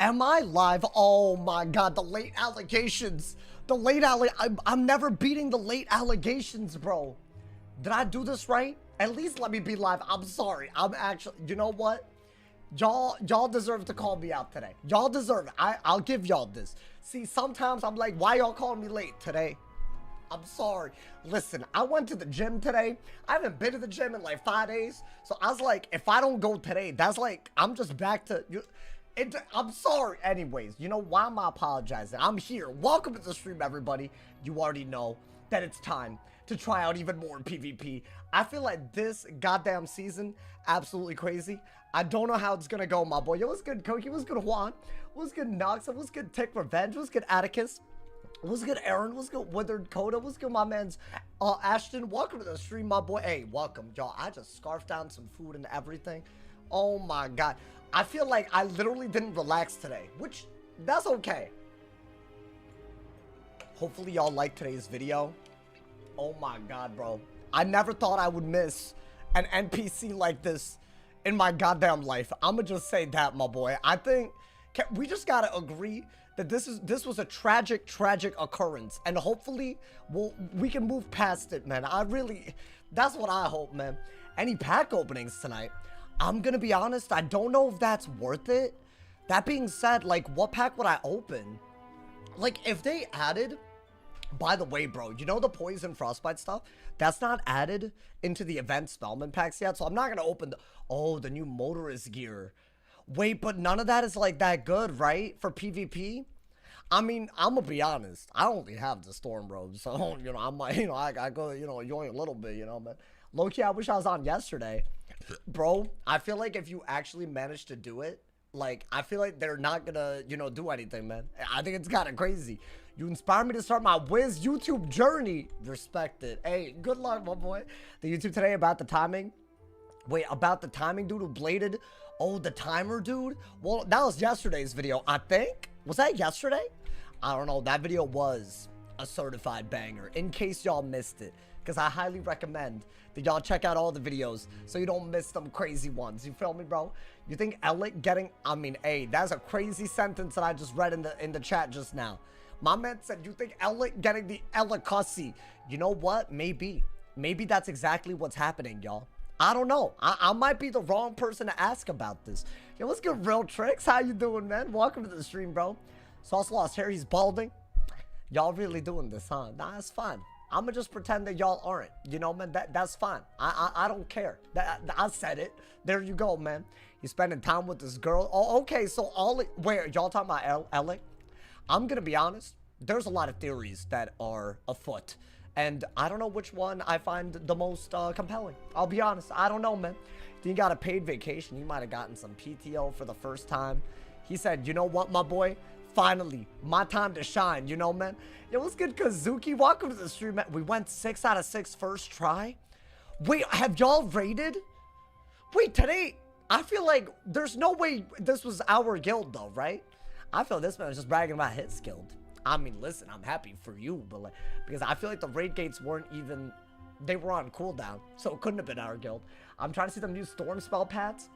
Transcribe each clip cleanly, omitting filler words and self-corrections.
Am I live? Oh my god, the late allegations. I'm never beating the late allegations, bro. Did I do this right? At least let me be live. I'm sorry. I'm actually, you know what? Y'all deserve to call me out today. Y'all deserve it. I'll give y'all this. See, sometimes I'm like, why y'all calling me late today? I'm sorry. Listen, I went to the gym today. I haven't been to the gym in like 5 days. So I was like, if I don't go today, that's like, I'm just back to... I'm sorry. Anyways, you know, why am I apologizing? I'm here. Welcome to the stream, everybody. You already know that it's time to try out even more in PvP. I feel like this goddamn season, absolutely crazy. I don't know how it's gonna go, my boy. Yo, what's good, Koki? What's good, Juan? What's good, Nox? What's good, Tick Revenge? What's good, Atticus? What's good, Aaron? What's good, Withered Coda? What's good, my man's Ashton? Welcome to the stream, my boy. Hey, welcome, y'all. I just scarfed down some food and everything. Oh my god. I feel like I literally didn't relax today, which, that's okay. Hopefully y'all like today's video. Oh my god, bro. I never thought I would miss an NPC like this in my goddamn life. I'ma just say that, my boy. I think we just gotta agree that this was a tragic occurrence, and hopefully we can move past it, man. That's what I hope, man. Any pack openings tonight? I'm gonna be honest, I don't know if that's worth it. That being said, like, what pack would I open? Like, if they added... By the way, bro, you know the poison frostbite stuff? That's not added into the event spellman packs yet, so I'm not gonna open the new motorist gear. Wait, but none of that is like that good, right? For PvP? I mean, I'm gonna be honest. I only have the storm robe, so, you know, I might, you know, I go, you know, enjoy a little bit, you know, but low-key, I wish I was on yesterday. Bro, I feel like if you actually manage to do it, like, I feel like they're not gonna, you know, do anything, man. I think it's kind of crazy. You inspire me to start my Wiz YouTube journey. Respect it. Hey, good luck, my boy. The YouTube today about the timing. Wait, about the timing dude who bladed? Oh, the timer dude? Well, that was yesterday's video, I think. Was that yesterday? I don't know. That video was a certified banger, in case y'all missed it. Because I highly recommend that y'all check out all the videos so you don't miss them crazy ones. You feel me, bro? You think Alec getting... I mean, hey, that's a crazy sentence that I just read in the chat just now. My man said, you think Alec getting the Elicussi? You know what? Maybe. Maybe that's exactly what's happening, y'all. I don't know. I might be the wrong person to ask about this. Yo, what's good, Real Tricks? How you doing, man? Welcome to the stream, bro. Sauce Lost Hair, he's balding. Y'all really doing this, huh? Nah, it's fine. I'm gonna just pretend that y'all aren't. You know, man, that's fine. I don't care. I said it. There you go, man. You spending time with this girl. Oh, okay, so wait, y'all talking about Alec? I'm gonna be honest. There's a lot of theories that are afoot. And I don't know which one I find the most compelling. I'll be honest. I don't know, man. He got a paid vacation. He might have gotten some PTO for the first time. He said, you know what, my boy? Finally, my time to shine, you know, man. Yo, what's good, Kazuki? Welcome to the stream, man. We went 6 out of 6 first try. Wait, have y'all raided? Wait, today, I feel like there's no way this was our guild, though, right? I feel this man was just bragging about his guild. I mean, listen, I'm happy for you, but like, because I feel like the raid gates weren't even, they were on cooldown, so it couldn't have been our guild. I'm trying to see them new storm spell pads.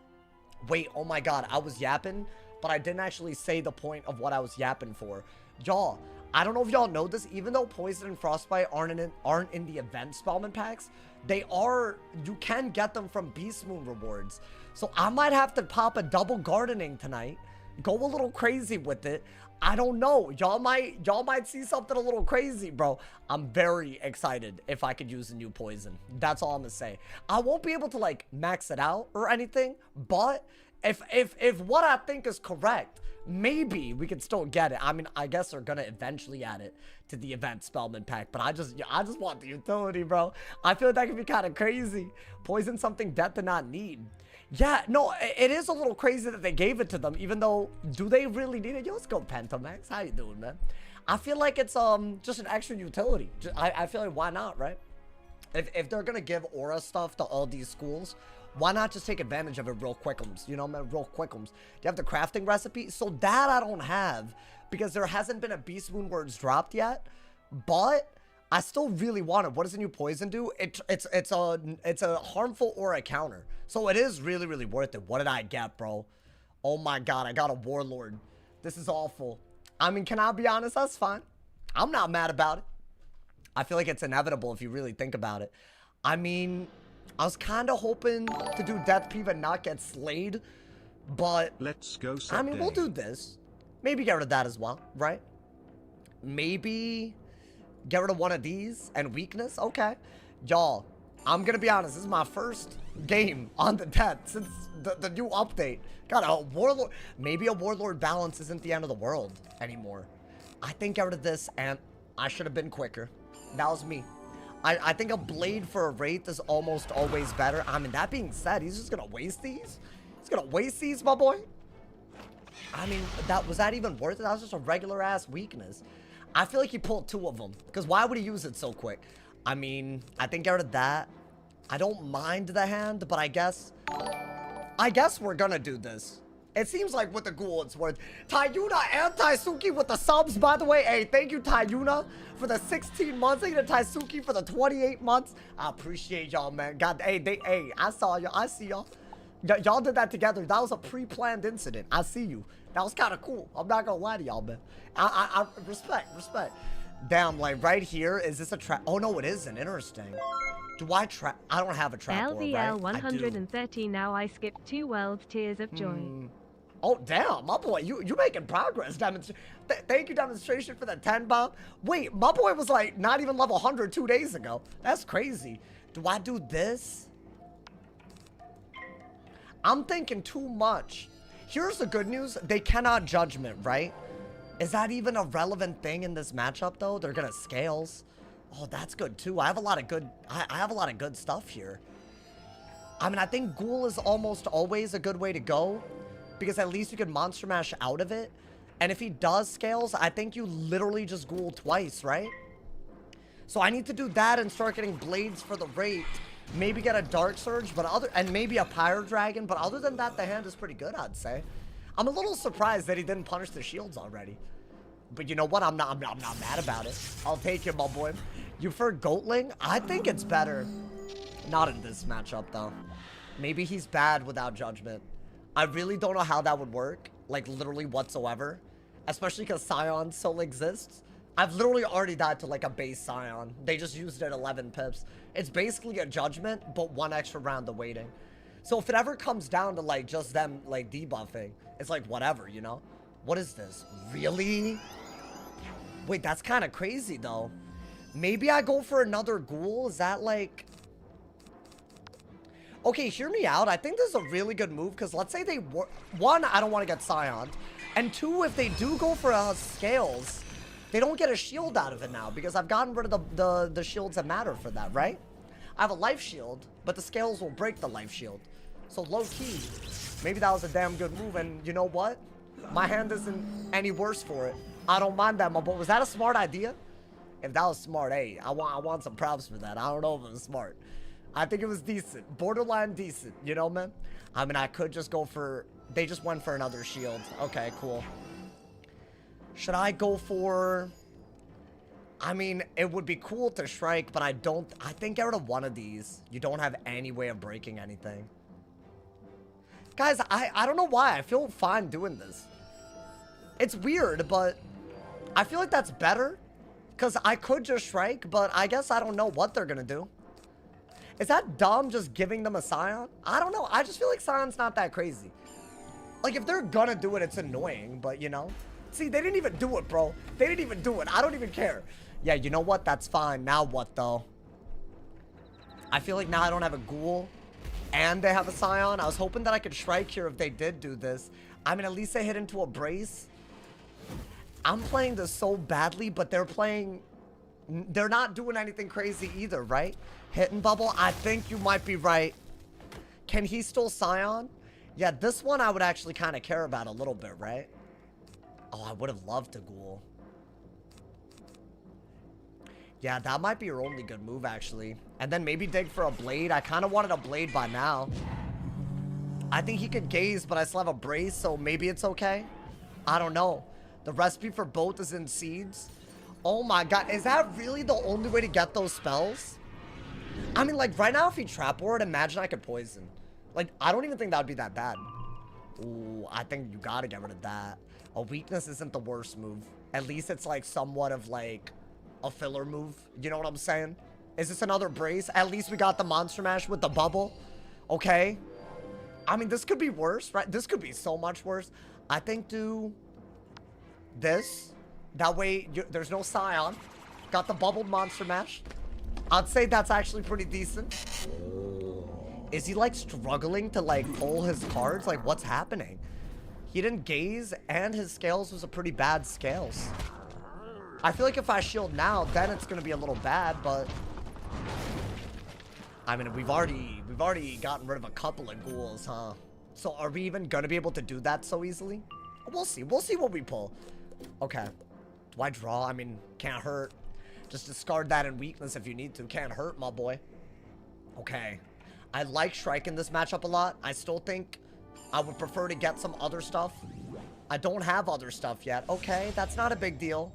Wait, oh my god, I was yapping, but I didn't actually say the point of what I was yapping for. Y'all, I don't know if y'all know this, even though Poison and Frostbite aren't in the event spellman packs, they are, you can get them from Beast Moon rewards. So I might have to pop a double gardening tonight, go a little crazy with it. I don't know. Y'all might see something a little crazy, bro. I'm very excited if I could use a new poison. That's all I'm gonna say. I won't be able to like max it out or anything, but if what I think is correct, maybe we can still get it. I mean, I guess they're gonna eventually add it to the event spellman pack, but I just want the utility, bro. I feel like that could be kind of crazy. Poison something death did not need. Yeah, no, it is a little crazy that they gave it to them, even though, do they really need it? Yo, let's go Pentamax. How you doing, man? I feel like it's just an extra utility. I feel like, why not, right? If they're gonna give aura stuff to all these schools, why not just take advantage of it real quickums? You know, man, real quickums. Do you have the crafting recipe? So that I don't have, because there hasn't been a Beast Moon words dropped yet, but I still really want it. What does the new poison do? It's a harmful aura counter. So it is really, really worth it. What did I get, bro? Oh my god, I got a warlord. This is awful. I mean, can I be honest? That's fine. I'm not mad about it. I feel like it's inevitable if you really think about it. I mean, I was kind of hoping to do Death Peeve and not get slayed, but let's go. I mean, we'll do this. Maybe get rid of that as well, right? Maybe get rid of one of these and weakness. Okay. Y'all, I'm going to be honest. This is my first game on the death since the new update. Got a Warlord. Maybe a Warlord balance isn't the end of the world anymore. I think get rid of this, and I should have been quicker. That was me. I think a Blade for a Wraith is almost always better. I mean, that being said, he's just going to waste these? He's going to waste these, my boy? I mean, was that even worth it? That was just a regular-ass weakness. I feel like he pulled 2 of them. Because why would he use it so quick? I mean, I think get rid of that. I don't mind the hand, but I guess we're going to do this. It seems like with the Ghoul, it's worth. Tayuna and Taisuki with the subs, by the way. Hey, thank you, Tayuna, for the 16 months. Thank you to Taisuki for the 28 months. I appreciate y'all, man. God, hey, I saw y'all. I see y'all. Y'all did that together. That was a pre-planned incident. I see you. That was kind of cool. I'm not going to lie to y'all, man. I respect. Damn, like right here, is this a trap? Oh, no, it isn't. Interesting. Do I trap? I don't have a trap orb, right? LVL 130 now. I skipped 2 worlds. Tears of joy. Oh, damn, my boy, you making progress. Thank you, Demonstration, for the 10 bomb. Wait, my boy was like not even level 100 2 days ago. That's crazy. Do I do this? I'm thinking too much. Here's the good news. They cannot Judgment, right? Is that even a relevant thing in this matchup, though? They're gonna Scales. Oh, that's good, too. I have a lot of good... I have a lot of good stuff here. I mean, I think Ghoul is almost always a good way to go, because at least you can Monster Mash out of it. And if he does Scales, I think you literally just Ghoul twice, right? So I need to do that and start getting Blades for the Wraith. Maybe get a Dark Surge, and maybe a Pyro Dragon. But other than that, the hand is pretty good, I'd say. I'm a little surprised that he didn't punish the shields already. But you know what? I'm not mad about it. I'll take it, my boy. You prefer Goatling? I think it's better. Not in this matchup, though. Maybe he's bad without Judgment. I really don't know how that would work, like literally whatsoever, especially because Scion still exists. I've literally already died to like a base Scion. They just used it 11 pips. It's basically a Judgment, but 1 extra round of waiting. So if it ever comes down to like just them like debuffing, it's like whatever, you know? What is this? Really? Wait, that's kind of crazy though. Maybe I go for another Ghoul? Is that like... Okay, hear me out. I think this is a really good move because let's say they were... 1, I don't want to get Scion. And 2, if they do go for Scales, they don't get a shield out of it now because I've gotten rid of the shields that matter for that, right? I have a life shield, but the Scales will break the life shield. So low-key, maybe that was a damn good move. And you know what? My hand isn't any worse for it. I don't mind that, my boy. Was that a smart idea? If that was smart, hey, I want some props for that. I don't know if it was smart. I think it was decent. Borderline decent, you know, man? I mean, I could just go for... They just went for another shield. Okay, cool. Should I go for... I mean, it would be cool to Shrike, but I don't... I think get rid of one of these. You don't have any way of breaking anything. Guys, I don't know why. I feel fine doing this. It's weird, but... I feel like that's better. Because I could just Shrike, but I guess I don't know what they're going to do. Is that dumb just giving them a Scion? I don't know. I just feel like Scion's not that crazy. Like, if they're gonna do it, it's annoying, but, you know. See, they didn't even do it, bro. They didn't even do it. I don't even care. Yeah, you know what? That's fine. Now what, though? I feel like now I don't have a Ghoul, and they have a Scion. I was hoping that I could Shrike here if they did do this. I mean, at least they hit into a Brace. I'm playing this so badly, but they're playing... They're not doing anything crazy either, right? Hit and bubble, I think you might be right. Can he still Scion? Yeah, this one I would actually kind of care about a little bit, right? Oh, I would have loved to Ghoul. Yeah, that might be your only good move, actually. And then maybe dig for a Blade. I kind of wanted a Blade by now. I think he could Gaze, but I still have a Brace, so maybe it's okay. I don't know. The recipe for both is in Seeds. Oh my god, is that really the only way to get those spells? I mean, like, right now, if he Trap Ward, imagine I could Poison. Like, I don't even think that would be that bad. Ooh, I think you gotta get rid of that. A weakness isn't the worst move. At least it's like somewhat of like a filler move. You know what I'm saying? Is this another brace? At least we got the monster mash with the bubble. Okay. I mean, this could be worse, right? This could be so much worse. I think do this. That way, there's no Scion. Got the bubbled monster mash. I'd say that's actually pretty decent. Is he like struggling to like pull his cards? Like, what's happening? He didn't gaze, and his scales was a pretty bad scales. I feel like if I shield now, then it's gonna be a little bad, but I mean, we've already gotten rid of a couple of ghouls, huh? So are we even gonna be able to do that so easily? We'll see. We'll see what we pull. Okay. Do I draw? I mean, can't hurt. Just discard that in weakness if you need to. Can't hurt, my boy. Okay. I like Shrike in this matchup a lot. I still think I would prefer to get some other stuff. I don't have other stuff yet. Okay, that's not a big deal.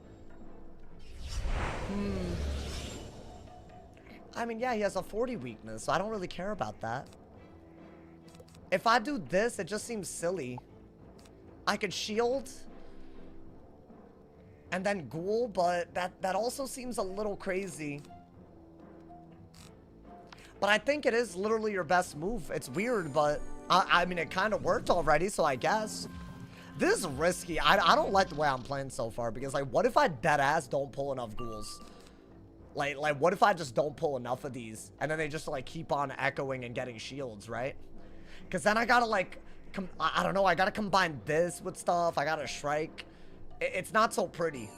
I mean, yeah, he has a 40 weakness, so I don't really care about that. If I do this, it just seems silly. I could shield and then ghoul, but that also seems a little crazy. But I think it is literally your best move. It's weird, but I mean, it kind of worked already, so I guess. This is risky. I don't like the way I'm playing so far, because like, what if I deadass don't pull enough ghouls? Like, what if I just don't pull enough of these, and then they just like keep on echoing and getting shields, right? Because then I gotta like, I don't know, I gotta combine this with stuff. I gotta Shrike. It's not so pretty.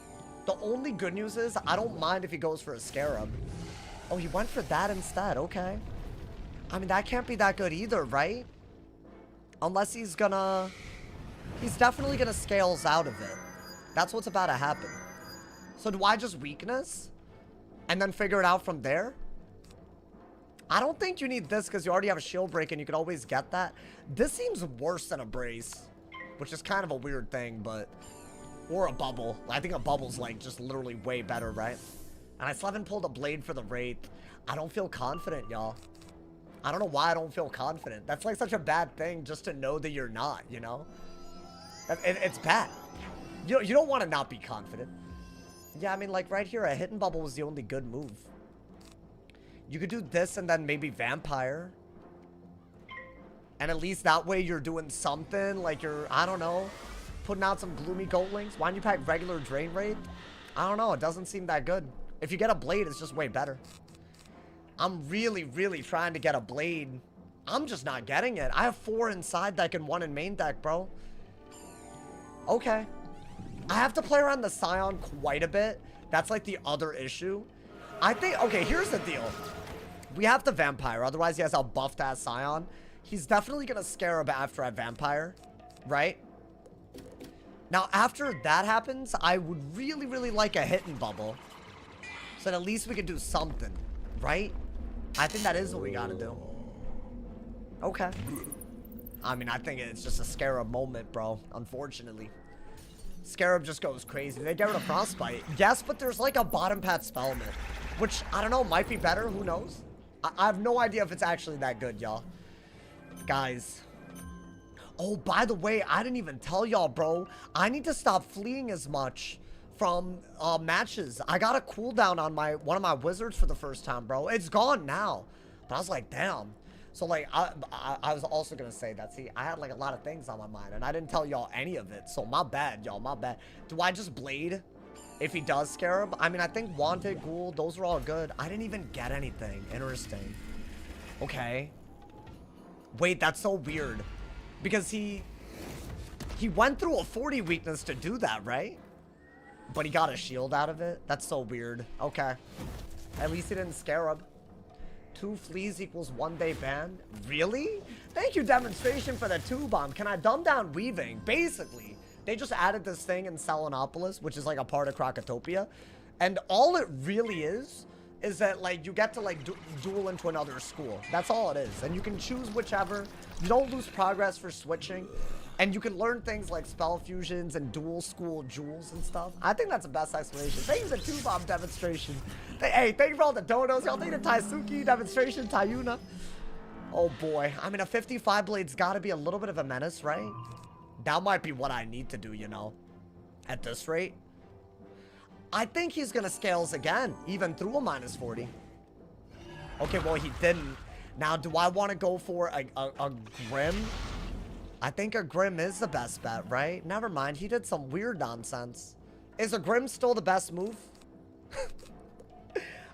The only good news is I don't mind if he goes for a Scarab. Oh, he went for that instead. Okay. I mean, that can't be that good either, right? Unless he's gonna... He's definitely gonna scales out of it. That's what's about to happen. So do I just weakness? And then figure it out from there? I don't think you need this because you already have a shield break and you could always get that. This seems worse than a brace, which is kind of a weird thing, but... Or a bubble. I think a bubble's like just literally way better, right? And I still haven't pulled a blade for the Wraith. I don't feel confident, y'all. I don't know why I don't feel confident. That's like such a bad thing just to know that you're not, you know? It's bad. You don't want to not be confident. Yeah, I mean, like right here, a hidden bubble was the only good move. You could do this and then maybe Vampire. And at least that way you're doing something. Like you're, I don't know, putting out some gloomy goatlings. Why don't you pack regular Drain Raid? I don't know. It doesn't seem that good. If you get a blade, it's just way better. I'm really, really trying to get a blade. I'm just not getting it. I have 4 inside deck and 1 in main deck, bro. Okay. I have to play around the Scion quite a bit. That's like the other issue. I think, okay, here's the deal. We have the Vampire. Otherwise, he has a buffed ass Scion. He's definitely going to Scarab after I Vampire, right? Now, after that happens, I would really, really like a hidden bubble. So that at least we can do something, right? I think that is what we gotta do. Okay. I mean, I think it's just a Scarab moment, bro. Unfortunately. Scarab just goes crazy. They get rid of Frostbite. Yes, but there's like a bottom path Spellman. Which, I don't know, might be better. Who knows? I have no idea if it's actually that good, y'all. Guys. Oh, by the way, I didn't even tell y'all, bro. I need to stop fleeing as much from matches. I got a cooldown on one of my wizards for the first time, bro. It's gone now. But I was like, damn. So, like, I was also going to say that. See, I had, like, a lot of things on my mind. And I didn't tell y'all any of it. So, my bad, y'all. My bad. Do I just Blade if he does Scarab? I mean, I think Wanted, Ghoul, those are all good. I didn't even get anything. Interesting. Okay. Wait, that's so weird. Because he went through a 40 weakness to do that, right? But he got a shield out of it? That's so weird. Okay. At least he didn't Scarab. 2 fleas equals 1 day ban? Really? Thank you, Demonstration, for the 2 bomb. Can I dumb down weaving? Basically, they just added this thing in Selenopolis, which is like a part of Crocotopia. And all it really is that like you get to like duel into another school. That's all it is. And you can choose whichever. You don't lose progress for switching. And you can learn things like spell fusions and dual school jewels and stuff. I think that's the best explanation. Thanks for the 2-bomb Demonstration. Hey, thank you for all the donos. Y'all think the Taisuki Demonstration, Tayuna. Oh boy. I mean, a 55 blade's gotta be a little bit of a menace, right? That might be what I need to do, you know. At this rate. I think he's gonna scales again, even through a -40. Okay, well, he didn't. Now, do I want to go for a Grim? I think a Grim is the best bet, right? Never mind, he did some weird nonsense. Is a Grim still the best move?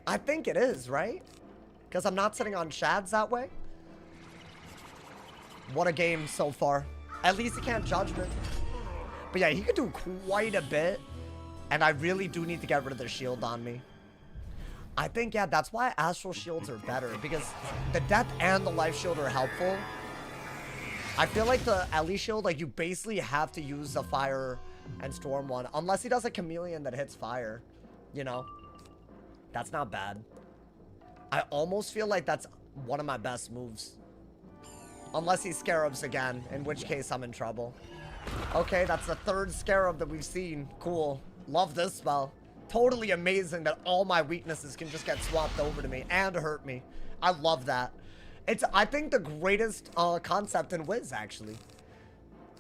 I think it is, right? Because I'm not sitting on Shads that way. What a game so far. At least he can't judge me. But yeah, he could do quite a bit. And I really do need to get rid of the shield on me. I think, yeah, that's why Astral Shields are better. Because the Death and the Life Shield are helpful. I feel like the Ellie Shield, like, you basically have to use the Fire and Storm one. Unless he does a Chameleon that hits fire. You know? That's not bad. I almost feel like that's one of my best moves. Unless he Scarabs again, in which case I'm in trouble. Okay, that's the third Scarab that we've seen. Cool. Love this spell. Totally amazing that all my weaknesses can just get swapped over to me and hurt me. I love that. It's, I think, the greatest concept in Wiz, actually.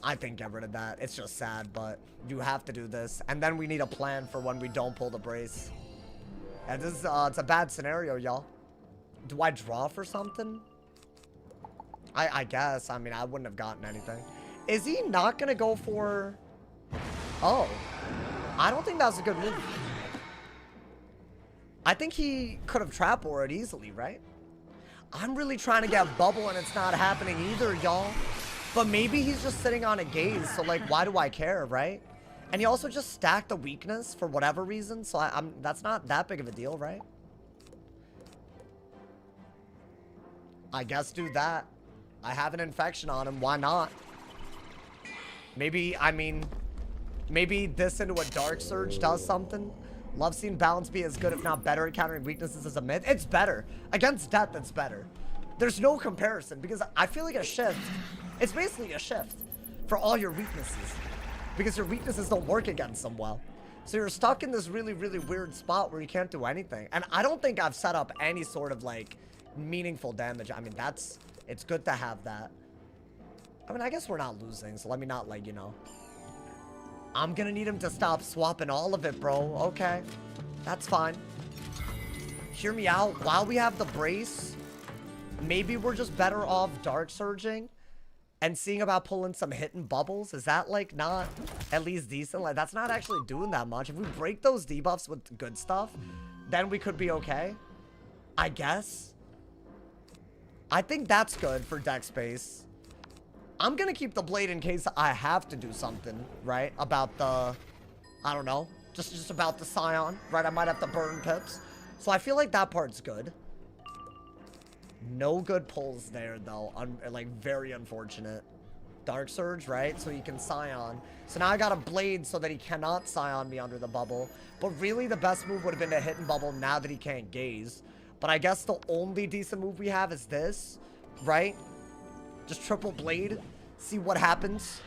I think get rid of that. It's just sad, but you have to do this. And then we need a plan for when we don't pull the brace. And this is, it's a bad scenario, y'all. Do I draw for something? I guess. I mean, I wouldn't have gotten anything. Is he not going to go for... Oh. I don't think that's a good move. I think he could have trap it easily, right? I'm really trying to get bubble and it's not happening either, y'all. But maybe he's just sitting on a gaze, so like, why do I care, right? And he also just stacked the weakness for whatever reason, so that's not that big of a deal, right? I guess do that. I have an infection on him, why not? Maybe, I mean, maybe this into a Dark Surge does something. Love seeing balance be as good, if not better, at countering weaknesses as a mid. It's better. Against Death, it's better. There's no comparison, because I feel like a shift, it's basically a shift for all your weaknesses. Because your weaknesses don't work against them well. So you're stuck in this really, really weird spot where you can't do anything. And I don't think I've set up any sort of, like, meaningful damage. I mean, it's good to have that. I mean, I guess we're not losing, so let me not, like, you know. I'm gonna need him to stop swapping all of it, bro. Okay. That's fine. Hear me out. While we have the brace, maybe we're just better off Dark Surging and seeing about pulling some hidden bubbles. Is that, like, not at least decent? Like, that's not actually doing that much. If we break those debuffs with good stuff, then we could be okay. I guess. I think that's good for deck space. I'm gonna keep the blade in case I have to do something, right? About the, I don't know, just about the Scion, right? I might have to burn pips. So I feel like that part's good. No good pulls there, though. Like, very unfortunate. Dark Surge, right? So he can Scion. So now I got a blade so that he cannot Scion me under the bubble. But really, the best move would have been to hit and bubble now that he can't gaze. But I guess the only decent move we have is this, right? Just triple blade. See what happens.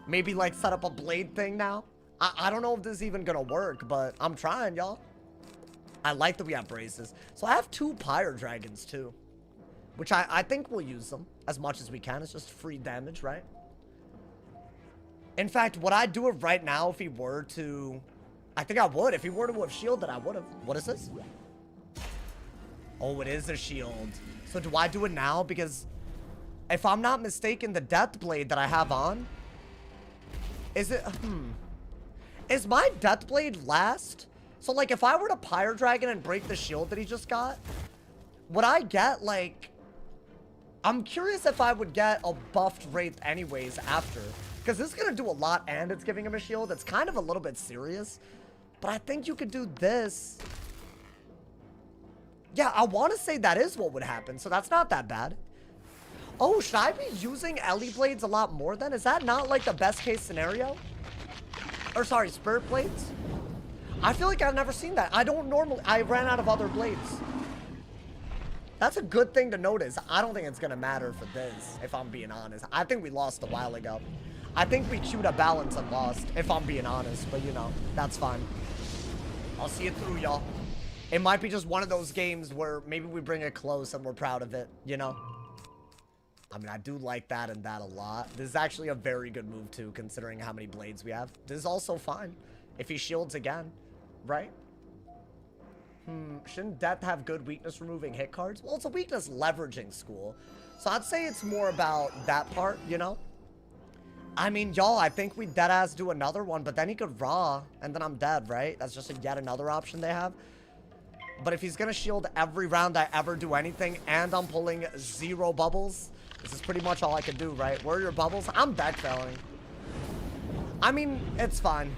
Maybe, like, set up a blade thing now. I don't know if this is even gonna work, but I'm trying, y'all. I like that we have braces. So I have 2 Pyre Dragons, too. Which I think we'll use them as much as we can. It's just free damage, right? In fact, would I do it right now if he were to... I think I would. If he were to have shielded, I would have. What is this? Oh, it is a shield. So do I do it now? Because if I'm not mistaken, the Death Blade that I have on... Is it... Is my Death Blade last? So, like, if I were to Pyre Dragon and break the shield that he just got, would I get, like... I'm curious if I would get a buffed Wraith anyways after. Because this is going to do a lot and it's giving him a shield. It's kind of a little bit serious. But I think you could do this. Yeah, I want to say that is what would happen. So that's not that bad. Oh, should I be using Ellie Blades a lot more then? Is that not, like, the best case scenario? Or, sorry, Spirit Blades? I feel like I've never seen that. I don't normally... I ran out of other blades. That's a good thing to notice. I don't think it's going to matter for this, if I'm being honest. I think we lost a while ago. I think we queued a balance and lost, if I'm being honest. But, you know, that's fine. I'll see it through, y'all. It might be just one of those games where maybe we bring it close and we're proud of it, you know? I mean, I do like that and that a lot. This is actually a very good move, too, considering how many blades we have. This is also fine if he shields again, right? Shouldn't Death have good weakness removing hit cards? Well, it's a weakness leveraging school. So I'd say it's more about that part, you know? I mean, y'all, I think we deadass do another one, but then he could raw, and then I'm dead, right? That's just yet another option they have. But if he's gonna shield every round I ever do anything, and I'm pulling 0 bubbles, this is pretty much all I can do, right? Where are your bubbles? I'm deck failing. I mean, it's fine.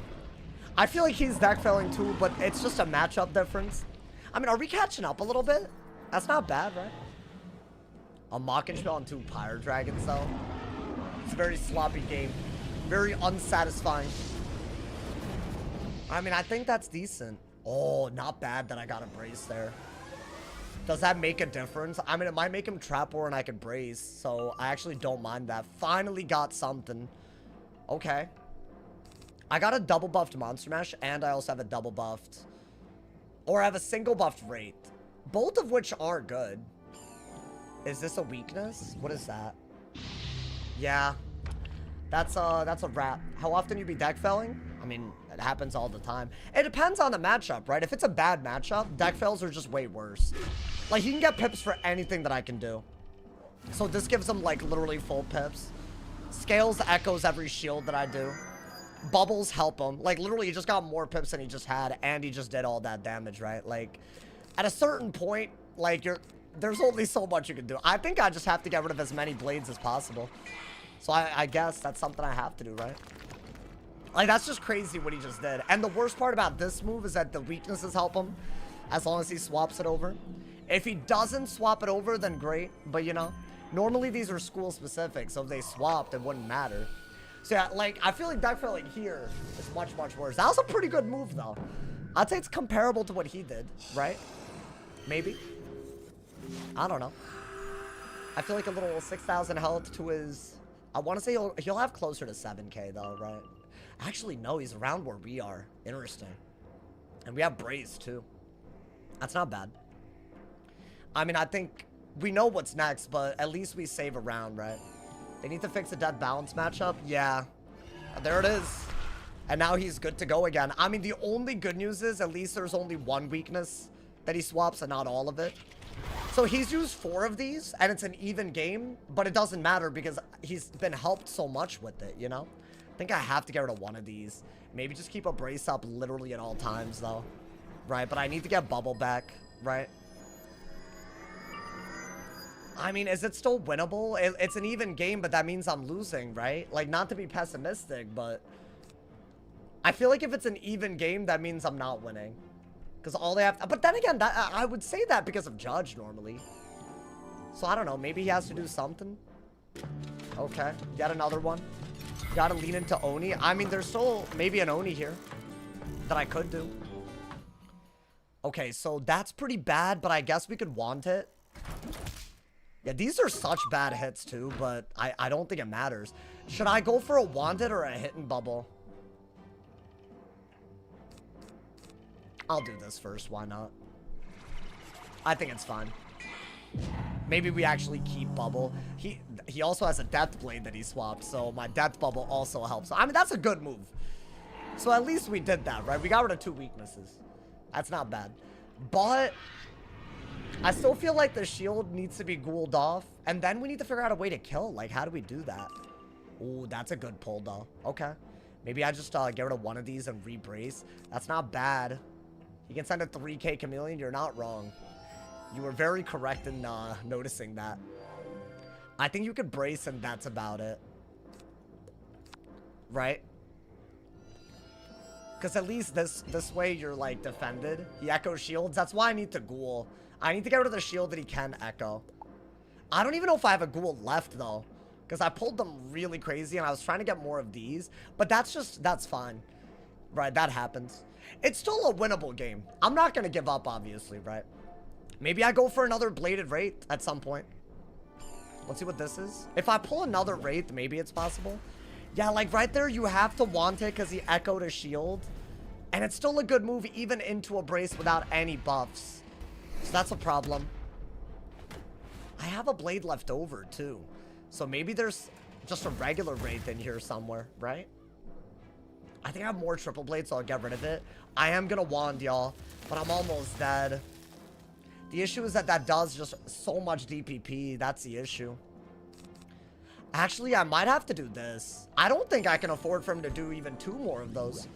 I feel like he's deck failing too, but it's just a matchup difference. I mean, are we catching up a little bit? That's not bad, right? A Mockingbell and 2 Pyre Dragons, though. It's a very sloppy game. Very unsatisfying. I mean, I think that's decent. Oh, not bad that I got a brace there. Does that make a difference? I mean, it might make him trap war and I could brace. So, I actually don't mind that. Finally got something. Okay. I got a double buffed Monster Mash, and I also have a double buffed... Or I have a single buffed Wraith. Both of which are good. Is this a weakness? What is that? Yeah. That's a wrap. How often you be deck felling? I mean, it happens all the time. It depends on the matchup, right? If it's a bad matchup, deck fails are just way worse. Like, he can get pips for anything that I can do. So this gives him, like, literally full pips. Scales echoes every shield that I do. Bubbles help him. Like, literally, he just got more pips than he just had, and he just did all that damage, right? Like, at a certain point, like, there's only so much you can do. I think I just have to get rid of as many blades as possible. So I guess that's something I have to do, right? Like, that's just crazy what he just did. And the worst part about this move is that the weaknesses help him, as long as he swaps it over. If he doesn't swap it over, then great. But, you know, normally these are school-specific, so if they swapped, it wouldn't matter. So, yeah, like, I feel like deck failing here is much, much worse. That was a pretty good move, though. I'd say it's comparable to what he did, right? Maybe. I don't know. I feel like a little 6,000 health to his... I want to say he'll have closer to 7k, though, right? Actually, no, he's around where we are. Interesting. And we have Braze, too. That's not bad. I mean, I think we know what's next, but at least we save a round, right? They need to fix the death balance matchup. Yeah. There it is. And now he's good to go again. I mean, the only good news is at least there's only one weakness that he swaps and not all of it. So he's used 4 of these, and it's an even game, but it doesn't matter because he's been helped so much with it, you know? I think I have to get rid of one of these. Maybe just keep a brace up literally at all times, though. Right, but I need to get bubble back, right? I mean, is it still winnable? It's an even game, but that means I'm losing, right? Like, not to be pessimistic, but... I feel like if it's an even game, that means I'm not winning. Because all they have to... But then again, I would say that because of Judge, normally. So, I don't know. Maybe he has to do something. Okay. Yet another one. Gotta lean into Oni. I mean, there's still maybe an Oni here that I could do. Okay, so that's pretty bad, but I guess we could want it. Yeah, these are such bad hits, too, but I don't think it matters. Should I go for a wanted or a hit and bubble? I'll do this first. Why not? I think it's fine. Maybe we actually keep bubble. He also has a death blade that he swapped, so my death bubble also helps. I mean, that's a good move. So at least we did that, right? We got rid of 2 weaknesses. That's not bad. But I still feel like the shield needs to be ghouled off, and then we need to figure out a way to kill. Like, how do we do that? Ooh, that's a good pull, though. Okay. Maybe I just get rid of one of these and re-brace. That's not bad. You can send a 3k chameleon. You're not wrong. You were very correct in noticing that. I think you could brace and that's about it. Right? Because at least this way you're, like, defended. He echoes shields. That's why I need to ghoul. I need to get rid of the shield that he can echo. I don't even know if I have a ghoul left, though. Because I pulled them really crazy and I was trying to get more of these. But that's fine. Right, that happens. It's still a winnable game. I'm not going to give up, obviously, right? Maybe I go for another bladed Wraith at some point. Let's see what this is. If I pull another Wraith, maybe it's possible. Yeah, like right there, you have to want it because he echoed a shield. And it's still a good move even into a brace without any buffs. So that's a problem. I have a blade left over, too. So maybe there's just a regular Wraith in here somewhere, right? I think I have more triple blades, so I'll get rid of it. I am gonna wand, y'all, but I'm almost dead. The issue is that that does just so much DPP. That's the issue. Actually, I might have to do this. I don't think I can afford for him to do even 2 more of those.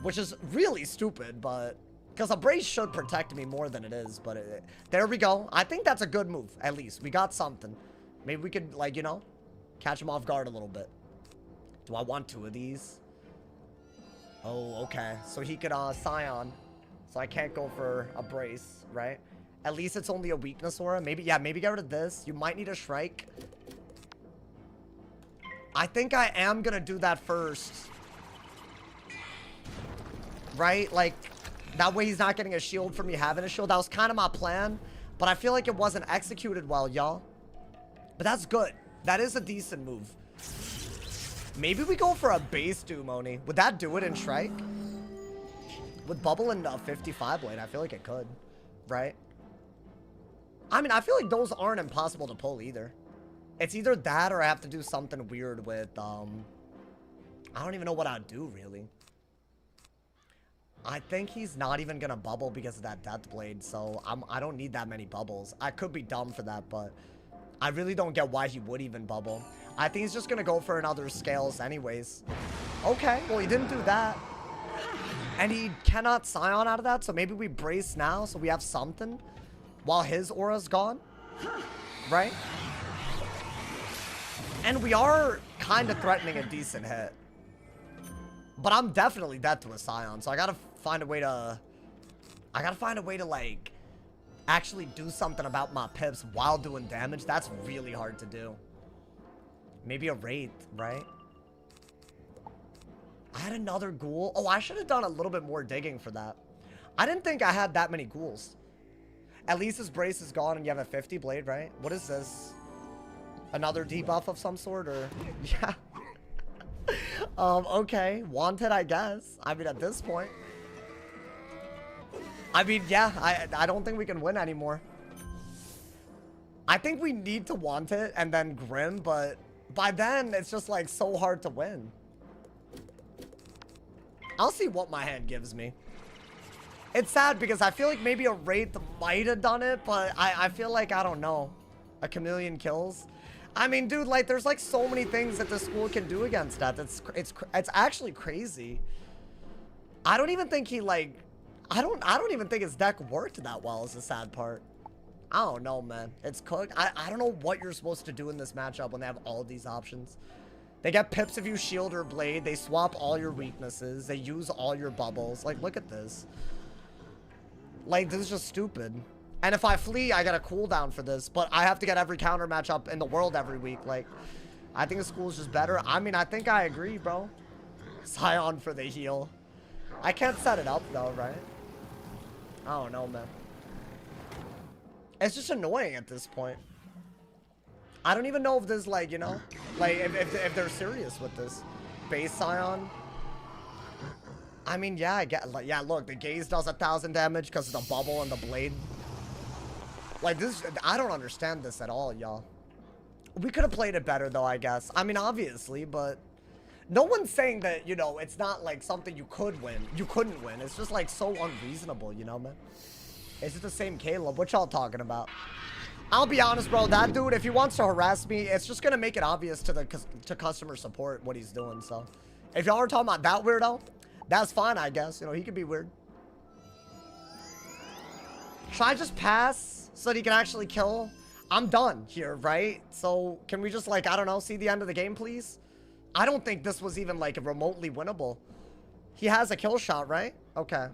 Which is really stupid, but... Because a brace should protect me more than it is, but... there we go. I think that's a good move, at least. We got something. Maybe we could, like, you know, catch him off guard a little bit. Do I want 2 of these? Oh, okay. So he could, Scion. So I can't go for a brace, right? At least it's only a weakness aura. Maybe, yeah, maybe get rid of this. You might need a Shrike. I think I am gonna do that first. Right? Like, that way he's not getting a shield from me having a shield. That was kind of my plan. But I feel like it wasn't executed well, y'all. But that's good. That is a decent move. Maybe we go for a base Doom Oni. Would that do it in Shrike? With Bubble and 55 Blade, I feel like it could. Right? I mean, I feel like those aren't impossible to pull either. It's either that or I have to do something weird with, I don't even know what I'd do, really. I think he's not even gonna bubble because of that Death Blade, so I don't need that many bubbles. I could be dumb for that, but I really don't get why he would even bubble. I think he's just gonna go for another Scales anyways. Okay, well, he didn't do that. And he cannot Scion out of that, so maybe we brace now so we have something while his aura's gone, right? And we are kind of threatening a decent hit. But I'm definitely dead to a Scion, so I gotta find a way to... like, actually do something about my pips while doing damage. That's really hard to do. Maybe a Wraith, right? I had another ghoul. Oh, I should have done a little bit more digging for that. I didn't think I had that many ghouls. At least his brace is gone and you have a 50 blade, right? What is this? Another debuff of some sort, or... yeah. Okay. Wanted, I guess. I mean, at this point. I mean, yeah. I don't think we can win anymore. I think we need to want it and then Grim, but by then, it's just, like, so hard to win. I'll see what my hand gives me. It's sad because I feel like maybe a Wraith might have done it, but I feel like, I don't know. A chameleon kills. I mean, dude, like, there's, like, so many things that the school can do against that. It's actually crazy. I don't even think he, like... I don't even think his deck worked that well is the sad part. I don't know, man. It's cooked. I don't know what you're supposed to do in this matchup when they have all these options. They get pips if you shield or blade. They swap all your weaknesses. They use all your bubbles. Like, look at this. Like, this is just stupid. And if I flee, I get a cooldown for this. But I have to get every counter matchup in the world every week. Like, I think the school's just better. I mean, I think I agree, bro. Scion for the heal. I can't set it up, though, right? I don't know, man. It's just annoying at this point. I don't even know if this, like, you know, like, if they're serious with this. Base Scion. I mean, yeah, I get, like, yeah, look, the gaze does 1,000 damage because of the bubble and the blade. Like, this, I don't understand this at all, y'all. We could have played it better, though, I guess. I mean, obviously, but no one's saying that, you know, it's not, like, something you could win. You couldn't win. It's just, like, so unreasonable, you know, man? Is it the same Caleb? What y'all talking about? I'll be honest, bro. That dude, if he wants to harass me, it's just gonna make it obvious to customer support what he's doing. So, if y'all are talking about that weirdo, that's fine, I guess. You know, he could be weird. Should I just pass so that he can actually kill? I'm done here, right? So, can we just, like, I don't know, see the end of the game, please? I don't think this was even, like, remotely winnable. He has a kill shot, right? Okay.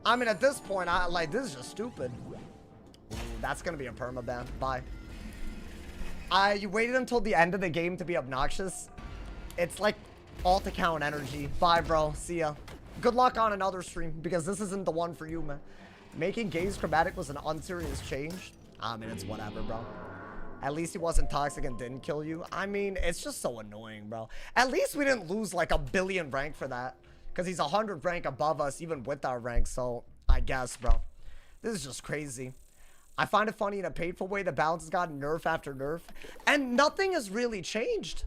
I mean, at this point, this is just stupid. Ooh, that's gonna be a permaban. Bye. You waited until the end of the game to be obnoxious. It's like alt account energy. Bye, bro. See ya. Good luck on another stream, because this isn't the one for you, man. Making gaze chromatic was an unserious change. I mean, it's whatever, bro. At least he wasn't toxic and didn't kill you. I mean, it's just so annoying, bro. At least we didn't lose like 1 billion rank for that. Because he's 100 rank above us, even with our rank. So, I guess, bro. This is just crazy. I find it funny in a painful way the balance has gotten nerf after nerf. And nothing has really changed.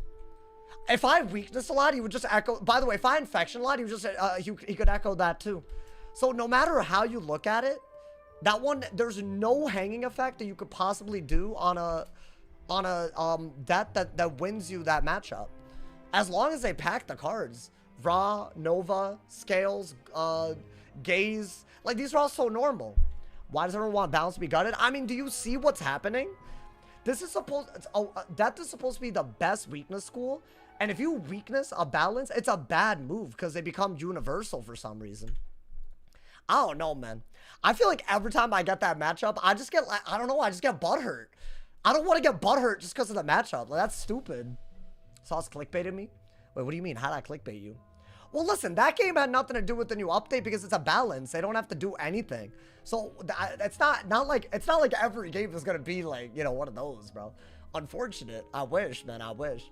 If I weakness a lot, he would just echo. By the way, if I infection a lot, he would just he could echo that too. So no matter how you look at it, that one, there's no hanging effect that you could possibly do on a death that wins you that matchup. As long as they pack the cards. Ra, Nova, Scales, Gaze, like these are all so normal. Why does everyone want balance to be gutted? I mean, do you see what's happening? This is supposed, death is supposed to be the best weakness school. And if you weakness a balance, it's a bad move because they become universal for some reason. I don't know, man. I feel like every time I get that matchup, I just get, like, I don't know, I just get butthurt. I don't want to get butthurt just because of the matchup. Like, that's stupid. Sauce clickbaited me? Wait, what do you mean? How did I clickbait you? Well, listen, that game had nothing to do with the new update because it's a balance. They don't have to do anything. So it's not like every game is gonna be like, you know, one of those, bro. Unfortunate. I wish, man. I wish.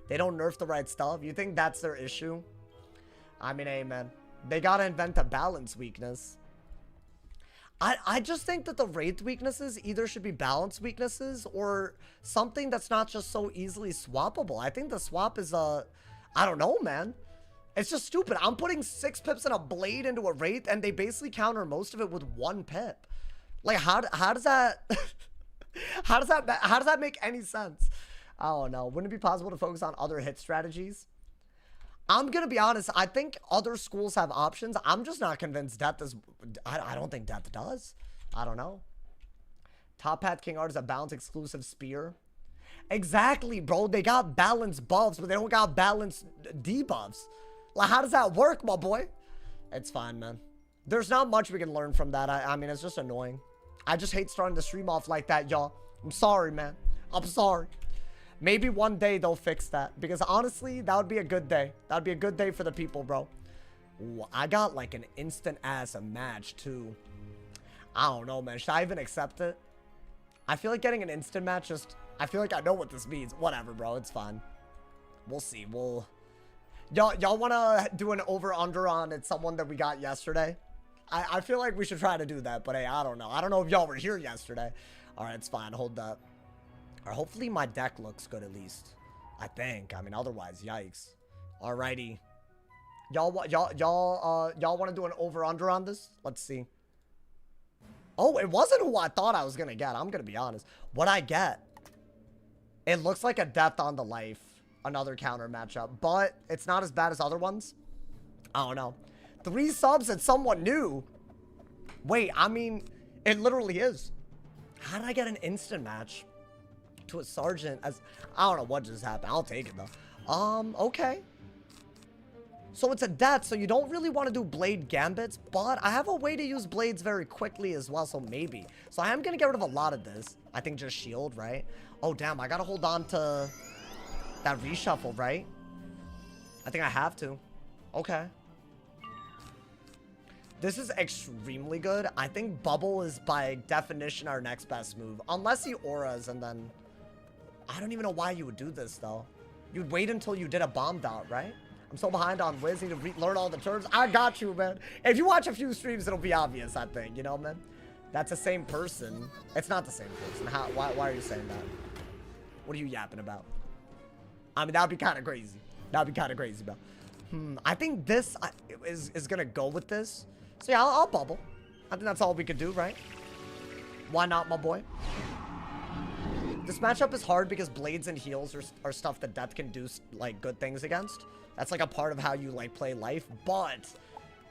They don't nerf the right stuff. You think that's their issue? I mean, hey, man. They gotta invent a balance weakness. I just think that the Wraith weaknesses either should be balance weaknesses or something that's not just so easily swappable. I think the swap is I don't know, man. It's just stupid. I'm putting 6 pips and a blade into a Wraith and they basically counter most of it with 1 pip. Like how does that how does that make any sense? I don't know. Wouldn't it be possible to focus on other hit strategies? I'm gonna be honest, I think other schools have options. I'm just not convinced Death does. I don't think Death does. I don't know. Top Hat King Art is a balance exclusive spear. Exactly, bro. They got balance buffs, but they don't got balance debuffs. Like, how does that work, my boy? It's fine, man. There's not much we can learn from that. I mean, it's just annoying. I just hate starting the stream off like that, y'all. I'm sorry, man. I'm sorry. Maybe one day they'll fix that. Because honestly, that would be a good day. That would be a good day for the people, bro. Ooh, I got like an instant ass match, too. I don't know, man. Should I even accept it? I feel like getting an instant match just... I feel like I know what this means. Whatever, bro. It's fine. We'll see. Y'all want to do an over-under on it's someone that we got yesterday? I feel like we should try to do that. But hey, I don't know. I don't know if y'all were here yesterday. Alright, it's fine. Hold that. Or hopefully my deck looks good at least. I think. I mean, otherwise, yikes. Alrighty. Y'all want to do an over-under on this? Let's see. Oh, it wasn't who I thought I was going to get. I'm going to be honest. What I get, it looks like a Death on the Life. Another counter matchup. But it's not as bad as other ones. I don't know. 3 subs and someone new. Wait, I mean, it literally is. How did I get an instant match to a sergeant as... I don't know what just happened. I'll take it, though. Okay. So it's a death, so you don't really want to do blade gambits, but I have a way to use blades very quickly as well, so maybe. So I am going to get rid of a lot of this. I think just shield, right? Oh, damn, I got to hold on to that reshuffle, right? I think I have to. Okay. This is extremely good. I think Bubble is by definition our next best move. Unless he auras and then... I don't even know why you would do this, though. You'd wait until you did a bomb dot, right? I'm so behind on Wiz. Need to learn all the terms. I got you, man. If you watch a few streams, it'll be obvious, I think. You know, man? That's the same person. It's not the same person. Why are you saying that? What are you yapping about? I mean, that'd be kind of crazy. That'd be kind of crazy, bro. I think this is going to go with this. So, yeah, I'll bubble. I think that's all we could do, right? Why not, my boy? This matchup is hard because blades and heals are stuff that Death can do, like, good things against. That's, like, a part of how you, like, play life. But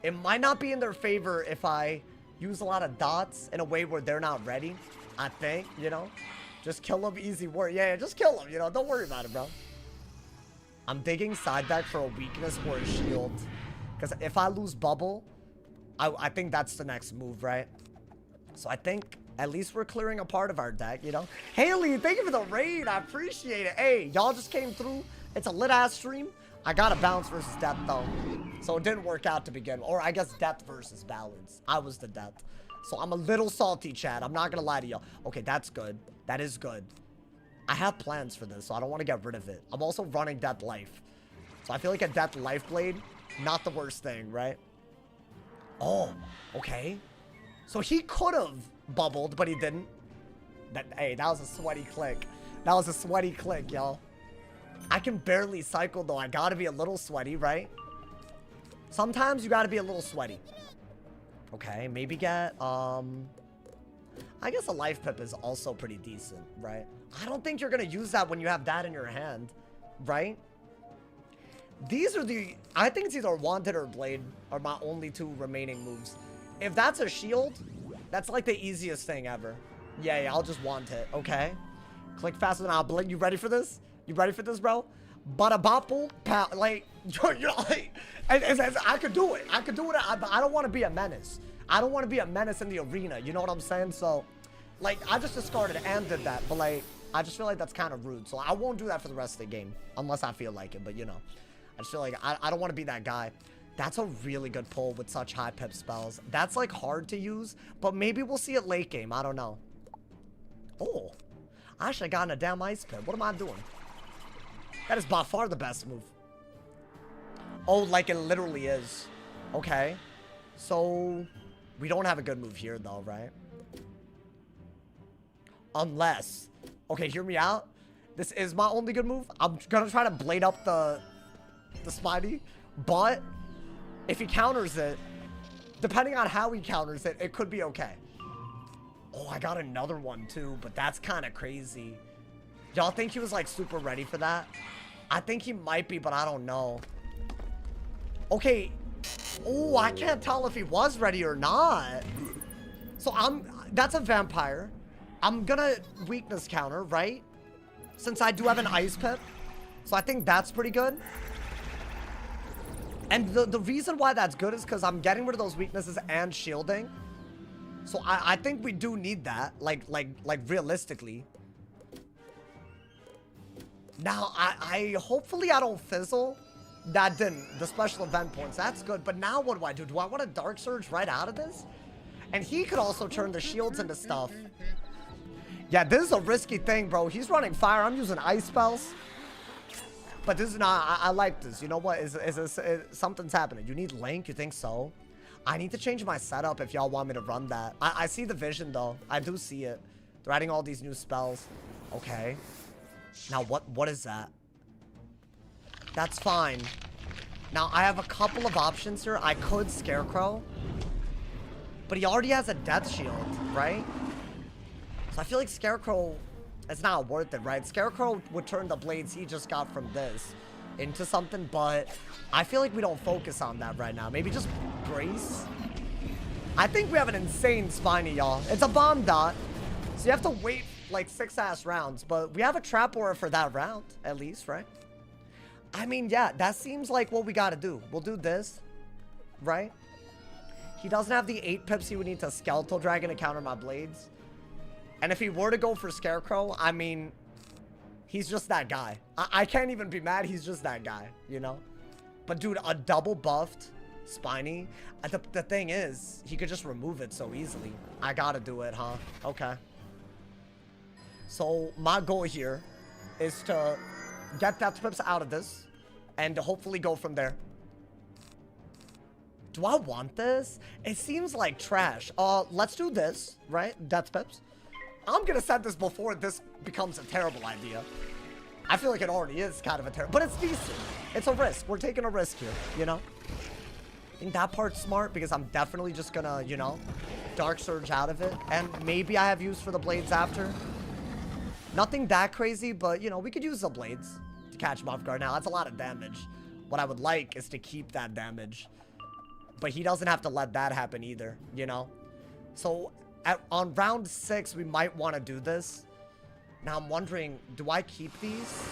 it might not be in their favor if I use a lot of dots in a way where they're not ready. I think, you know? Just kill them, easy work. Yeah, just kill them, you know? Don't worry about it, bro. I'm digging side deck for a weakness or a shield. Because if I lose Bubble, I think that's the next move, right? So I think at least we're clearing a part of our deck, you know? Haley, thank you for the raid. I appreciate it. Hey, y'all just came through. It's a lit-ass stream. I got a balance versus Death, though. So it didn't work out to begin. Or I guess Death versus balance. I was the Death. So I'm a little salty, Chad. I'm not going to lie to y'all. Okay, that's good. That is good. I have plans for this, so I don't want to get rid of it. I'm also running Death Life. So I feel like a Death Life Blade, not the worst thing, right? Oh, okay. So he could have bubbled, but he didn't. Hey, that was a sweaty click. That was a sweaty click, y'all. I can barely cycle, though. I gotta be a little sweaty, right? Sometimes you gotta be a little sweaty. Okay, maybe get, I guess a life pip is also pretty decent, right? I don't think you're gonna use that when you have that in your hand, right? These are the... I think it's either Wanted or Blade are my only two remaining moves. If that's a shield, that's like the easiest thing ever. Yeah, I'll just want it, okay? Click faster than I'll blink. You ready for this? You ready for this, bro? Bada bopple, like, you're like, I could do it. I could do it. I don't want to be a menace. I don't want to be a menace in the arena. You know what I'm saying? So, like, I just discarded and did that. But, like, I just feel like that's kind of rude. So, I won't do that for the rest of the game. Unless I feel like it. But, you know, I just feel like I don't want to be that guy. That's a really good pull with such high pip spells. That's, like, hard to use. But maybe we'll see it late game. I don't know. Oh. I should have gotten a damn ice pip. What am I doing? That is by far the best move. Oh, like it literally is. Okay. So, we don't have a good move here, though, right? Unless... Okay, hear me out. This is my only good move. I'm gonna try to blade up the Spidey. But, if he counters it, depending on how he counters it, it could be okay. Oh, I got another one, too. But that's kind of crazy. Y'all think he was, like, super ready for that? I think he might be, but I don't know. Okay. Oh, I can't tell if he was ready or not. So, that's a vampire. I'm gonna weakness counter, right? Since I do have an ice pip. So, I think that's pretty good. And the reason why that's good is because I'm getting rid of those weaknesses and shielding. So, I think we do need that. Like realistically. Now, hopefully I don't fizzle. That didn't. The special event points, that's good. But now what do I do? Do I want to Dark Surge right out of this? And he could also turn the shields into stuff. Yeah, this is a risky thing, bro. He's running fire. I'm using ice spells. But this is not... I like this. You know what? Something's happening. You need Link? You think so? I need to change my setup if y'all want me to run that. I see the vision, though. I do see it. They're adding all these new spells. Okay. Now, what is that? That's fine. Now, I have a couple of options here. I could Scarecrow. But he already has a Death Shield, right? So I feel like Scarecrow is not worth it, right? Scarecrow would turn the blades he just got from this into something, but I feel like we don't focus on that right now. Maybe just Brace. I think we have an insane Spiny, y'all. It's a bomb dot. So you have to wait like 6-ass rounds, but we have a trap aura for that round, at least, right? I mean, yeah, that seems like what we gotta do. We'll do this, right? He doesn't have the 8 pips he would need to Skeletal Dragon to counter my blades. And if he were to go for Scarecrow, I mean, he's just that guy. I can't even be mad, he's just that guy, you know? But dude, a double buffed Spiny, the thing is, he could just remove it so easily. I gotta do it, huh? Okay. So, my goal here is to get Death Pips out of this and to hopefully go from there. Do I want this? It seems like trash. Let's do this, right? Death Pips. I'm gonna set this before this becomes a terrible idea. I feel like it already is kind of a terrible, but it's decent. It's a risk. We're taking a risk here, you know? I think that part's smart because I'm definitely just gonna, you know, Dark Surge out of it. And maybe I have use for the blades after. Nothing that crazy, but, you know, we could use the blades to catch him off guard. Now, that's a lot of damage. What I would like is to keep that damage. But he doesn't have to let that happen either, you know? So, on round 6, we might want to do this. Now, I'm wondering, do I keep these?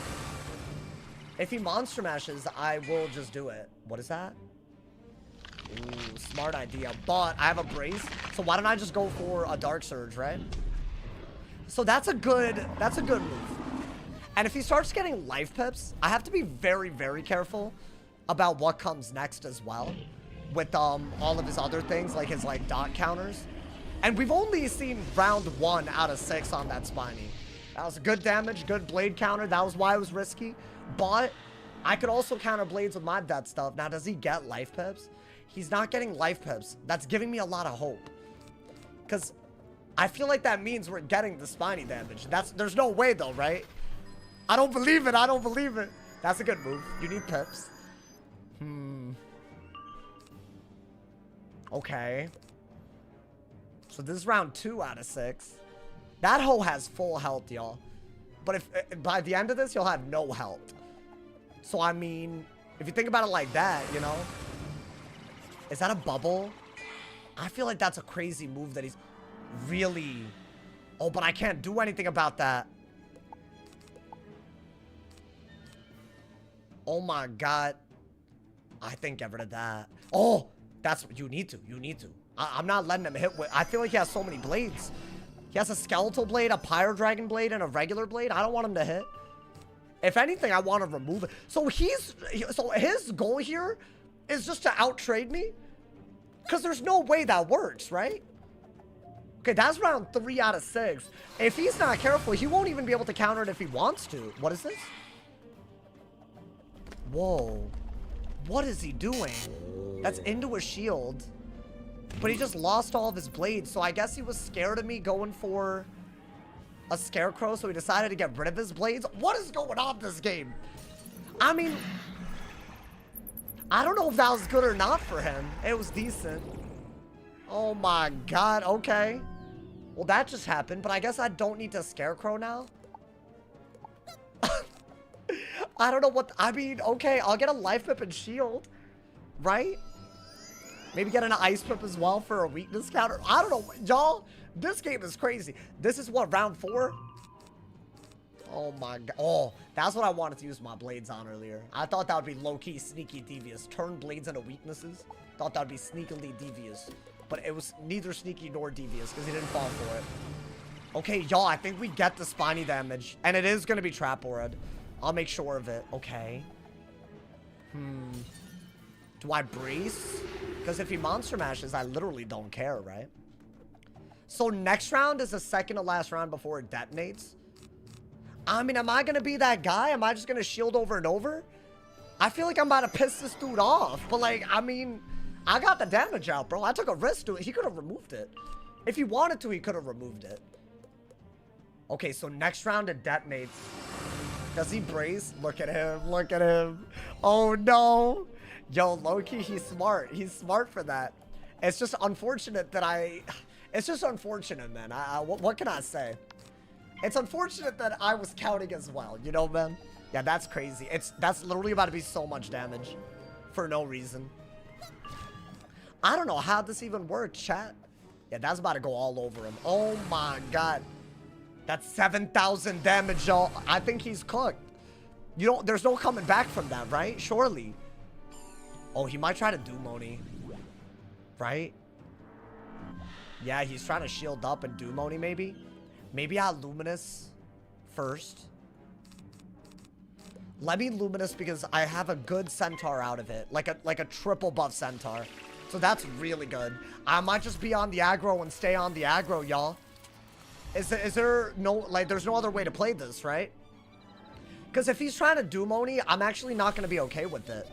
If he Monster Mashes, I will just do it. What is that? Ooh, smart idea. But I have a Brace, so why don't I just go for a Dark Surge, right? So that's a good move. And if he starts getting life pips, I have to be very, very careful about what comes next as well. With all of his other things, like his dot counters. And we've only seen round 1 out of 6 on that Spiny. That was good damage, good blade counter. That was why it was risky. But I could also counter blades with my death stuff. Now, does he get life pips? He's not getting life pips. That's giving me a lot of hope. Because I feel like that means we're getting the spiny damage. There's no way though, right? I don't believe it. I don't believe it. That's a good move. You need pips. Okay. So this is round 2 out of 6. That hoe has full health, y'all. But if by the end of this, you'll have no health. So, I mean, if you think about it like that, you know. Is that a bubble? I feel like that's a crazy move that he's really... Oh, but I can't do anything about that. Oh my god. I think get rid of that. Oh, that's what you need to. You need to. I'm not letting him hit with... I feel like he has so many blades. He has a skeletal blade, a pyro dragon blade, and a regular blade. I don't want him to hit. If anything, I want to remove it. So his goal here is just to outtrade me? Because there's no way that works, right? Okay, that's round 3 out of 6. If he's not careful, he won't even be able to counter it if he wants to. What is this? Whoa. What is he doing? That's into a shield. But he just lost all of his blades, so I guess he was scared of me going for a scarecrow, so he decided to get rid of his blades. What is going on in this game? I mean, I don't know if that was good or not for him. It was decent. Oh my god, okay. Well, that just happened, but I guess I don't need to scarecrow now. I don't know what... I mean, okay, I'll get a life pip and shield, right? Maybe get an ice pip as well for a weakness counter. I don't know, y'all. This game is crazy. This is what, round 4? Oh my god. Oh, that's what I wanted to use my blades on earlier. I thought that would be low-key, sneaky, devious. Turn blades into weaknesses. Thought that would be sneakily devious. But it was neither sneaky nor devious because he didn't fall for it. Okay, y'all, I think we get the spiny damage. And it is going to be trap aura. I'll make sure of it. Okay. Do I brace? Because if he monster mashes, I literally don't care, right? So next round is the second to last round before it detonates. I mean, am I going to be that guy? Am I just going to shield over and over? I feel like I'm about to piss this dude off. But like, I mean, I got the damage out, bro. I took a risk to it. He could have removed it. If he wanted to, he could have removed it. Okay, so next round it detonates. Does he brace? Look at him. Look at him. Oh, no. Yo, low-key, he's smart. He's smart for that. It's just unfortunate that It's just unfortunate, man. What can I say? It's unfortunate that I was counting as well. You know, man? Yeah, that's crazy. That's literally about to be so much damage. For no reason. I don't know how this even works, chat. Yeah, that's about to go all over him. Oh, my God. That's 7,000 damage, y'all. I think he's cooked. You don't... There's no coming back from that, right? Surely. Oh, he might try to do Moni. Right? Yeah, he's trying to shield up and do Moni, maybe. Maybe I'll Luminous first. Let me Luminous because I have a good Centaur out of it. Like a triple buff Centaur. So that's really good. I might just be on the aggro and stay on the aggro, y'all. Is there no... Like, there's no other way to play this, right? Because if he's trying to do Moni, I'm actually not going to be okay with it.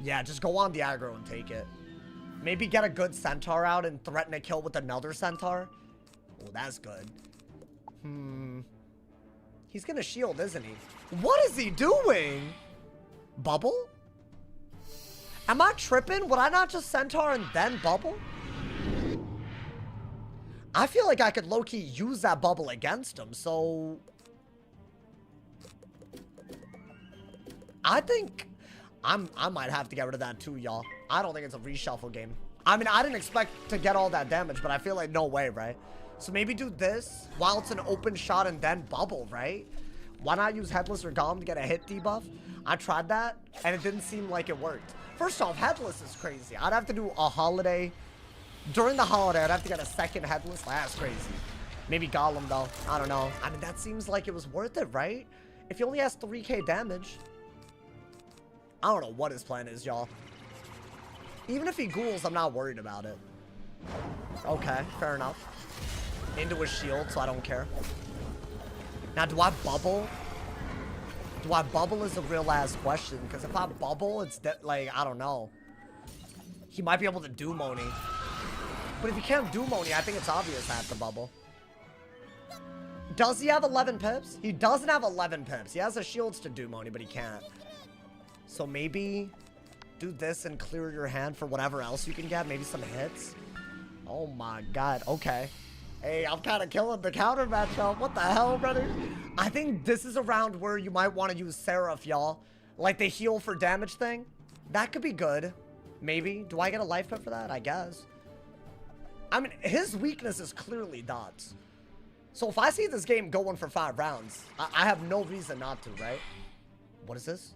Yeah, just go on the aggro and take it. Maybe get a good Centaur out and threaten a kill with another Centaur. Oh, that's good. He's gonna shield, isn't he? What is he doing? Bubble? Am I tripping? Would I not just Centaur and then bubble? I feel like I could low-key use that bubble against him, so... I think... I might have to get rid of that too, y'all. I don't think it's a reshuffle game. I mean, I didn't expect to get all that damage, but I feel like no way, right? So maybe do this while it's an open shot and then bubble, right? Why not use Headless or Golem to get a hit debuff? I tried that, and it didn't seem like it worked. First off, Headless is crazy. I'd have to do a holiday. During the holiday, I'd have to get a second Headless. That's crazy. Maybe Golem, though. I don't know. I mean, that seems like it was worth it, right? If he only has 3k damage... I don't know what his plan is, y'all. Even if he ghouls, I'm not worried about it. Okay, fair enough. Into his shield, so I don't care. Now, do I bubble? Do I bubble is a real ass question. Because if I bubble, it's like, I don't know. He might be able to do Moni. But if you can't do Moni, I think it's obvious I have to bubble. Does he have 11 pips? He doesn't have 11 pips. He has the shields to do Moni, but he can't. So maybe do this and clear your hand for whatever else you can get. Maybe some hits. Oh my god. Okay. Hey, I'm kind of killing the counter matchup. What the hell, brother? I think this is a round where you might want to use Seraph, y'all. Like the heal for damage thing. That could be good. Maybe. Do I get a life pip for that? I guess. I mean, his weakness is clearly dots. So if I see this game going for 5 rounds, I have no reason not to, right? What is this?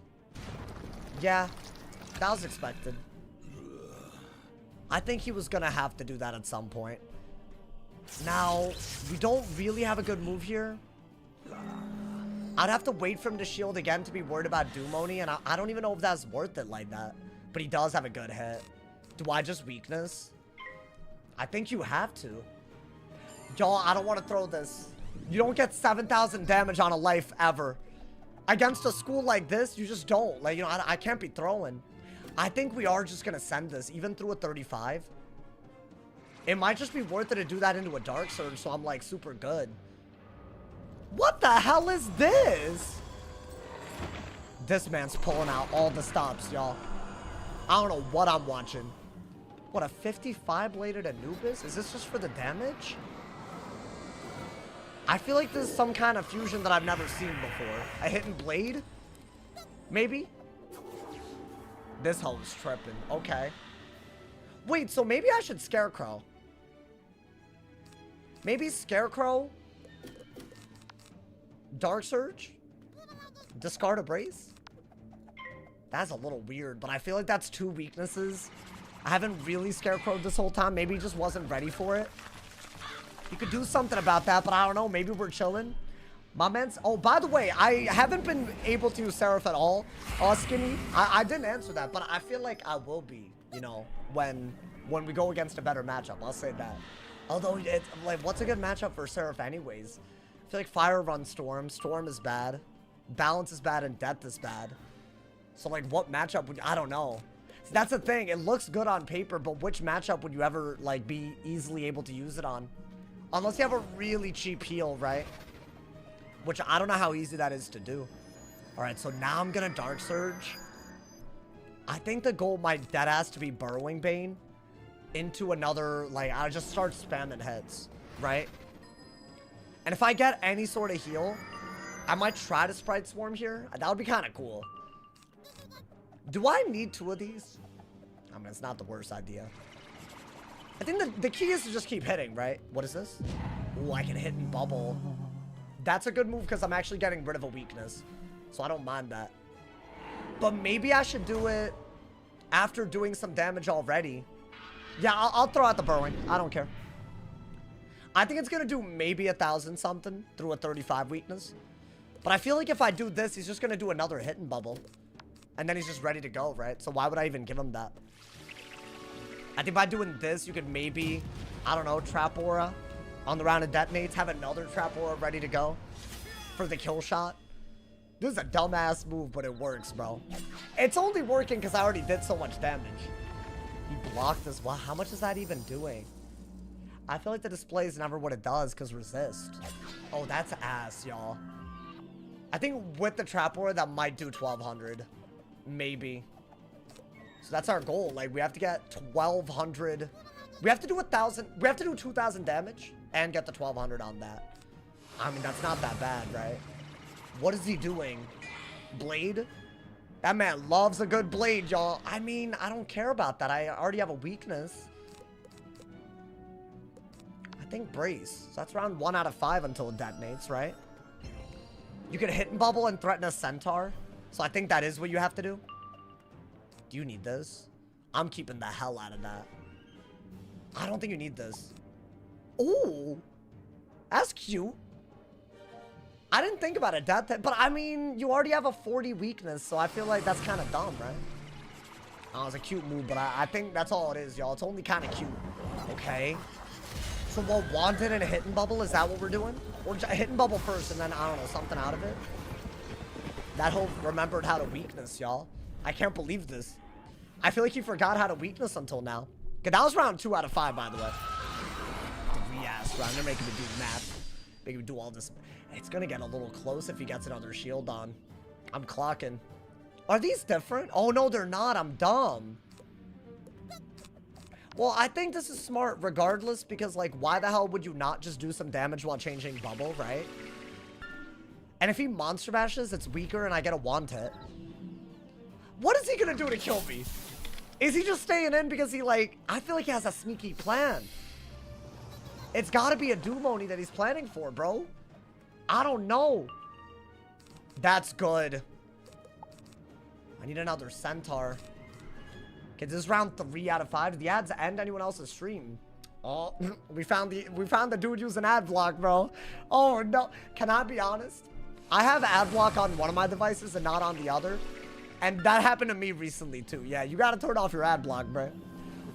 Yeah, that was expected. I think he was gonna have to do that at some point. Now, we don't really have a good move here. I'd have to wait for him to shield again to be worried about Dumoni, and I don't even know if that's worth it like that. But he does have a good hit. Do I just weakness? I think you have to. Y'all, I don't want to throw this. You don't get 7,000 damage on a life ever. Against a school like this, you just don't. Like, you know, I can't be throwing. I think we are just going to send this, even through a 35. It might just be worth it to do that into a Dark Surge, so I'm, like, super good. What the hell is this? This man's pulling out all the stops, y'all. I don't know what I'm watching. What, a 55 bladed Anubis? Is this just for the damage? I feel like this is some kind of fusion that I've never seen before. A hidden blade? Maybe? This hoe's tripping. Okay. Wait, so maybe I should Scarecrow. Maybe Scarecrow? Dark Surge? Discard a Brace? That's a little weird, but I feel like that's 2 weaknesses. I haven't really Scarecrowed this whole time. Maybe he just wasn't ready for it. You could do something about that, but I don't know. Maybe we're chilling. My man's... Oh, by the way, I haven't been able to use Seraph at all. Skinny. I didn't answer that, but I feel like I will be, you know, when we go against a better matchup. I'll say that. Although, it's like, what's a good matchup for Seraph anyways? I feel like Fire runs Storm. Storm is bad. Balance is bad, and Death is bad. So, like, what matchup would... I don't know. So that's the thing. It looks good on paper, but which matchup would you ever, like, be easily able to use it on? Unless you have a really cheap heal, right? Which I don't know how easy that is to do. Alright, so now I'm gonna Dark Surge. I think the goal might deadass to be Burrowing Bane into another, like, I just start spamming hits, right? And if I get any sort of heal, I might try to Sprite Swarm here. That would be kind of cool. Do I need 2 of these? I mean, it's not the worst idea. I think the key is to just keep hitting, right? What is this? Ooh, I can hit and bubble. That's a good move because I'm actually getting rid of a weakness. So I don't mind that. But maybe I should do it after doing some damage already. Yeah, I'll throw out the Burrowing. I don't care. I think it's going to do maybe 1,000 something through a 35 weakness. But I feel like if I do this, he's just going to do another hit and bubble. And then he's just ready to go, right? So why would I even give him that? I think by doing this, you could maybe, I don't know, Trap Aura on the round of detonates, have another Trap Aura ready to go for the kill shot. This is a dumbass move, but it works, bro. It's only working because I already did so much damage. He blocked this. Wow, how much is that even doing? I feel like the display is never what it does because resist. Oh, that's ass, y'all. I think with the Trap Aura, that might do 1,200. Maybe. So that's our goal. Like, we have to get 1,200. We have to do 1,000. We have to do 2,000 damage and get the 1,200 on that. I mean, that's not that bad, right? What is he doing? Blade? That man loves a good blade, y'all. I mean, I don't care about that. I already have a weakness. I think Brace. So that's round 1 out of 5 until it detonates, right? You can hit and bubble and threaten a Centaur. So I think that is what you have to do. Do you need this? I'm keeping the hell out of that. I don't think you need this. Ooh. That's cute. I didn't think about it, but I mean, you already have a 40 weakness, so I feel like that's kind of dumb, right? Oh, it's a cute move, but I think that's all it is, y'all. It's only kind of cute. Okay. So what, wanted and a hit and bubble? Is that what we're doing? Or a hit and bubble first, and then, I don't know, something out of it? That hope remembered how to weakness, y'all. I can't believe this. I feel like he forgot how to weakness until now. Okay, that was round 2 out of 5, by the way. 3-ass round. They're making me do math. Making me do all this. It's gonna get a little close if he gets another shield on. I'm clocking. Are these different? Oh, no, they're not. I'm dumb. Well, I think this is smart regardless because, like, why the hell would you not just do some damage while changing bubble, right? And if he monster bashes, it's weaker and I get a want hit. What is he gonna do to kill me? Is he just staying in because he, like... I feel like he has a sneaky plan. It's gotta be a Dumoni that he's planning for, bro. I don't know. That's good. I need another centaur. Okay, this is round 3 out of 5. Did the ads end anyone else's stream? Oh, we found the dude using ad block, bro. Oh no. Can I be honest? I have ad block on one of my devices and not on the other. And that happened to me recently too. Yeah, you gotta turn off your ad block, bro.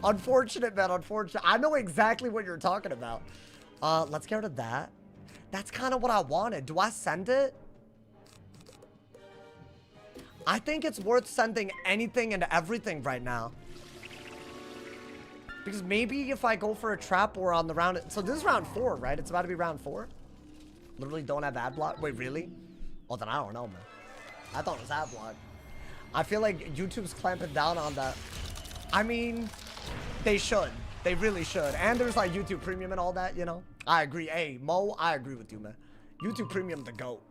Unfortunate, man, unfortunate. I know exactly what you're talking about. Let's get rid of that. That's kind of what I wanted. Do I send it? I think it's worth sending anything and everything right now. Because maybe if I go for a trap war on the round... So this is round 4, right? It's about to be round 4. Literally don't have ad block. Wait, really? Oh, then I don't know, man. I thought it was ad block. I feel like YouTube's clamping down on that. I mean, they should. They really should. And there's like YouTube Premium and all that, you know? I agree. Hey, Mo, I agree with you, man. YouTube Premium, the GOAT.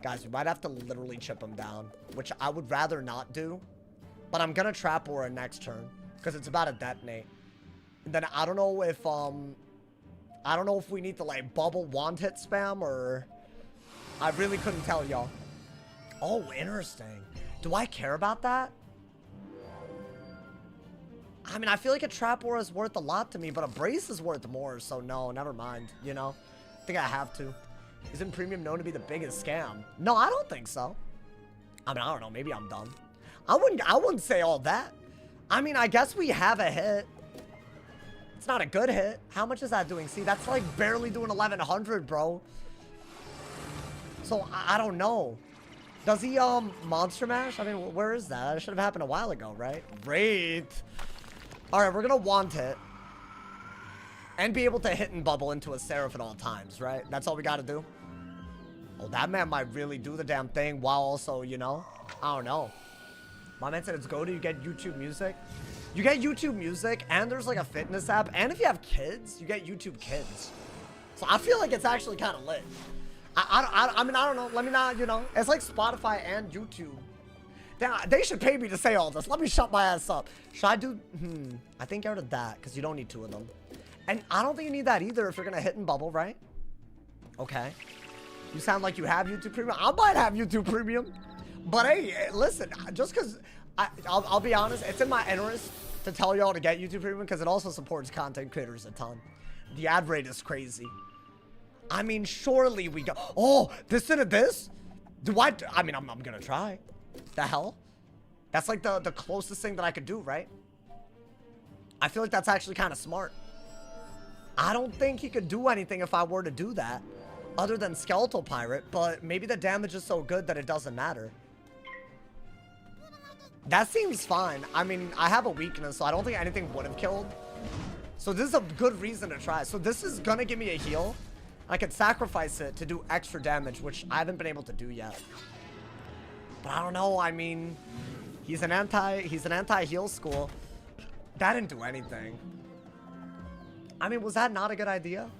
Guys, we might have to literally chip him down, which I would rather not do. But I'm gonna trap Aura next turn, because it's about to detonate. And then I don't know if, we need to, like, bubble wand hit spam, or... I really couldn't tell y'all. Oh, interesting. Do I care about that? I mean, I feel like a trap aura is worth a lot to me, but a brace is worth more, so no, never mind, you know? I think I have to. Isn't premium known to be the biggest scam? No, I don't think so. I mean, I don't know, maybe I'm dumb. I wouldn't say all that. I mean, I guess we have a hit. It's not a good hit. How much is that doing? See, that's like barely doing 1100, bro. So, I don't know. Does he, monster mash? I mean, where is that? That should have happened a while ago, right? Great. Alright, we're gonna want it. And be able to hit and bubble into a Seraph at all times, right? That's all we gotta do. Oh, that man might really do the damn thing while also, you know? I don't know. My man said it's go to, you get YouTube Music. You get YouTube Music, and there's like a fitness app. And if you have kids, you get YouTube Kids. So I feel like it's actually kind of lit. I mean, I don't know. Let me not, you know. It's like Spotify and YouTube. They should pay me to say all this. Let me shut my ass up. Should I do... I think out of that, because you don't need 2 of them. And I don't think you need that either if you're going to hit and bubble, right? Okay. You sound like you have YouTube Premium. I might have YouTube Premium. But hey, listen, just because... I'll be honest, it's in my interest to tell y'all to get YouTube Premium because it also supports content creators a ton. The ad rate is crazy. I mean, surely we go... Oh, this into this? I mean, I'm gonna try. The hell? That's like the closest thing that I could do, right? I feel like that's actually kind of smart. I don't think he could do anything if I were to do that. Other than Skeletal Pirate, but maybe the damage is so good that it doesn't matter. That seems fine. I mean, I have a weakness, so I don't think anything would have killed. So this is a good reason to try. So this is gonna give me a heal. I could sacrifice it to do extra damage, which I haven't been able to do yet. But I don't know, I mean, he's an anti-heal school. That didn't do anything. I mean, was that not a good idea?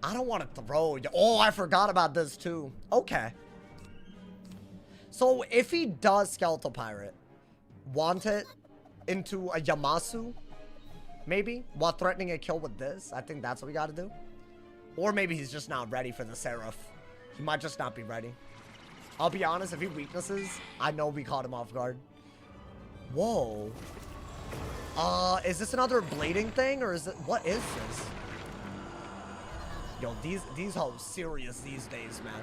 I don't want to throw. Oh, I forgot about this too. Okay. So if he does Skeletal Pirate, want it into a Yamasu, maybe, while threatening a kill with this, I think that's what we got to do. Or maybe he's just not ready for the Seraph. He might just not be ready. I'll be honest, if he weaknesses, I know we caught him off guard. Whoa. Is this another blading thing, or is it... What is this? Yo, these hoes serious these days, man.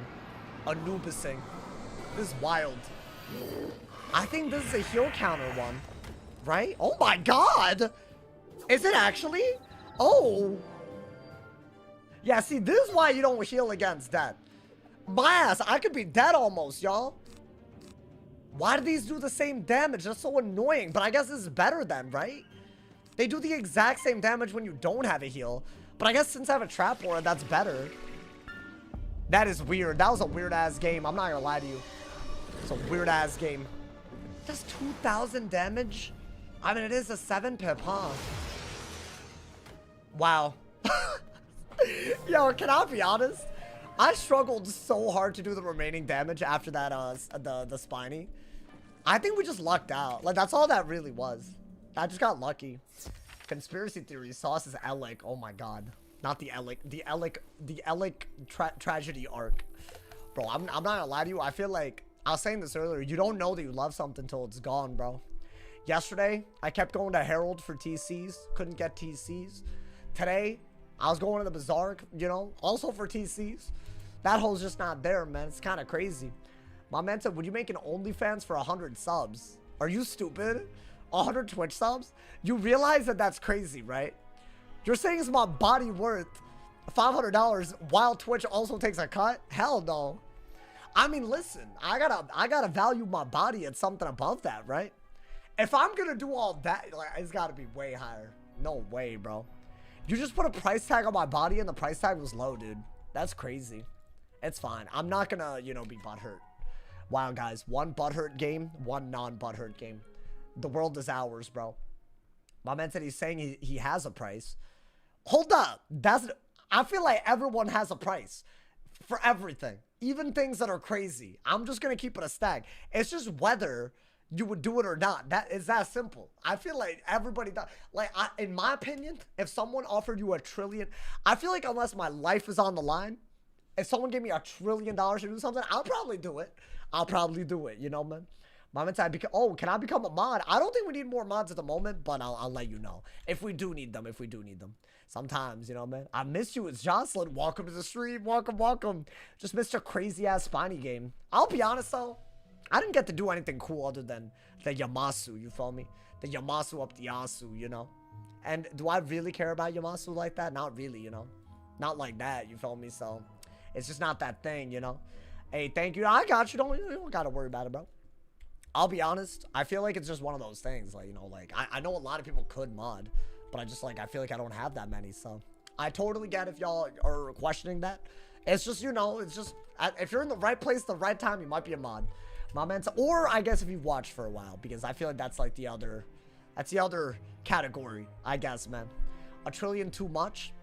Anubising. This is wild. I think this is a heal counter one. Right? Oh my god! Is it actually? Oh. Yeah, see, this is why you don't heal against death. My ass, I could be dead almost, y'all. Why do these do the same damage? That's so annoying. But I guess this is better then, right? They do the exact same damage when you don't have a heal. But I guess since I have a trap aura, that's better. That is weird. That was a weird-ass game. I'm not gonna lie to you. It's a weird-ass game. That's 2,000 damage? I mean, it is a 7-pip, huh? Wow. Yo, can I be honest? I struggled so hard to do the remaining damage after that, the spiny. I think we just lucked out. Like, that's all that really was. I just got lucky. Conspiracy theory. Sauce is Alec. Oh my god. Not the Alec. The Alec tragedy arc. Bro, I'm not gonna lie to you. I feel like, I was saying this earlier, you don't know that you love something until it's gone, bro. Yesterday, I kept going to Herald for TCs. Couldn't get TCs. Today, I was going to the bazaar, you know, also for TCs. That hole's just not there, man. It's kind of crazy. My man said, would you make an OnlyFans for 100 subs? Are you stupid? 100 Twitch subs? You realize that that's crazy, right? You're saying it's my body worth $500 while Twitch also takes a cut? Hell no. I mean, listen, I gotta value my body at something above that, right? If I'm gonna do all that, like, it's gotta be way higher. No way, bro. You just put a price tag on my body and the price tag was low, dude. That's crazy. It's fine. I'm not gonna, you know, be butthurt. Wow, guys. One butthurt game, one non-butthurt game. The world is ours, bro. My man said he's saying he has a price. Hold up. I feel like everyone has a price for everything. Even things that are crazy. I'm just gonna keep it a stack. It's just whether you would do it or not. That is that simple. I feel like everybody does. Like, in my opinion, if someone offered you $1 trillion, I feel like unless my life is on the line, if someone gave me $1 trillion to do something, I'll probably do it. I'll probably do it, you know, man. Mom and Dad, oh, can I become a mod? I don't think we need more mods at the moment, but I'll let you know. If we do need them, Sometimes, you know, man. I miss you. It's Jocelyn. Welcome to the stream. Welcome, welcome. Just missed a crazy-ass spiny game. I'll be honest, though. I didn't get to do anything cool other than the Yamasu, you feel me? The Yamasu up the Yasu, you know? And do I really care about Yamasu like that? Not really, you know? Not like that, you feel me? So, it's just not that thing, you know? Hey, thank you. I got you. You don't got to worry about it, bro. I'll be honest. I feel like it's just one of those things. Like, you know, like, I know a lot of people could mod, but I just, like, I feel like I don't have that many, so. I totally get if y'all are questioning that. It's just, you know, it's just, if you're in the right place at the right time, you might be a mod. My man, or I guess if you've watched for a while, because I feel like that's like the other category, I guess, man. $1 trillion too much?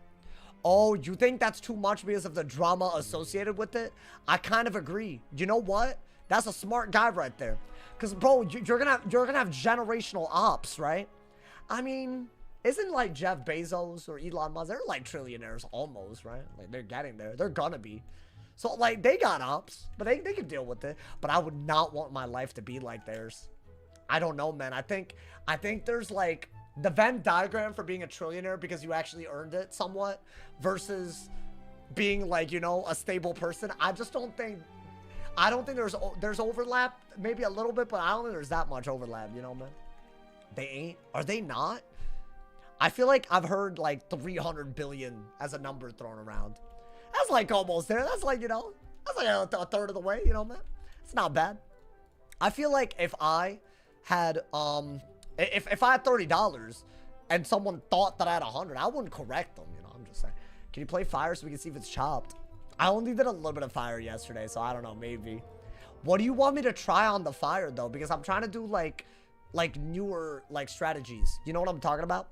Oh, you think that's too much because of the drama associated with it? I kind of agree. You know what? That's a smart guy right there. Cause bro, you're gonna have generational ops, right? I mean, isn't like Jeff Bezos or Elon Musk? They're like trillionaires almost, right? Like they're getting there. They're gonna be. So, like, they got ops, but they can deal with it. But I would not want my life to be like theirs. I don't know, man. I think there's, like, the Venn diagram for being a trillionaire because you actually earned it somewhat versus being, like, you know, a stable person. I just don't think... I don't think there's overlap. Maybe a little bit, but I don't think there's that much overlap, you know, man? They ain't? Are they not? I feel like I've heard, like, 300 billion as a number thrown around. That's like almost there. That's like, you know, that's like a third of the way, you know, man. It's not bad. I feel like if I had, if I had $30 and someone thought that I had 100, I wouldn't correct them, you know. I'm just saying. Can you play fire so we can see if it's chopped? I only did a little bit of fire yesterday, so I don't know, maybe. What do you want me to try on the fire, though? Because I'm trying to do, like newer, like, strategies. You know what I'm talking about?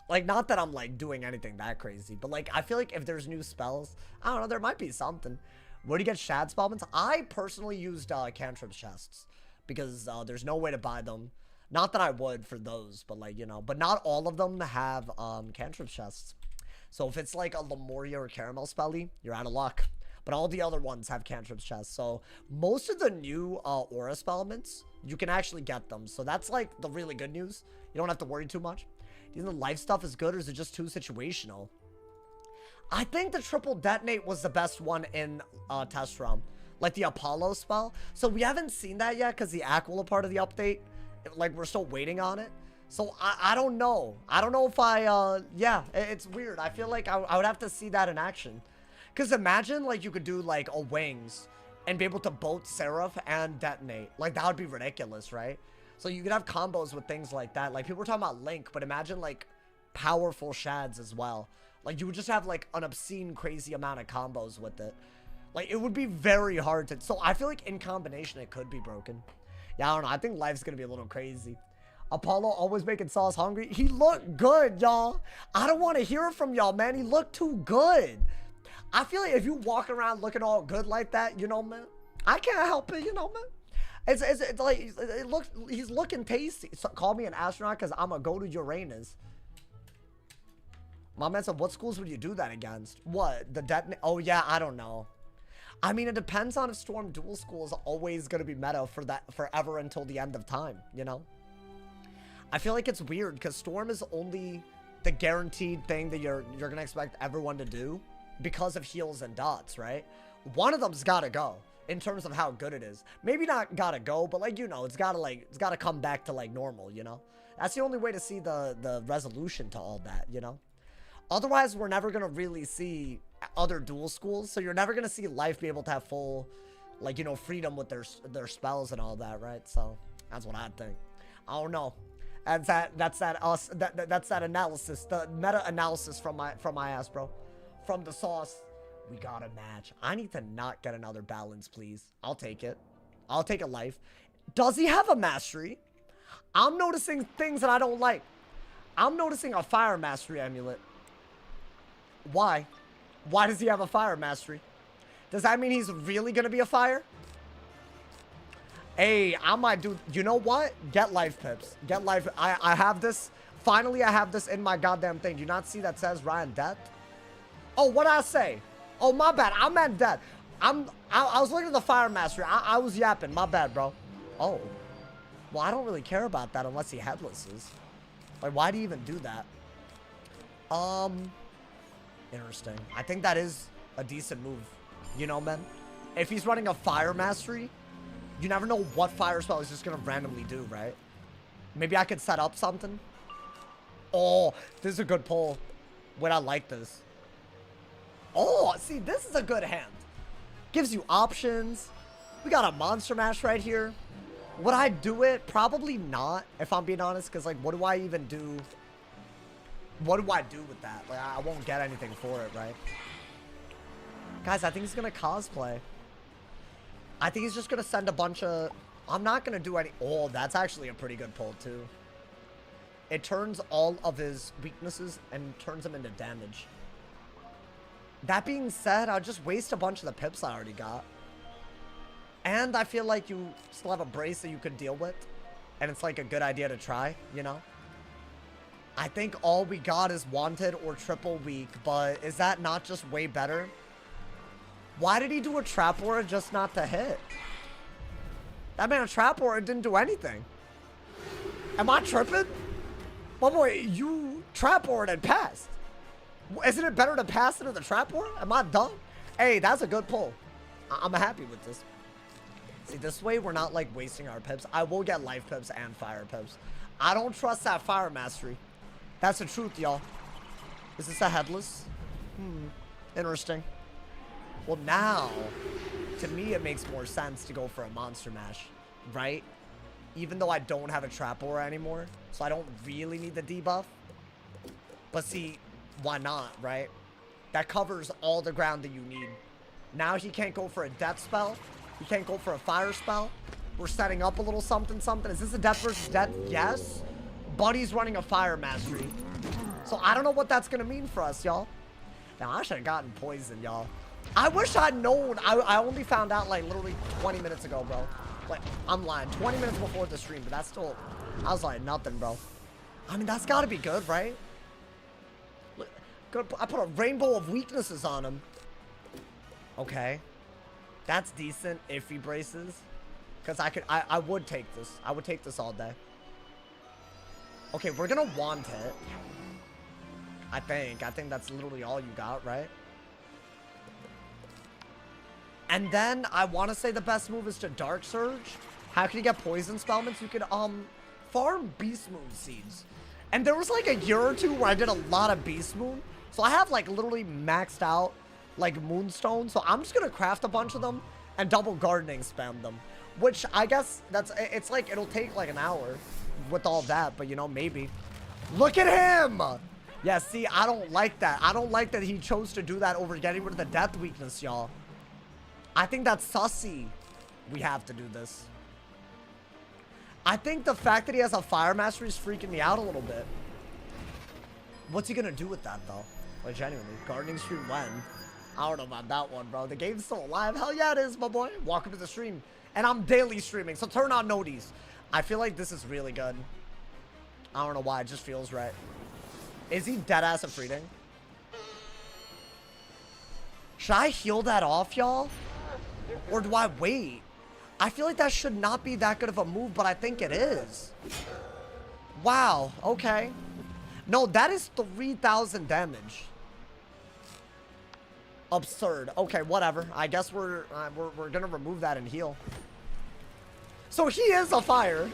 Like, not that I'm, like, doing anything that crazy, but, like, I feel like if there's new spells, I don't know, there might be something. Where do you get shad spellments? I personally used cantrip chests because there's no way to buy them. Not that I would for those, but, like, you know, but not all of them have cantrip chests. So if it's, like, a Lemuria or Caramel Spelly, you're out of luck. But all the other ones have cantrip chests. So most of the new aura spellments, you can actually get them. So that's, like, the really good news. You don't have to worry too much. Do you think the life stuff is good, or is it just too situational? I think the triple detonate was the best one in test realm, like the Apollo spell. So we haven't seen that yet because the Aquila part of the update, like, we're still waiting on it. So I don't know. I don't know if yeah, it's weird. I feel like I would have to see that in action. Because imagine, like, you could do, like, a wings and be able to both Seraph and detonate. Like, that would be ridiculous, right? So you could have combos with things like that. Like, people were talking about Link, but imagine, like, powerful shads as well. Like, you would just have, like, an obscene, crazy amount of combos with it. Like, it would be very hard to... So, I feel like in combination, it could be broken. Yeah, I don't know. I think life's gonna be a little crazy. Apollo always making Sauce hungry. He looked good, y'all. I don't want to hear it from y'all, man. He looked too good. I feel like if you walk around looking all good like that, you know, man, I can't help it, you know, man. It's like, it looks, he's looking tasty. So call me an astronaut because I'm going to go to Uranus. My man said, what schools would you do that against? What? The detonate? Oh, yeah, I don't know. I mean, it depends on if Storm Dual School is always going to be meta for that forever until the end of time, you know? I feel like it's weird because Storm is only the guaranteed thing that you're going to expect everyone to do because of heals and dots, right? One of them's got to go in terms of how good it is. Maybe not got to go, but like, you know, it's got to come back to like normal, you know? That's the only way to see the resolution to all that, you know? Otherwise, we're never going to really see other dual schools. So you're never going to see Life be able to have full, like, you know, freedom with their spells and all that, right? So that's what I think. I don't know. That's that analysis, the meta analysis from my ass, bro. From the sauce. We got a match. I need to not get another balance, please. I'll take it. I'll take a life. Does he have a mastery? I'm noticing things that I don't like. I'm noticing a fire mastery amulet. Why? Why does he have a fire mastery? Does that mean he's really gonna be a fire? Hey, I might do... You know what? Get life, Pips. Get life. I have this. Finally, I have this in my goddamn thing. Do you not see that says Ryan Death? Oh, what'd I say? Oh, my bad. I meant Death. I was looking at the fire mastery. I was yapping. My bad, bro. Oh. Well, I don't really care about that unless he headlesses. Like, why do you even do that? Interesting. I think that is a decent move. You know, man? If he's running a fire mastery, you never know what fire spell he's just gonna randomly do, right? Maybe I could set up something. Oh, this is a good pull. Wait, I like this. Oh, see, this is a good hand. Gives you options. We got a monster mash right here. Would I do it? Probably not, if I'm being honest, because, like, what do I even do? What do I do with that? Like, I won't get anything for it, right? Guys, I think he's gonna cosplay. I think he's just gonna send a bunch of... I'm not gonna do any... Oh, that's actually a pretty good pull, too. It turns all of his weaknesses and turns them into damage. That being said, I'll just waste a bunch of the pips I already got. And I feel like you still have a brace that you could deal with. And it's like a good idea to try, you know? I think all we got is Wanted or Triple Weak, but is that not just way better? Why did he do a Trap Aura just not to hit? That man, a Trap Aura didn't do anything. Am I tripping? My boy, you Trap Aura and passed. Isn't it better to pass into the Trap Aura? Am I dumb? Hey, that's a good pull. I'm happy with this. See, this way we're not, like, wasting our pips. I will get life pips and fire pips. I don't trust that fire mastery. That's the truth, y'all. Is this a headless? Interesting. Well, now, to me, it makes more sense to go for a monster mash, right? Even though I don't have a Trap Aura anymore, so I don't really need the debuff. But see, why not, right? That covers all the ground that you need. Now he can't go for a death spell. He can't go for a fire spell. We're setting up a little something, something. Is this a death versus death? Yes. Buddy's running a fire mastery. So I don't know what that's going to mean for us, y'all. Now, I should have gotten poison, y'all. I wish I'd known. I only found out, like, literally 20 minutes ago, bro. Like, I'm lying. 20 minutes before the stream, but that's still... I was like, nothing, bro. I mean, that's got to be good, right? Look, I put a rainbow of weaknesses on him. Okay. That's decent if he braces. Because I would take this. I would take this all day. Okay, we're going to want it. I think that's literally all you got, right? And then I want to say the best move is to Dark Surge. How can you get poison spellments? You can farm Beast Moon seeds. And there was like a year or two where I did a lot of Beast Moon. So I have like literally maxed out like Moonstone. So I'm just going to craft a bunch of them and double gardening spam them. Which I guess it's like, it'll take like an hour with all that, but you know, maybe. Look at him! Yeah, see, I don't like that. I don't like that he chose to do that over getting rid of the death weakness, y'all. I think that's sussy. We have to do this. I think the fact that he has a fire mastery is freaking me out a little bit. What's he gonna do with that, though? Like, genuinely. Gardening stream when? I don't know about that one, bro. The game's still alive. Hell yeah, it is, my boy. Welcome to the stream. And I'm daily streaming, so turn on noties. I feel like this is really good. I don't know why. It just feels right. Is he dead ass afreeting? Should I heal that off, y'all? Or do I wait? I feel like that should not be that good of a move, but I think it is. Wow. Okay. No, that is 3,000 damage. Absurd. Okay, whatever. I guess we're gonna remove that and heal. So he is a fire.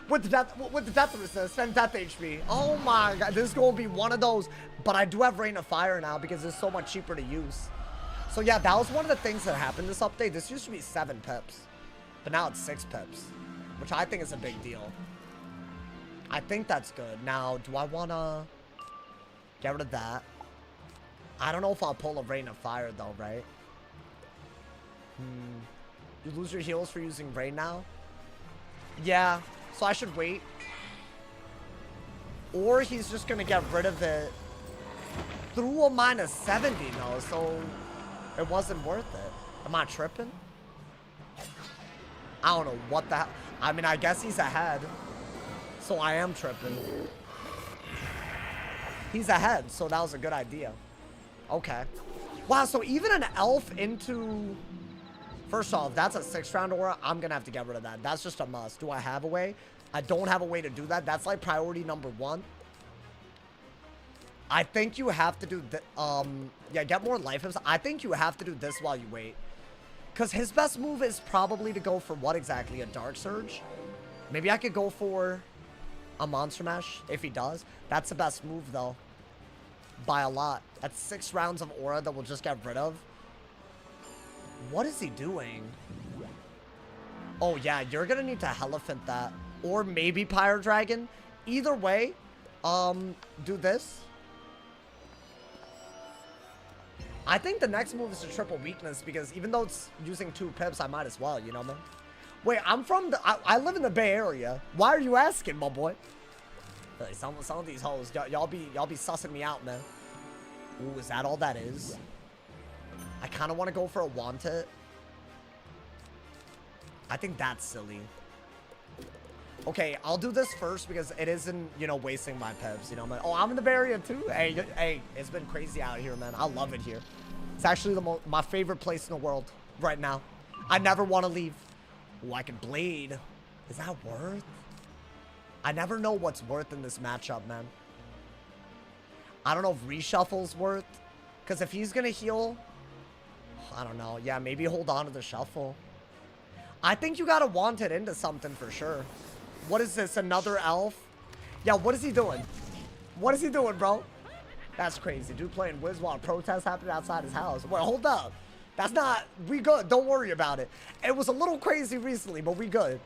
With the death resist and death HP. Oh my god, this is gonna be one of those. But I do have Rain of Fire now because it's so much cheaper to use. So yeah, that was one of the things that happened this update. This used to be 7 pips, but now it's 6 pips, which I think is a big deal. I think that's good. Now, do I wanna get rid of that? I don't know if I'll pull a Rain of Fire though, right? You lose your heals for using Rain now? Yeah. So I should wait. Or he's just gonna get rid of it through a -70 though, so it wasn't worth it. Am I tripping? I don't know what the hell. I mean, I guess he's ahead. So I am tripping. He's ahead, so that was a good idea. Okay. Wow, so even an elf into... First off, that's a 6th round aura. I'm gonna have to get rid of that. That's just a must. Do I have a way? I don't have a way to do that. That's like priority number 1. I think you have to do the, yeah, get more life hits. I think you have to do this while you wait. Because his best move is probably to go for what exactly? A Dark Surge? Maybe I could go for a Monster Mash if he does. That's the best move though. By a lot. That's 6 rounds of aura that we'll just get rid of. What is he doing? Oh, yeah, you're gonna need to Elephant that. Or maybe Pyro Dragon. Either way, do this. I think the next move is a triple weakness because even though it's using 2 pips, I might as well, you know, man? Wait, I'm from the... I live in the Bay Area. Why are you asking, my boy? Like, some of these hoes, y'all be sussing me out, man. Ooh, is that all that is? I kind of want to go for a Want It. I think that's silly. Okay, I'll do this first because it isn't, you know, wasting my pips, you know. Oh, I'm in the Bay Area too? Hey, it's been crazy out here, man. I love it here. It's actually my favorite place in the world right now. I never want to leave. Oh, I can Blade. Is that worth? I never know what's worth in this matchup, man. I don't know if Reshuffle's worth. Because if he's going to heal... I don't know. Yeah, maybe hold on to the shuffle. I think you gotta want it into something for sure. What is this? Another elf? Yeah, what is he doing? What is he doing, bro? That's crazy. Dude playing Wiz while a protest happened outside his house. Wait, hold up. That's not... We good. Don't worry about it. It was a little crazy recently, but we good.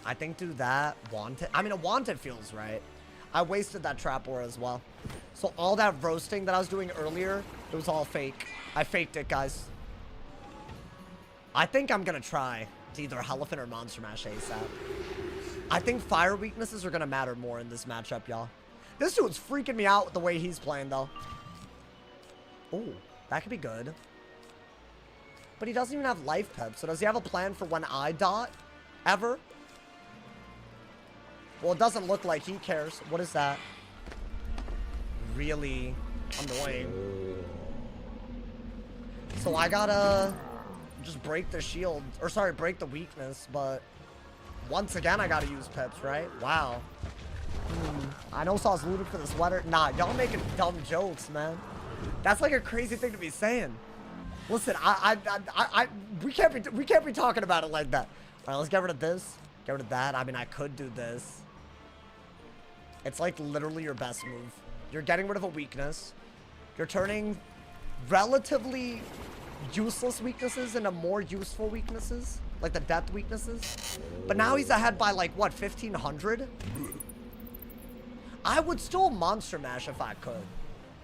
I think do that. Want it. I mean, a want it feels right. I wasted that trap aura as well. So all that roasting that I was doing earlier, it was all fake. I faked it, guys. I think I'm going to try to either Elephant or Monster Mash ASAP. I think fire weaknesses are going to matter more in this matchup, y'all. This dude's freaking me out with the way he's playing, though. Ooh, that could be good. But he doesn't even have life pep. So does he have a plan for when I dot? Ever? Well, it doesn't look like he cares. What is that? Really annoying. So I gotta just break the shield. Or sorry, break the weakness. But once again, I gotta use pips, right? Wow. I know Sauce looted for the sweater. Nah, y'all making dumb jokes, man. That's like a crazy thing to be saying. Listen, we can't be talking about it like that. All right, let's get rid of this. Get rid of that. I mean, I could do this. It's like literally your best move. You're getting rid of a weakness. You're turning relatively useless weaknesses into more useful weaknesses, like the death weaknesses. But now he's ahead by like what, 1,500? I would still monster mash if I could.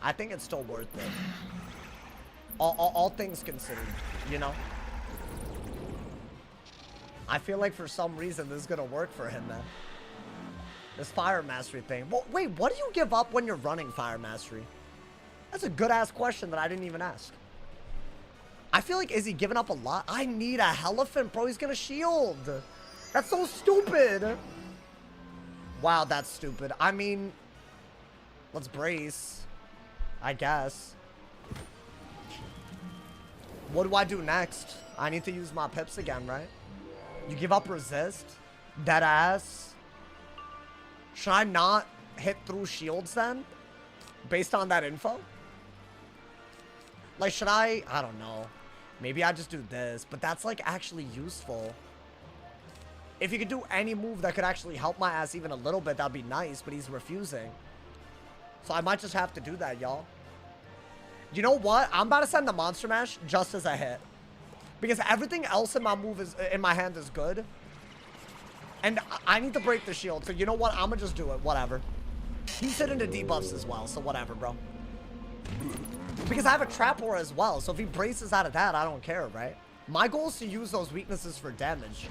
I think it's still worth it. All things considered, you know? I feel like for some reason this is gonna work for him, man. This fire mastery thing. Well, wait, what do you give up when you're running fire mastery? That's a good ass question that I didn't even ask. I feel like, is he giving up a lot? I need a elephant, bro. He's gonna shield. That's so stupid. Wow, that's stupid. I mean, let's brace, I guess. What do I do next? I need to use my pips again, right? You give up resist? Dead ass? Should I not hit through shields then? Based on that info? Like, should I don't know. Maybe I just do this, but that's like actually useful. If you could do any move that could actually help my ass even a little bit, that'd be nice, but he's refusing. So I might just have to do that, y'all. You know what? I'm about to send the Monster Mash just as a hit. Because everything else in my hand is good. And I need to break the shield. So you know what? I'm gonna just do it. Whatever. He's hitting the debuffs as well, so whatever, bro. Because I have a trap aura as well, so if he braces out of that, I don't care, right? My goal is to use those weaknesses for damage.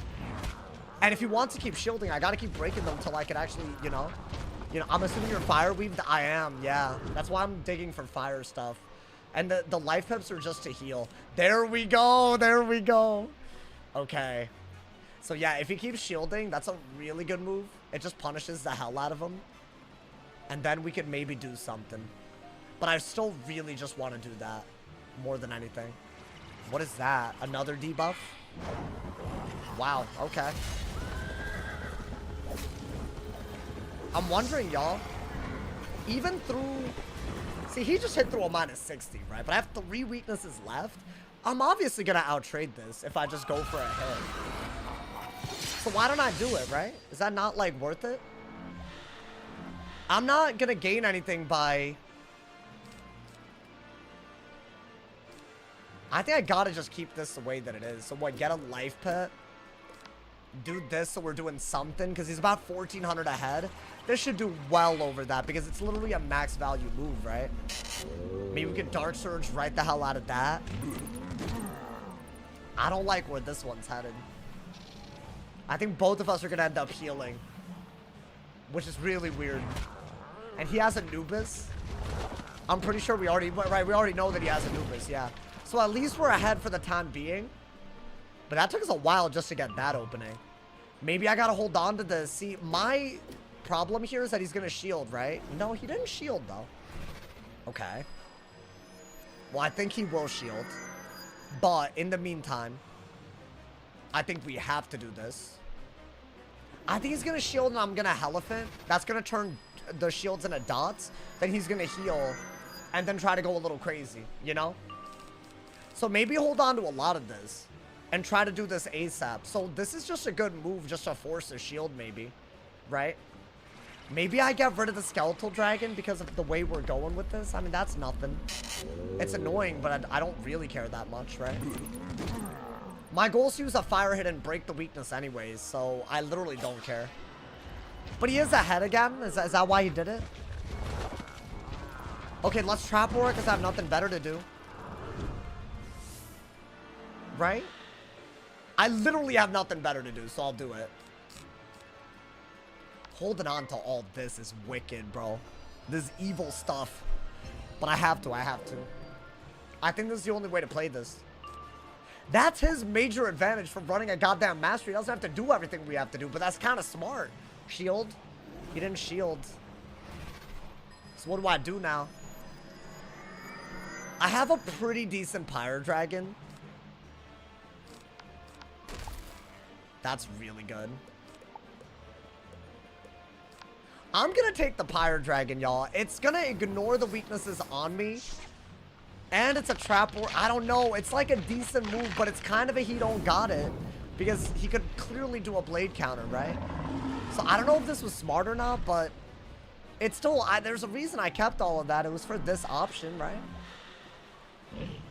And if he wants to keep shielding, I gotta keep breaking them until I can actually, you know, I'm assuming you're fire weaved. I am, yeah. That's why I'm digging for fire stuff. And the life pips are just to heal. There we go, there we go. Okay. So yeah, if he keeps shielding, that's a really good move. It just punishes the hell out of him. And then we could maybe do something. But I still really just want to do that more than anything. What is that? Another debuff? Wow, okay. I'm wondering, y'all. Even through... See, he just hit through a -60, right? But I have 3 weaknesses left. I'm obviously going to outtrade this if I just go for a hit. So why don't I do it, right? Is that not, like, worth it? I'm not going to gain anything by... I think I gotta just keep this the way that it is. So what, get a life pit? Do this so we're doing something? Because he's about 1,400 ahead. This should do well over that because it's literally a max value move, right? Maybe we can Dark Surge right the hell out of that. I don't like where this one's headed. I think both of us are gonna end up healing. Which is really weird. And he has Anubis. I'm pretty sure we already know that he has Anubis, yeah. So at least we're ahead for the time being. But that took us a while just to get that opening. Maybe I gotta hold on to this. See, my problem here is that he's gonna shield, right? No, he didn't shield, though. Okay. Well, I think he will shield. But in the meantime, I think we have to do this. I think he's gonna shield and I'm gonna Elephant. That's gonna turn the shields into dots. Then he's gonna heal and then try to go a little crazy, you know? So maybe hold on to a lot of this and try to do this ASAP. So this is just a good move just to force a shield maybe, right? Maybe I get rid of the Skeletal Dragon because of the way we're going with this. I mean, that's nothing. It's annoying, but I don't really care that much, right? My goal is to use a fire hit and break the weakness anyways, so I literally don't care. But he is ahead again? Is that why he did it? Okay, let's trap aura because I have nothing better to do. Right? I literally have nothing better to do, so I'll do it. Holding on to all this is wicked, bro. This is evil stuff. But I have to. I think this is the only way to play this. That's his major advantage from running a goddamn mastery. He doesn't have to do everything we have to do, but that's kind of smart. Shield? He didn't shield. So what do I do now? I have a pretty decent Pyre Dragon. That's really good. I'm gonna take the Pyre Dragon, y'all. It's gonna ignore the weaknesses on me. And it's a trap war. I don't know. It's like a decent move, but it's kind of a he don't got it. Because he could clearly do a blade counter, right? So I don't know if this was smart or not, but it's still, there's a reason I kept all of that. It was for this option, right?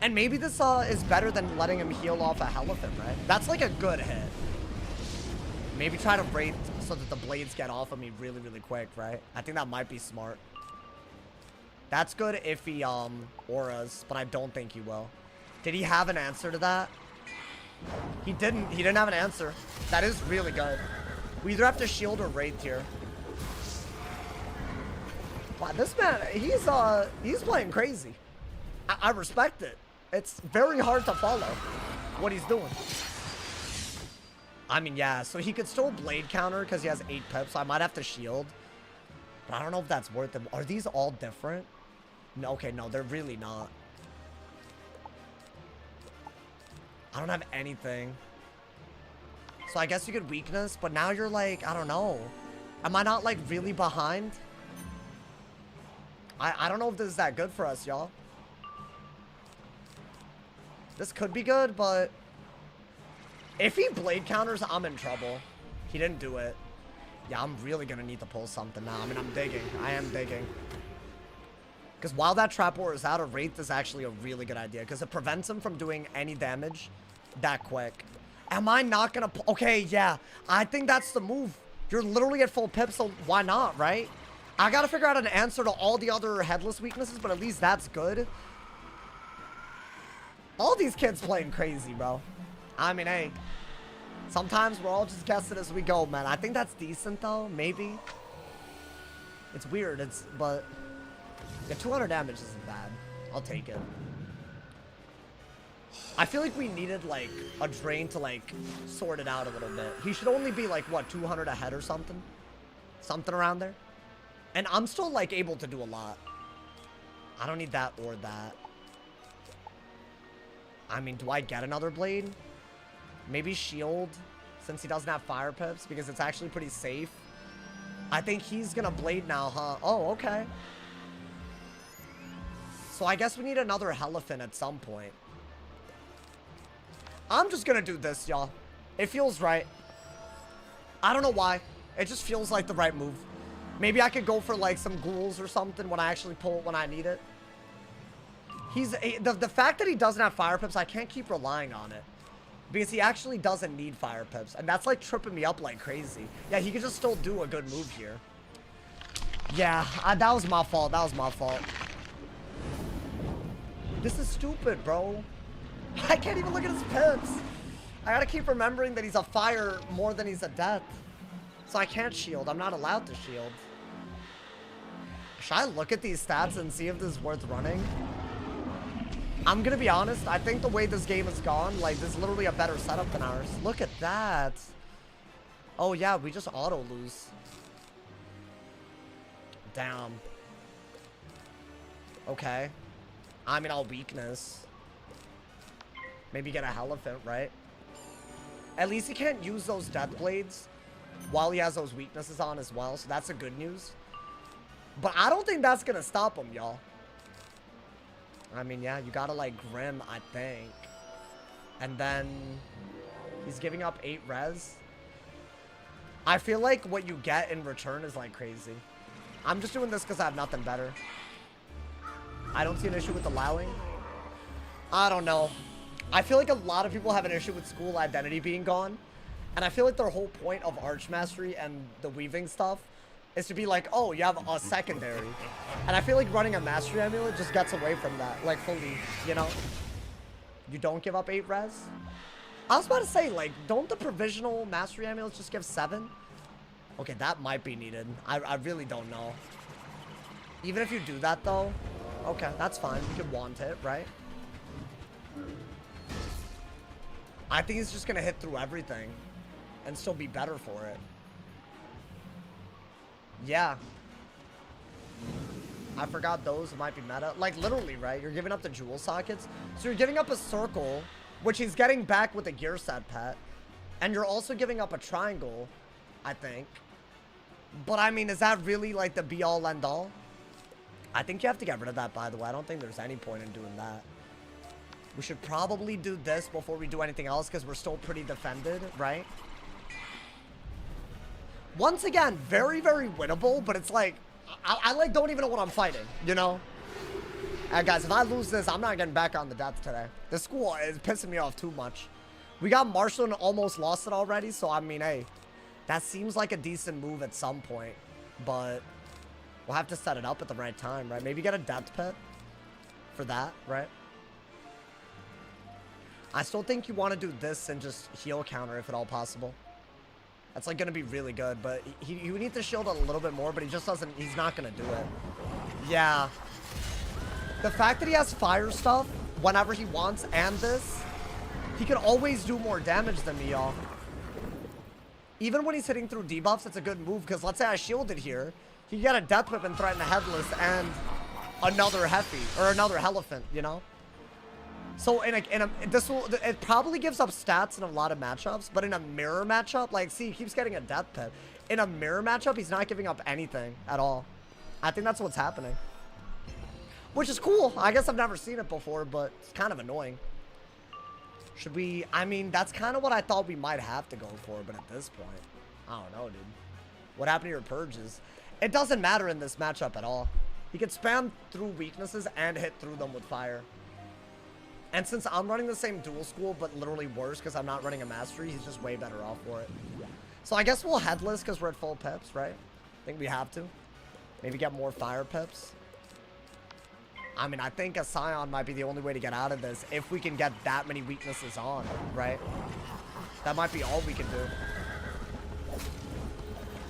And maybe this is better than letting him heal off a elephant, right? That's like a good hit. Maybe try to rate so that the blades get off of me really, really quick, right? I think that might be smart. That's good if he auras, but I don't think he will. Did he have an answer to that? He didn't. He didn't have an answer. That is really good. We either have to shield or wraith here. Wow, this man, he's playing crazy. I respect it. It's very hard to follow what he's doing. I mean, yeah, so he could still blade counter because he has 8 pips, so I might have to shield. But I don't know if that's worth it. Are these all different? No, okay, no, they're really not. I don't have anything. So I guess you could weakness, but now you're like, I don't know. Am I not like really behind? I don't know if this is that good for us, y'all. This could be good, but if he blade counters, I'm in trouble. He didn't do it. Yeah, I'm really gonna need to pull something now. I mean, I'm digging. I am digging. Because while that trap war is out, a wraith is actually a really good idea because it prevents him from doing any damage that quick. Am I not gonna... Okay, yeah. I think that's the move. You're literally at full pip, so why not, right? I gotta figure out an answer to all the other headless weaknesses, but at least that's good. All these kids playing crazy, bro. I mean, hey. Sometimes we're all just guessing as we go, man. I think that's decent, though. Maybe. It's weird. But... Yeah, 200 damage isn't bad. I'll take it. I feel like we needed, like, a drain to, like, sort it out a little bit. He should only be, like, what, 200 ahead or something? Something around there. And I'm still, like, able to do a lot. I don't need that or that. I mean, do I get another blade? Maybe shield, since he doesn't have fire pips, because it's actually pretty safe. I think he's gonna blade now, huh? Oh, okay. So I guess we need another elephant at some point. I'm just gonna do this, y'all. It feels right. I don't know why. It just feels like the right move. Maybe I could go for like some ghouls or something when I actually pull it when I need it. The fact that he doesn't have fire pips, I can't keep relying on it. Because he actually doesn't need fire pips. And that's like tripping me up like crazy. Yeah, he could just still do a good move here. Yeah, that was my fault. That was my fault. This is stupid, bro. I can't even look at his pips. I gotta keep remembering that he's a fire more than he's a death. So I can't shield. I'm not allowed to shield. Should I look at these stats and see if this is worth running? I'm gonna be honest. I think the way this game has gone, like, this is literally a better setup than ours. Look at that. Oh, yeah. We just auto lose. Damn. Okay. I mean, I'll weakness. Maybe get a elephant, right? At least he can't use those death blades while he has those weaknesses on as well. So that's a good news. But I don't think that's gonna stop him, y'all. I mean, yeah, you gotta like Grim, I think. And then he's giving up 8 res. I feel like what you get in return is like crazy. I'm just doing this because I have nothing better. I don't see an issue with allowing. I don't know. I feel like a lot of people have an issue with school identity being gone. And I feel like their whole point of Arch Mastery and the weaving stuff is to be like, oh, you have a secondary. And I feel like running a Mastery Amulet just gets away from that, like fully, you know? You don't give up 8 res? I was about to say, like, don't the provisional Mastery Amulets just give 7? Okay, that might be needed. I really don't know. Even if you do that, though, okay, that's fine. You could want it, right? I think he's just gonna hit through everything and still be better for it. Yeah. I forgot those might be meta. Like, literally, right? You're giving up the jewel sockets. So you're giving up a circle, which he's getting back with a gear set pet. And you're also giving up a triangle, I think. But, I mean, is that really, like, the be-all, end-all? I think you have to get rid of that, by the way. I don't think there's any point in doing that. We should probably do this before we do anything else, because we're still pretty defended, right? Once again, very, very winnable, but it's like, I like, don't even know what I'm fighting, you know? Guys, if I lose this, I'm not getting back on the death today. This school is pissing me off too much. We got Marshall and almost lost it already, so I mean, hey, that seems like a decent move at some point, but we'll have to set it up at the right time, right? Maybe get a death pit for that, right? I still think you want to do this and just heal counter if at all possible. That's like going to be really good, but you need to shield a little bit more, but he just doesn't, he's not going to do it. Yeah. The fact that he has fire stuff whenever he wants and this, he can always do more damage than me, y'all. Even when he's hitting through debuffs, it's a good move, because let's say I shielded here, he can get a death whip and threaten a headless and another Heffy, or another Elephant, you know? So it probably gives up stats in a lot of matchups, but in a mirror matchup, like, see, he keeps getting a death pit. In a mirror matchup, he's not giving up anything at all. I think that's what's happening. Which is cool. I guess I've never seen it before, but it's kind of annoying. Should we, I mean, that's kind of what I thought we might have to go for, but at this point, I don't know, dude. What happened to your purges? It doesn't matter in this matchup at all. He can spam through weaknesses and hit through them with fire. And since I'm running the same dual school, but literally worse because I'm not running a mastery, he's just way better off for it. So I guess we'll headless because we're at full pips, right? I think we have to. Maybe get more fire pips. I mean, I think a Scion might be the only way to get out of this if we can get that many weaknesses on, right? That might be all we can do.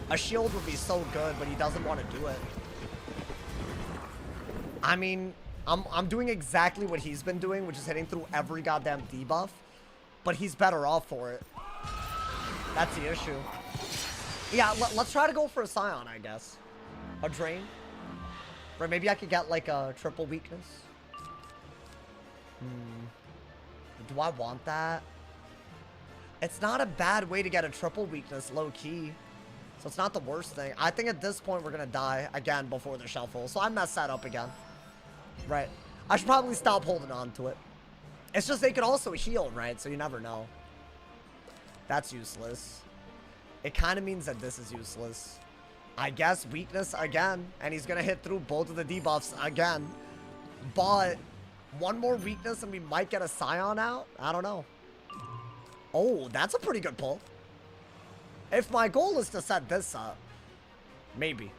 A shield would be so good, but he doesn't want to do it. I mean, I'm doing exactly what he's been doing, which is hitting through every goddamn debuff, but he's better off for it. That's the issue. Yeah, let's try to go for a Scion, I guess. A Drain. Or maybe I could get like a triple weakness. Do I want that? It's not a bad way to get a triple weakness low key. So it's not the worst thing. I think at this point we're gonna die again before the shuffle. So I messed that up again. Right. I should probably stop holding on to it. It's just they could also heal, right? So you never know. That's useless. It kind of means that this is useless. I guess weakness again, and he's gonna hit through both of the debuffs again. But one more weakness and we might get a Scion out? I don't know. Oh, that's a pretty good pull. If my goal is to set this up, maybe.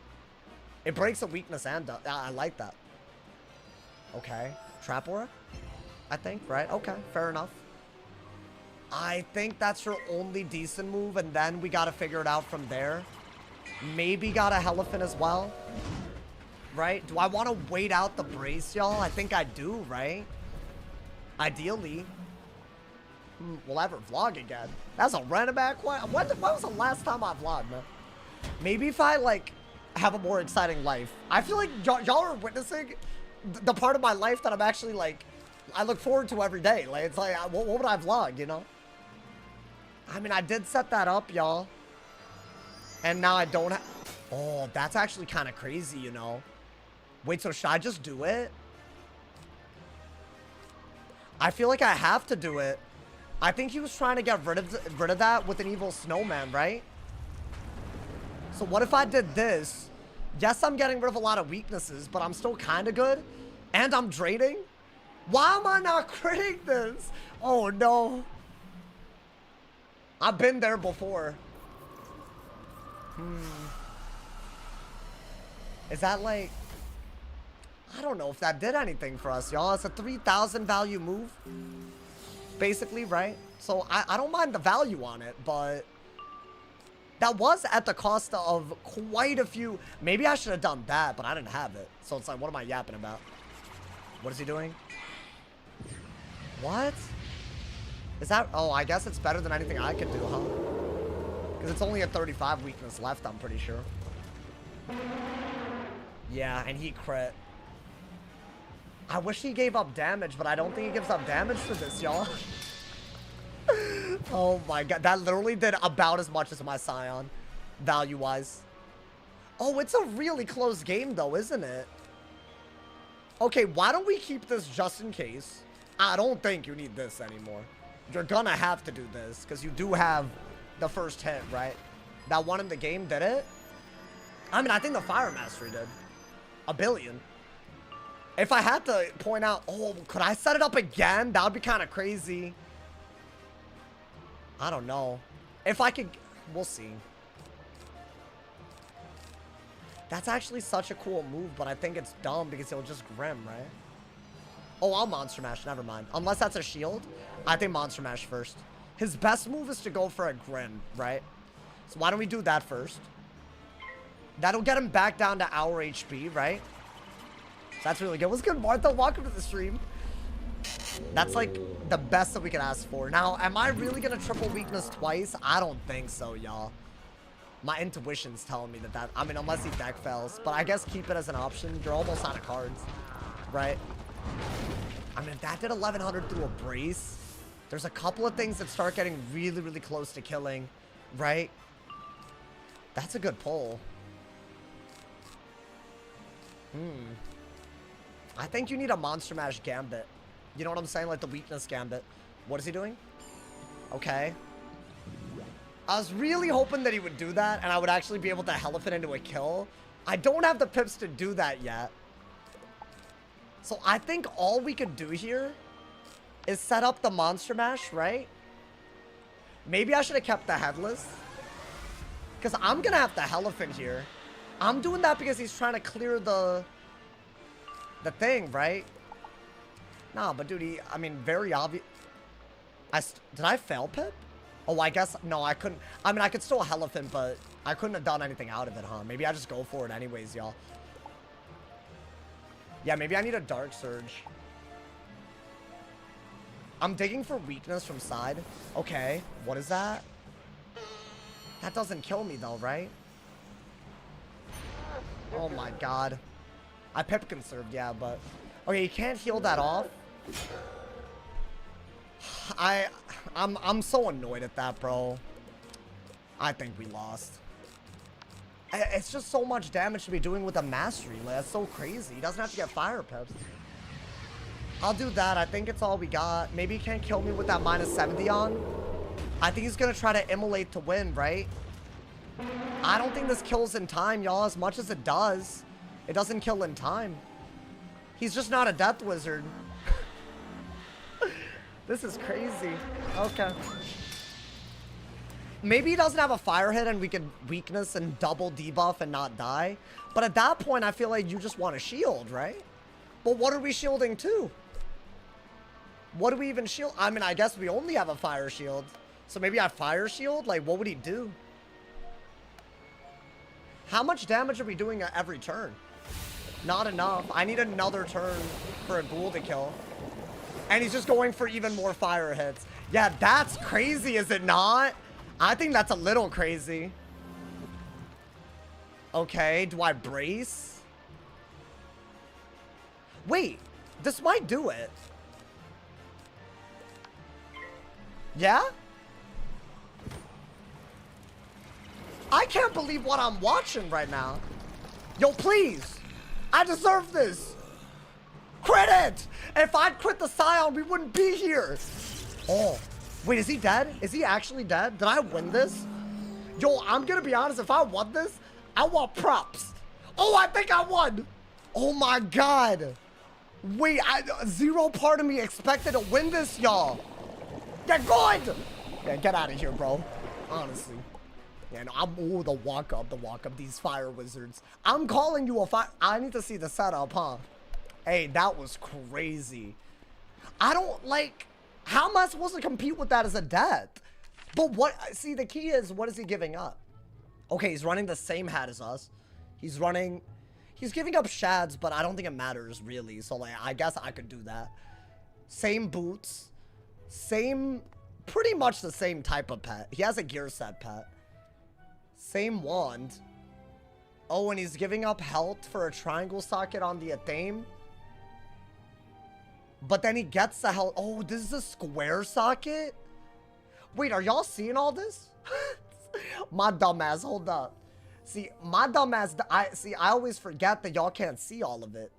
It breaks a weakness and I like that. Okay. Trap Aura? I think, right? Okay, fair enough. I think that's your only decent move, and then we gotta figure it out from there. Maybe got a Elephant as well. Right? Do I want to wait out the brace, y'all? I think I do, right? Ideally. We'll ever vlog again. That's a random back. When was the last time I vlogged, man? Maybe if I, like, have a more exciting life. I feel like y'all are witnessing the part of my life that I'm actually, like, I look forward to every day. Like, it's like, what would I vlog, you know? I mean, I did set that up, y'all. And now I don't have... Oh, that's actually kind of crazy, you know? Wait, so should I just do it? I feel like I have to do it. I think he was trying to get rid of that with an evil snowman, right? So what if I did this? Yes, I'm getting rid of a lot of weaknesses, but I'm still kind of good. And I'm draining? Why am I not critting this? Oh, no. I've been there before. Is that like... I don't know if that did anything for us, y'all. It's a 3,000 value move. Basically, right? So I don't mind the value on it, but... That was at the cost of quite a few... Maybe I should have done that, but I didn't have it. So it's like, what am I yapping about? What is he doing? What? Is that... Oh, I guess it's better than anything I can do, huh? Because it's only a 35 weakness left, I'm pretty sure. Yeah, and he crit. I wish he gave up damage, but I don't think he gives up damage for this, y'all. Oh my god, that literally did about as much as my Scion, value-wise. Oh, it's a really close game, though, isn't it? Okay, why don't we keep this just in case? I don't think you need this anymore. You're gonna have to do this, because you do have the first hit, right? That one in the game did it? I mean, I think the Fire Mastery did. 1 billion. If I had to point out, oh, could I set it up again? That would be kind of crazy. I don't know. If I could, we'll see. That's actually such a cool move, but I think it's dumb because he'll just Grim, right? Oh, I'll Monster Mash, never mind. Unless that's a shield, I think Monster Mash first. His best move is to go for a Grim, right? So why don't we do that first? That'll get him back down to our HP, right? So that's really good. What's good, Martha? Welcome to the stream. That's like the best that we can ask for. Now, am I really gonna triple weakness twice? I don't think so, y'all. My intuition's telling me that, I mean, unless he deck fails. But I guess keep it as an option. You're almost out of cards, right? I mean, if that did 1100 through a brace, there's a couple of things that start getting really, really close to killing, right? That's a good pull. I think you need a Monster Mash Gambit. You know what I'm saying? Like the weakness Gambit. What is he doing? Okay. I was really hoping that he would do that and I would actually be able to Elephant into a kill. I don't have the pips to do that yet. So I think all we could do here is set up the Monster Mash, right? Maybe I should have kept the Headless. Because I'm going to have the Elephant here. I'm doing that because he's trying to clear the thing, right? Nah, but dude, I mean, very obvious. Did I fail Pip? Oh, I guess, no, I couldn't. I mean, I could still Elephant, but I couldn't have done anything out of it, huh? Maybe I just go for it anyways, y'all. Yeah, maybe I need a Dark Surge. I'm digging for weakness from side. Okay, what is that? That doesn't kill me though, right? Oh my god. I Pip conserved, yeah, but... Okay, you can't heal that off. I'm so annoyed at that, bro. I think we lost. It's just so much damage to be doing with a Mastery. Like, that's so crazy. He doesn't have to get Fire Pips. I'll do that. I think it's all we got. Maybe he can't kill me with that minus 70 on. I think he's going to try to immolate to win, right? I don't think this kills in time, y'all. As much as it does, it doesn't kill in time. He's just not a Death Wizard. This is crazy. Okay. Maybe he doesn't have a fire hit and we can weakness and double debuff and not die. But at that point, I feel like you just want a shield, right? But what are we shielding to? What do we even shield? I mean, I guess we only have a fire shield. So maybe I fire shield? Like, what would he do? How much damage are we doing at every turn? Not enough. I need another turn for a ghoul to kill. And he's just going for even more fire hits. Yeah, that's crazy, is it not? I think that's a little crazy. Okay, do I brace? Wait, this might do it. Yeah? I can't believe what I'm watching right now. Yo, please. I deserve this. Crit it! If I'd quit the Scion, we wouldn't be here. Oh. Wait, is he dead? Is he actually dead? Did I win this? Yo, I'm gonna be honest. If I won this, I want props. Oh, I think I won. Oh my god. Wait, zero part of me expected to win this, y'all. Get good. Yeah, get out of here, bro. Honestly. Yeah, no, ooh, the walk up, these fire wizards. I'm calling you a fire. I need to see the setup, huh? Hey, that was crazy. I don't like, how am I supposed to compete with that as a death? But what, see, the key is, what is he giving up? Okay, he's running the same hat as us. He's giving up shads, but I don't think it matters really. So like, I guess I could do that. Same boots, pretty much the same type of pet. He has a gear set pet. Same wand. Oh, and he's giving up health for a triangle socket on the Athame. But then he gets the health. Oh, this is a square socket? Wait, are y'all seeing all this? My dumbass, hold up. See, my dumbass, I always forget that y'all can't see all of it.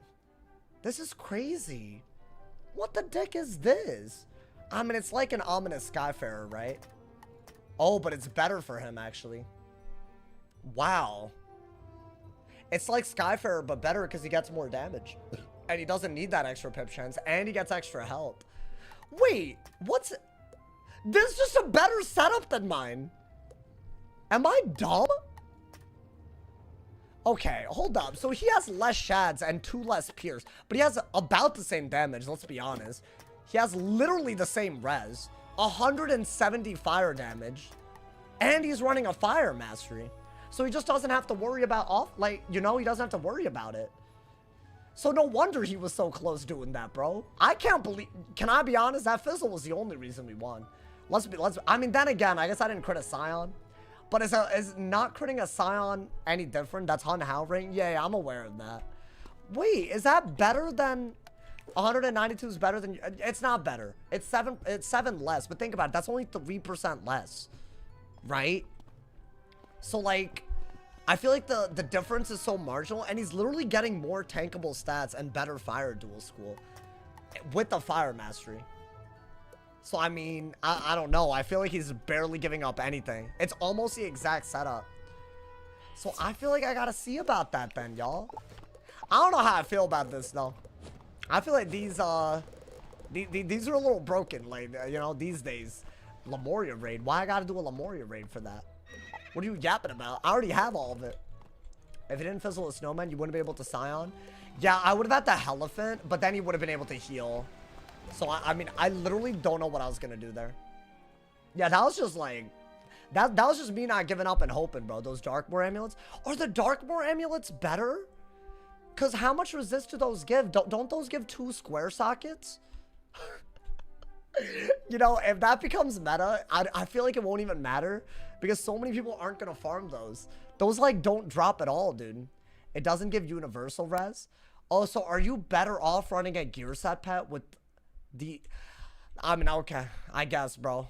This is crazy. What the dick is this? I mean, it's like an ominous Skyfarer, right? Oh, but it's better for him, actually. Wow. It's like Skyfarer, but better because he gets more damage. And he doesn't need that extra pip chance, and he gets extra help. Wait, what's... This is just a better setup than mine. Am I dumb? Okay, hold up. So he has less shads and 2 less pierce, but he has about the same damage, let's be honest. He has literally the same res. 170 fire damage. And he's running a fire mastery. So he just doesn't have to worry about he doesn't have to worry about it. So no wonder he was so close doing that, bro. I can't believe, can I be honest? That fizzle was the only reason we won. I mean, then again, I guess I didn't crit a Scion. But is not critting a Scion any different? That's Hun Hao ring? Yeah, I'm aware of that. Wait, is that better than... 192 is better than... It's not better. It's 7 less. But think about it. That's only 3% less. Right? So, like... I feel like the difference is so marginal. And he's literally getting more tankable stats and better fire dual school. With the fire mastery. So, I mean, I don't know. I feel like he's barely giving up anything. It's almost the exact setup. So, I feel like I gotta see about that then, y'all. I don't know how I feel about this, though. I feel like these are a little broken, like, you know, these days. Lemuria raid. Why I gotta do a Lemuria raid for that? What are you yapping about? I already have all of it. If it didn't fizzle a snowman, you wouldn't be able to Scion. Yeah, I would have had the Elephant, but then he would have been able to heal. So, I mean, I literally don't know what I was going to do there. Yeah, that was just like... That was just me not giving up and hoping, bro. Those Darkmoor amulets. Are the Darkmoor amulets better? Because how much resist do those give? Don't those give 2 square sockets? You know, if that becomes meta, I feel like it won't even matter. Because so many people aren't going to farm those. Those, like, don't drop at all, dude. It doesn't give universal res. Oh, so are you better off running a gear set pet with... I mean, okay, I guess, bro.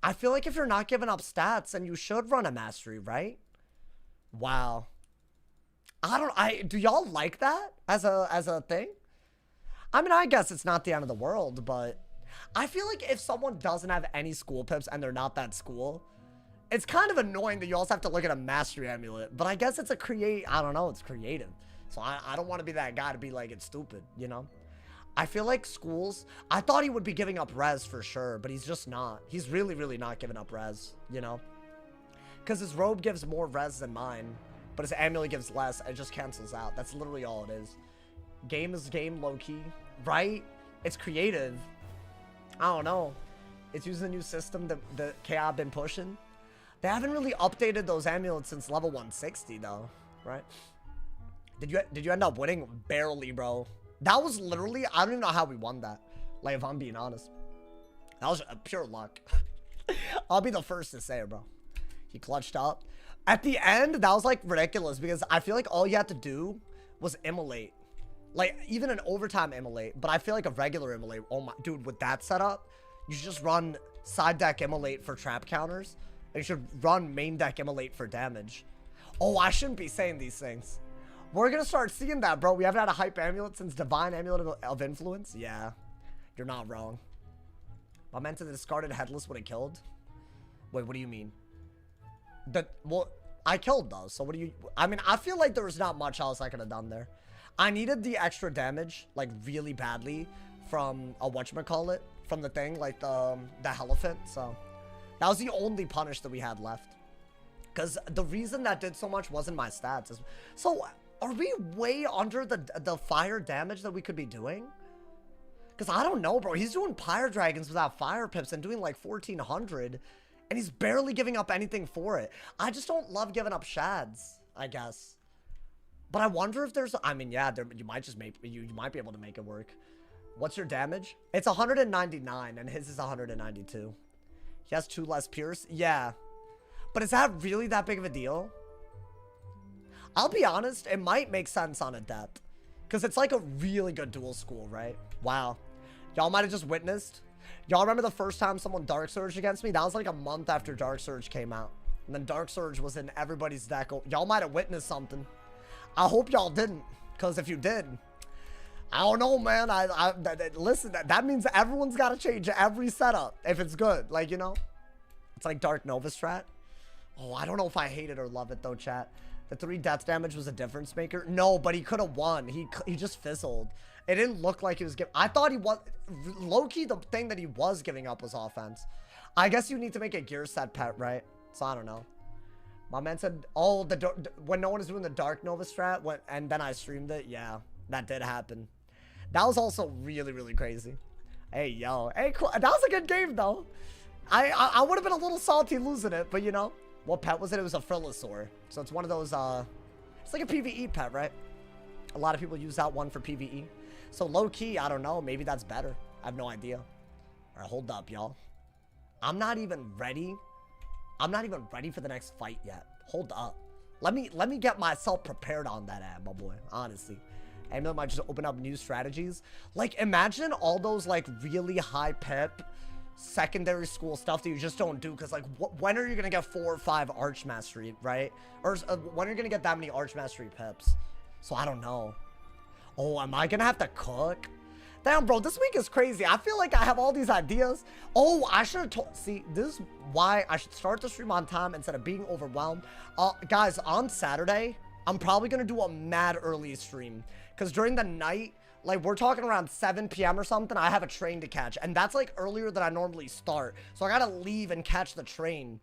I feel like if you're not giving up stats, then you should run a mastery, right? Wow. Do y'all like that as a thing? I mean, I guess it's not the end of the world, but I feel like if someone doesn't have any school pips and they're not that school, it's kind of annoying that you also have to look at a mastery amulet. But I guess it's I don't know, it's creative. So I don't want to be that guy to be like, it's stupid, you know? I feel like schools, I thought he would be giving up res for sure, but he's just not. He's really, really not giving up res, you know? Because his robe gives more res than mine, but his amulet gives less. It just cancels out. That's literally all it is. Game is game, low-key, right? It's creative. I don't know. It's using a new system that KI been pushing. They haven't really updated those amulets since level 160, though, right? Did you end up winning? Barely, bro. That was literally, I don't even know how we won that. Like, if I'm being honest. That was pure luck. I'll be the first to say it, bro. He clutched up. At the end, that was, like, ridiculous. Because I feel like all you had to do was immolate. Like, even an overtime immolate. But I feel like a regular immolate. Oh, my. Dude, with that setup, you should just run side deck immolate for trap counters. And you should run main deck immolate for damage. Oh, I shouldn't be saying these things. We're going to start seeing that, bro. We haven't had a hype amulet since Divine Amulet of Influence. Yeah, you're not wrong. I meant to the discarded Headless would have killed. Wait, what do you mean? Well, I killed those. So what do you... I mean, I feel like there was not much else I could have done there. I needed the extra damage, like, really badly from a whatchamacallit, from the thing, like the Elephant. So that was the only punish that we had left. Because the reason that did so much wasn't my stats. So... Are we way under the fire damage that we could be doing? Because I don't know, bro. He's doing Pyre Dragons without fire pips and doing like 1400. And he's barely giving up anything for it. I just don't love giving up shads, I guess. But I wonder if there's... I mean, yeah, you might just make... You might be able to make it work. What's your damage? It's 199 and his is 192. He has 2 less pierce? Yeah. But is that really that big of a deal? I'll be honest, it might make sense on Adept. Because it's like a really good dual school, right? Wow. Y'all might have just witnessed. Y'all remember the first time someone Dark Surged against me? That was like a month after Dark Surge came out. And then Dark Surge was in everybody's deck. Y'all might have witnessed something. I hope y'all didn't. Because if you did, I don't know, man. Listen, that means everyone's got to change every setup if it's good. Like, you know? It's like Dark Nova strat. Oh, I don't know if I hate it or love it, though, chat. The 3 death damage was a difference maker. No, but he could have won. He just fizzled. It didn't look like he was giving. I thought he was low-key. The thing that he was giving up was offense. I guess you need to make a gear set pet, right? So I don't know. My man said, "Oh, when no one is doing the Dark Nova strat, and then I streamed it." Yeah, that did happen. That was also really, really crazy. Hey, yo, hey, cool. That was a good game though. I would have been a little salty losing it, but you know, what pet was it? It was a Frillosaur. So it's one of those. It's like a PvE pet, right? A lot of people use that one for PvE. So low key, I don't know. Maybe that's better. I have no idea. All right, hold up, y'all. I'm not even ready. I'm not even ready for the next fight yet. Hold up. Let me get myself prepared on that ad, my boy. Honestly. And I might just open up new strategies. Like, imagine all those, like, really high pip secondary school stuff that you just don't do. Because, like, when are you going to get 4 or 5 Arch Mastery, right? Or when are you going to get that many Arch Mastery pips? So, I don't know. Oh, am I going to have to cook? Damn, bro, this week is crazy. I feel like I have all these ideas. Oh, I should have told... See, this is why I should start the stream on time instead of being overwhelmed. Guys, on Saturday, I'm probably going to do a mad early stream. Because during the night, like, we're talking around 7 p.m. or something, I have a train to catch. And that's, like, earlier than I normally start. So I got to leave and catch the train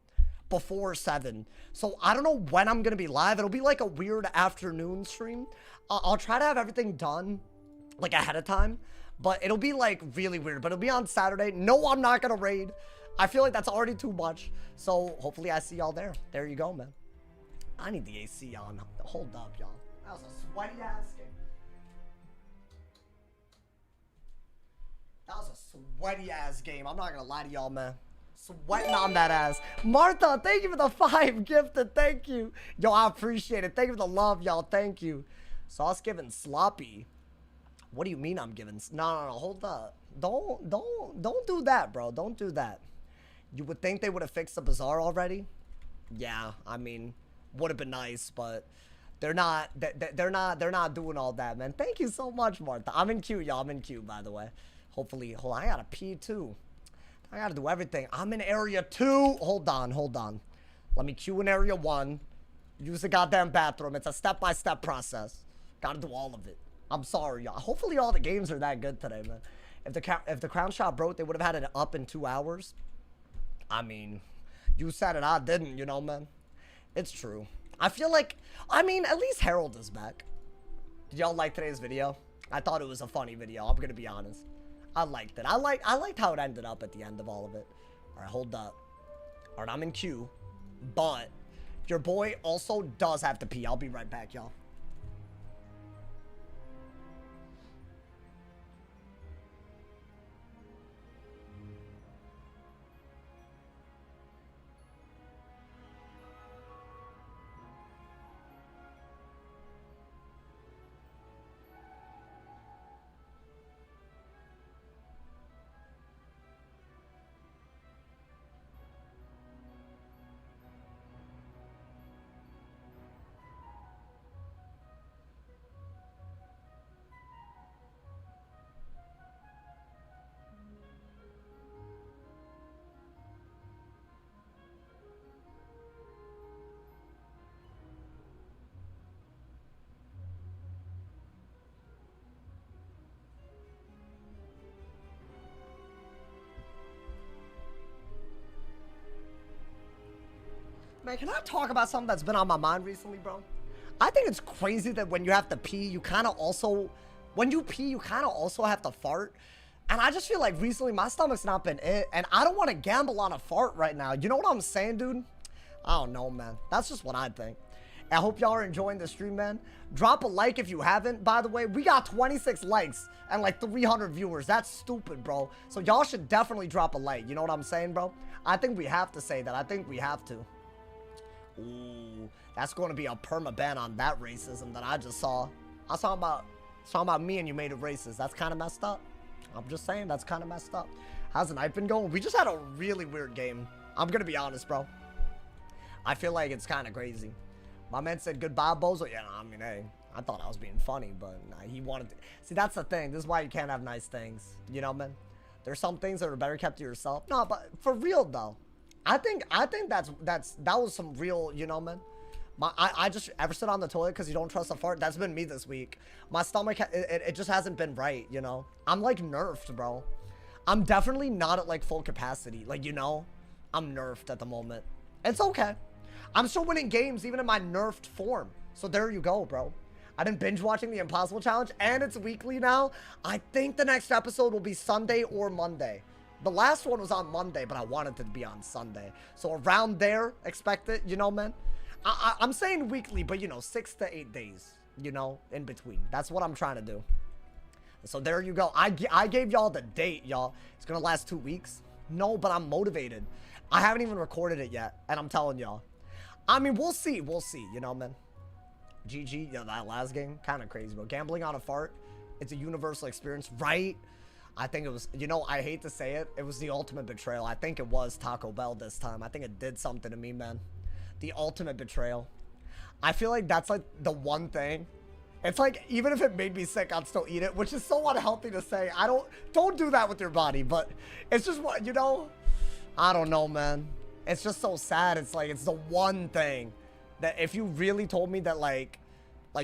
before 7. So I don't know when I'm going to be live. It'll be, like, a weird afternoon stream. I'll try to have everything done, like, ahead of time. But it'll be, like, really weird. But it'll be on Saturday. No, I'm not going to raid. I feel like that's already too much. So, hopefully I see y'all there. There you go, man. I need the AC on. Hold up, y'all. That was a sweaty-ass game. That was a sweaty-ass game. I'm not going to lie to y'all, man. Sweating on that ass. Martha, thank you for the 5 gifted. Thank you. Yo, I appreciate it. Thank you for the love, y'all. Thank you. Sauce giving sloppy. What do you mean I'm giving? No, hold up. Don't do that, bro. Don't do that. You would think they would have fixed the bazaar already. Yeah, I mean, would have been nice, but they're not. They're not doing all that, man. Thank you so much, Martha. I'm in queue, y'all. I'm in queue, by the way. Hopefully, hold on. I gotta pee too. I gotta do everything. I'm in area 2. Hold on. Let me queue in area 1. Use the goddamn bathroom. It's a step-by-step process. Gotta do all of it. I'm sorry, y'all. Hopefully all the games are that good today, man. If the crown shop broke, they would have had it up in 2 hours. I mean, you said it, I didn't, you know, man. It's true. I feel like, I mean, at least Harold is back. Did y'all like today's video? I thought it was a funny video. I'm gonna be honest. I liked it. I liked how it ended up at the end of all of it. All right, hold up. All right, I'm in queue, but your boy also does have to pee. I'll be right back, y'all. Man, can I talk about something that's been on my mind recently, bro? I think it's crazy that when you have to pee, you kind of also... When you pee, you kind of also have to fart. And I just feel like recently my stomach's not been it. And I don't want to gamble on a fart right now. You know what I'm saying, dude? I don't know, man. That's just what I think. I hope y'all are enjoying the stream, man. Drop a like if you haven't, by the way. We got 26 likes and like 300 viewers. That's stupid, bro. So y'all should definitely drop a like. You know what I'm saying, bro? I think we have to say that. I think we have to. Ooh, that's going to be a perma-ban on that racism that I just saw. I was talking about me and you made it racist. That's kind of messed up. I'm just saying, that's kind of messed up. How's the night been going? We just had a really weird game. I'm going to be honest, bro. I feel like it's kind of crazy. My man said goodbye, Bozo. Yeah, I mean, hey, I thought I was being funny, but nah, he wanted to. See, that's the thing. This is why you can't have nice things. You know, man? There's some things that are better kept to yourself. No, but for real, though. I think that was some real, you know, man. I just ever sit on the toilet because you don't trust a fart. That's been me this week. My stomach, it just hasn't been right, you know? I'm like nerfed, bro. I'm definitely not at like full capacity. Like, you know, I'm nerfed at the moment. It's okay. I'm still winning games even in my nerfed form. So there you go, bro. I've been binge watching the Impossible Challenge and it's weekly now. I think the next episode will be Sunday or Monday. The last one was on Monday, but I wanted it to be on Sunday. So around there, expect it, you know, man. I'm saying weekly, but you know, 6 to 8 days, you know, in between. That's what I'm trying to do. So there you go. I gave y'all the date, y'all. It's going to last 2 weeks. No, but I'm motivated. I haven't even recorded it yet, and I'm telling y'all. I mean, we'll see. We'll see, you know, man. GG, yeah, that last game, kind of crazy, bro. Gambling on a fart, it's a universal experience, right? I think it was, you know, I hate to say it, it was the ultimate betrayal. I think it was Taco Bell this time. I think it did something to me, man. The ultimate betrayal. I feel like that's like the one thing. It's like, even if it made me sick, I'd still eat it, which is so unhealthy to say. Don't do that with your body, but it's just what, you know, I don't know, man. It's just so sad. It's like, it's the one thing that if you really told me that like,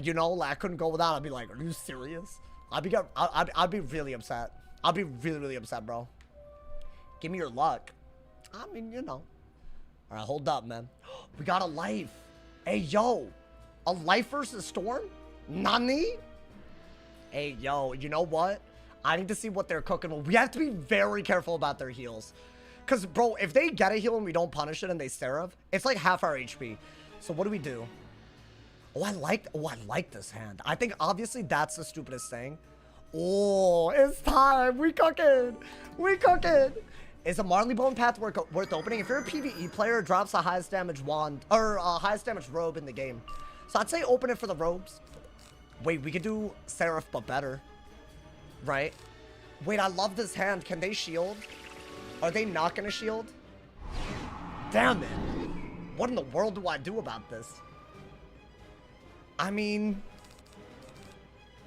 you know, like I couldn't go without, I'd be like, are you serious? I'd be really upset. I'll be really, really upset, bro. Give me your luck. I mean, you know. All right, hold up, man. We got a life. Hey, yo. A life versus Storm? Nani? Hey, yo, you know what? I need to see what they're cooking. We have to be very careful about their heals. Because, bro, if they get a heal and we don't punish it and they Seraph, it's like half our HP. So what do we do? Oh, I like this hand. I think, obviously, that's the stupidest thing. Oh, it's time. We cooking. We cooking. Is a Marley Bone path worth opening? If you're a PvE player, it drops the highest damage wand or highest damage robe in the game. So I'd say open it for the robes. Wait, we could do Seraph but better. Right? Wait, I love this hand. Can they shield? Are they not gonna shield? Damn it. What in the world do I do about this? I mean,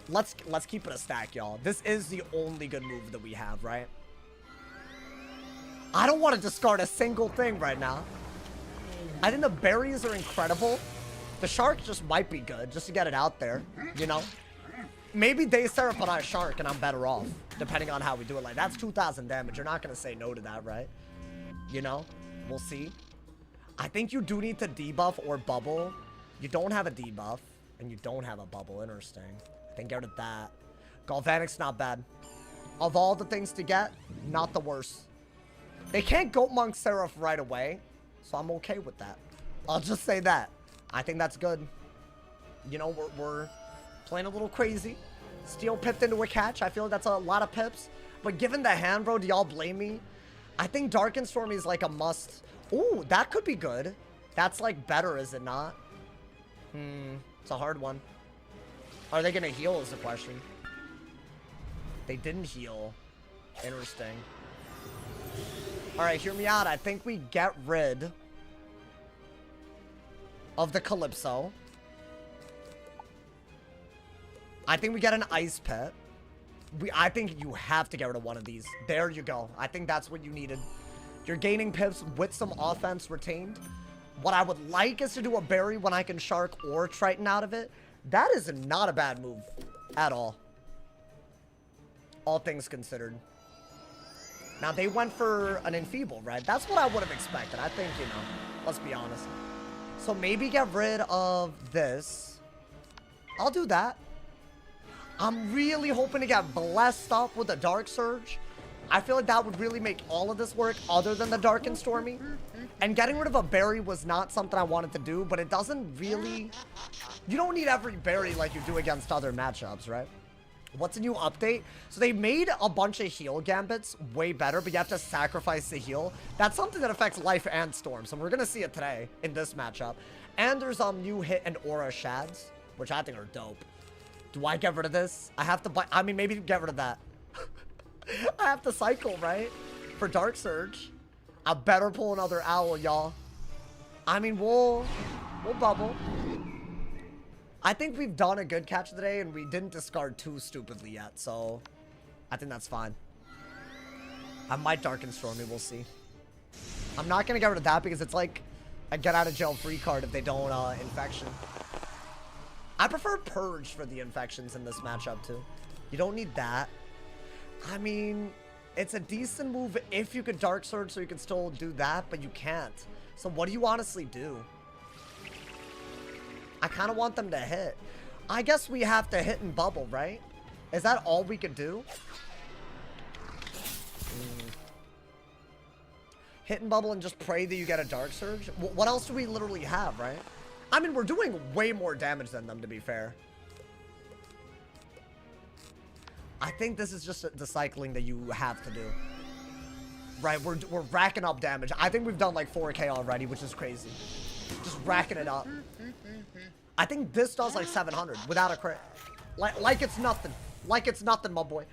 let's keep it a stack, y'all. This is the only good move that we have, right? I don't want to discard a single thing right now. I think the berries are incredible. The shark just might be good, just to get it out there, you know? Maybe they Seraph on our shark and I'm better off, depending on how we do it. Like, that's 2,000 damage. You're not going to say no to that, right? You know? We'll see. I think you do need to debuff or bubble. You don't have a debuff, and you don't have a bubble. Interesting. I think get rid of that. Galvanic's not bad. Of all the things to get, not the worst. They can't Goat Monk Seraph right away, so I'm okay with that. I'll just say that. I think that's good. You know, we're playing a little crazy. Steel pipped into a catch. I feel like that's a lot of pips. But given the hand, bro, do y'all blame me? I think Dark and Stormy is like a must. Ooh, that could be good. That's like better, is it not? It's a hard one. Are they gonna heal is the question. They didn't heal. Interesting. Alright, hear me out. I think we get rid of the Calypso. I think we get an Ice Pit. I think you have to get rid of one of these. There you go. I think that's what you needed. You're gaining pips with some offense retained. What I would like is to do a berry when I can Shark or Triton out of it. That is not a bad move at all. All things considered. Now, they went for an Enfeeble, right? That's what I would have expected. I think, you know, let's be honest. So maybe get rid of this. I'll do that. I'm really hoping to get blessed up with a Dark Surge. I feel like that would really make all of this work other than the Dark and Stormy. And getting rid of a berry was not something I wanted to do, but it doesn't really... You don't need every berry like you do against other matchups, right? What's a new update? So they made a bunch of heal gambits way better, but you have to sacrifice the heal. That's something that affects life and storm, so we're gonna see it today in this matchup. And there's new hit and aura shads, which I think are dope. Do I get rid of this? I have to buy... I mean, maybe get rid of that. I have to cycle, right? For Dark Surge. I better pull another owl, y'all. I mean, we'll bubble. I think we've done a good catch today, and we didn't discard too stupidly yet, so I think that's fine. I might Dark and Stormy, we'll see. I'm not going to get rid of that because it's like a get out of jail free card if they don't infection. I prefer Purge for the infections in this matchup too. You don't need that. I mean, it's a decent move if you could Dark Surge so you can still do that, but you can't. So what do you honestly do? I kind of want them to hit. I guess we have to hit and bubble, right? Is that all we could do? Hit and bubble and just pray that you get a Dark Surge? What else do we literally have, right? I mean, we're doing way more damage than them, to be fair. I think this is just the cycling that you have to do. Right, we're racking up damage. I think we've done like 4K already, which is crazy. Just racking it up. I think this does like 700 without a crit. Like it's nothing. Like it's nothing, my boy.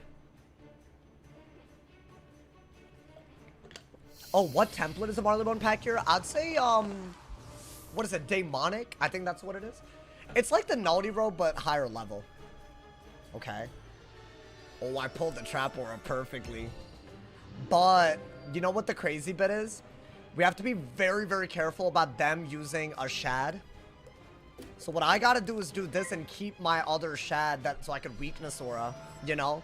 Oh, what template is a Marleybone pack here? I'd say, what is it? Daemonic? I think that's what it is. It's like the Nullity Robe, but higher level. Okay. Oh, I pulled the Trap Aura perfectly. But, you know what the crazy bit is? We have to be very, very careful about them using a Shad. So what I gotta do is do this and keep my other Shad so I could Weakness Aura, you know?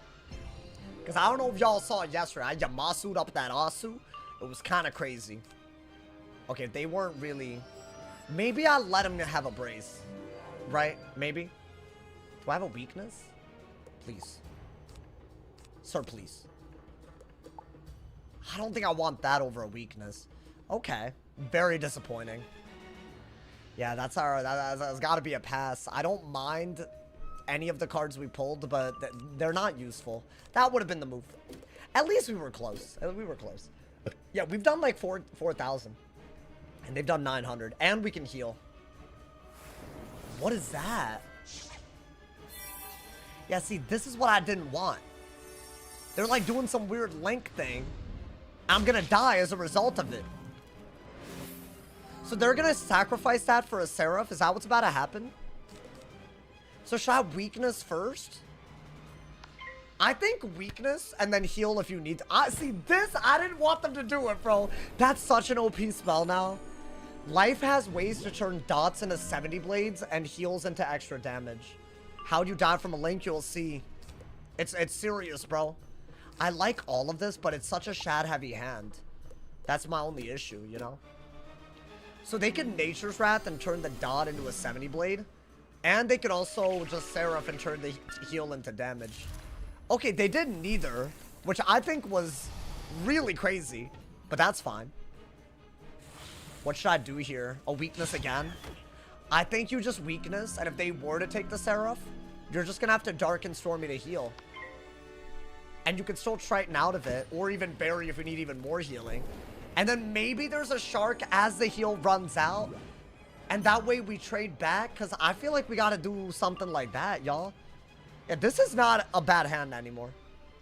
Because I don't know if y'all saw it yesterday. I Yamasu'd up that Asu. It was kind of crazy. Okay, they weren't really... Maybe I let him have a brace. Right? Maybe? Do I have a weakness? Please. Sir, please. I don't think I want that over a weakness. Okay. Very disappointing. Yeah, that's got to be a pass. I don't mind any of the cards we pulled, but they're not useful. That would have been the move. At least we were close. We were close. Yeah, we've done like 4,000. And they've done 900. And we can heal. What is that? Yeah, see, this is what I didn't want. They're like doing some weird link thing. I'm gonna die as a result of it. So they're gonna sacrifice that for a Seraph? Is that what's about to happen? So should I weakness first? I think weakness and then heal if you need to. See, this, I didn't want them to do it, bro. That's such an OP spell now. Life has ways to turn dots into 70 blades and heals into extra damage. How do you die from a link? You'll see. It's serious, bro. I like all of this, but it's such a Shad-heavy hand. That's my only issue, you know? So they can Nature's Wrath and turn the dot into a 70 blade. And they could also just Seraph and turn the heal into damage. Okay, they did neither, which I think was really crazy, but that's fine. What should I do here? A weakness again? I think you just weakness, and if they were to take the Seraph, you're just gonna have to Darken Stormy to heal. And you can still Triton out of it, or even Bury if you need even more healing. And then maybe there's a Shark as the heal runs out, and that way we trade back, because I feel like we gotta do something like that, y'all. Yeah, this is not a bad hand anymore.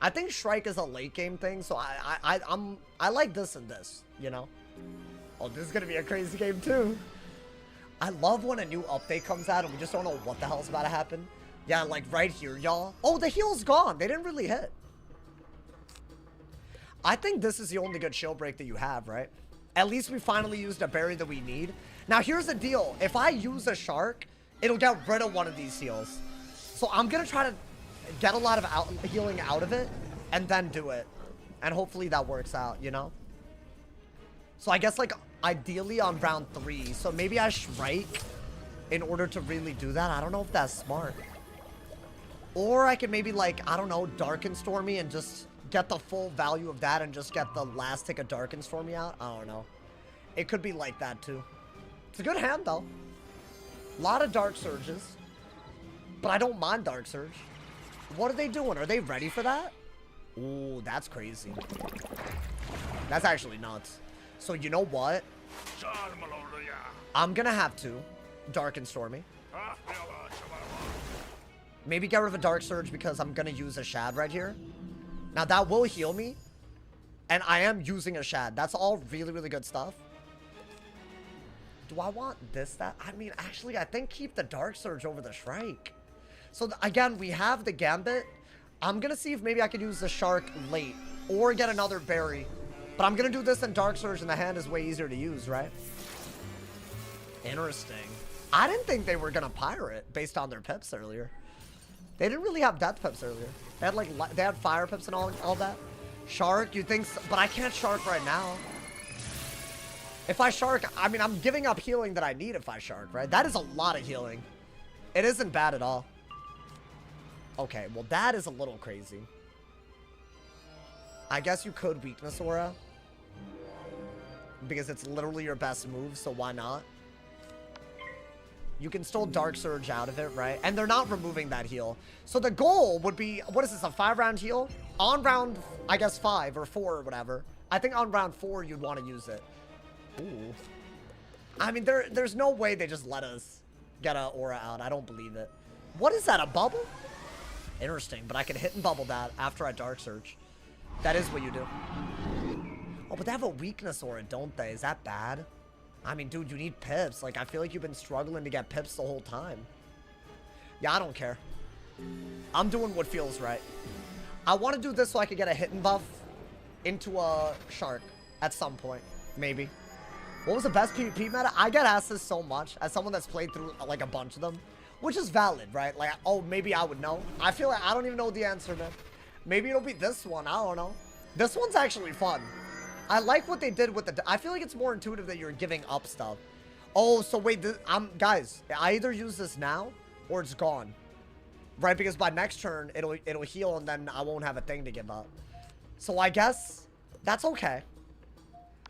I think Shrike is a late game thing, so I like this and this, you know? Oh, this is gonna be a crazy game too. I love when a new update comes out and we just don't know what the hell's about to happen. Yeah, like right here, y'all. Oh, the heal's gone. They didn't really hit. I think this is the only good shield break that you have, right? At least we finally used a berry that we need. Now, here's the deal. If I use a Shark, it'll get rid of one of these heals. So I'm going to try to get a lot of healing out of it and then do it. And hopefully that works out, you know? So I guess, like, ideally on round 3. So maybe I Shrike in order to really do that. I don't know if that's smart. Or I could maybe, like, I don't know, Darken Stormy and just get the full value of that and just get the last tick of Darken Stormy out. I don't know. It could be like that, too. It's a good hand, though. A lot of Dark Surges. But I don't mind Dark Surge. What are they doing? Are they ready for that? Ooh, that's crazy. That's actually nuts. So you know what? I'm gonna have to Darken Stormy. Maybe get rid of a Dark Surge because I'm gonna use a Shad right here. Now that will heal me. And I am using a Shad. That's all really, really good stuff. Do I want this, that? I mean, actually, I think keep the Dark Surge over the Shrike. So, again, we have the Gambit. I'm going to see if maybe I could use the Shark late. Or get another berry. But I'm going to do this in Dark Surge, and the hand is way easier to use, right? Interesting. I didn't think they were gonna pirate based on their pips earlier. They didn't really have death pips earlier. They had like they had fire pips and all that. Shark, you think so? But I can't shark right now. If I shark, I mean, I'm giving up healing that I need if I shark, right? That is a lot of healing. It isn't bad at all. Okay, well, that is a little crazy. I guess you could weakness aura. Because it's literally your best move, so why not? You can still Dark Surge out of it, right? And they're not removing that heal. So the goal would be, what is this, a 5-round heal? On round, I guess 5 or 4 or whatever. I think on round 4 you'd want to use it. Ooh. I mean, there's no way they just let us get an aura out. I don't believe it. What is that, a bubble? Interesting, but I can hit and bubble that after I Dark Surge. That is what you do. Oh, but they have a weakness aura, don't they? Is that bad? I mean, dude, you need pips. Like, I feel like you've been struggling to get pips the whole time. Yeah, I don't care. I'm doing what feels right. I want to do this so I could get a hit and buff into a shark at some point. Maybe. What was the best PvP meta? I get asked this so much as someone that's played through like a bunch of them, which is valid, right? Like, oh, maybe I would know. I feel like I don't even know the answer, man. Maybe it'll be this one. I don't know. This one's actually fun. I like what they did with the... I feel like it's more intuitive that you're giving up stuff. Oh, so wait. Guys, I either use this now or it's gone. Right? Because by next turn, it'll heal and then I won't have a thing to give up. So I guess that's okay.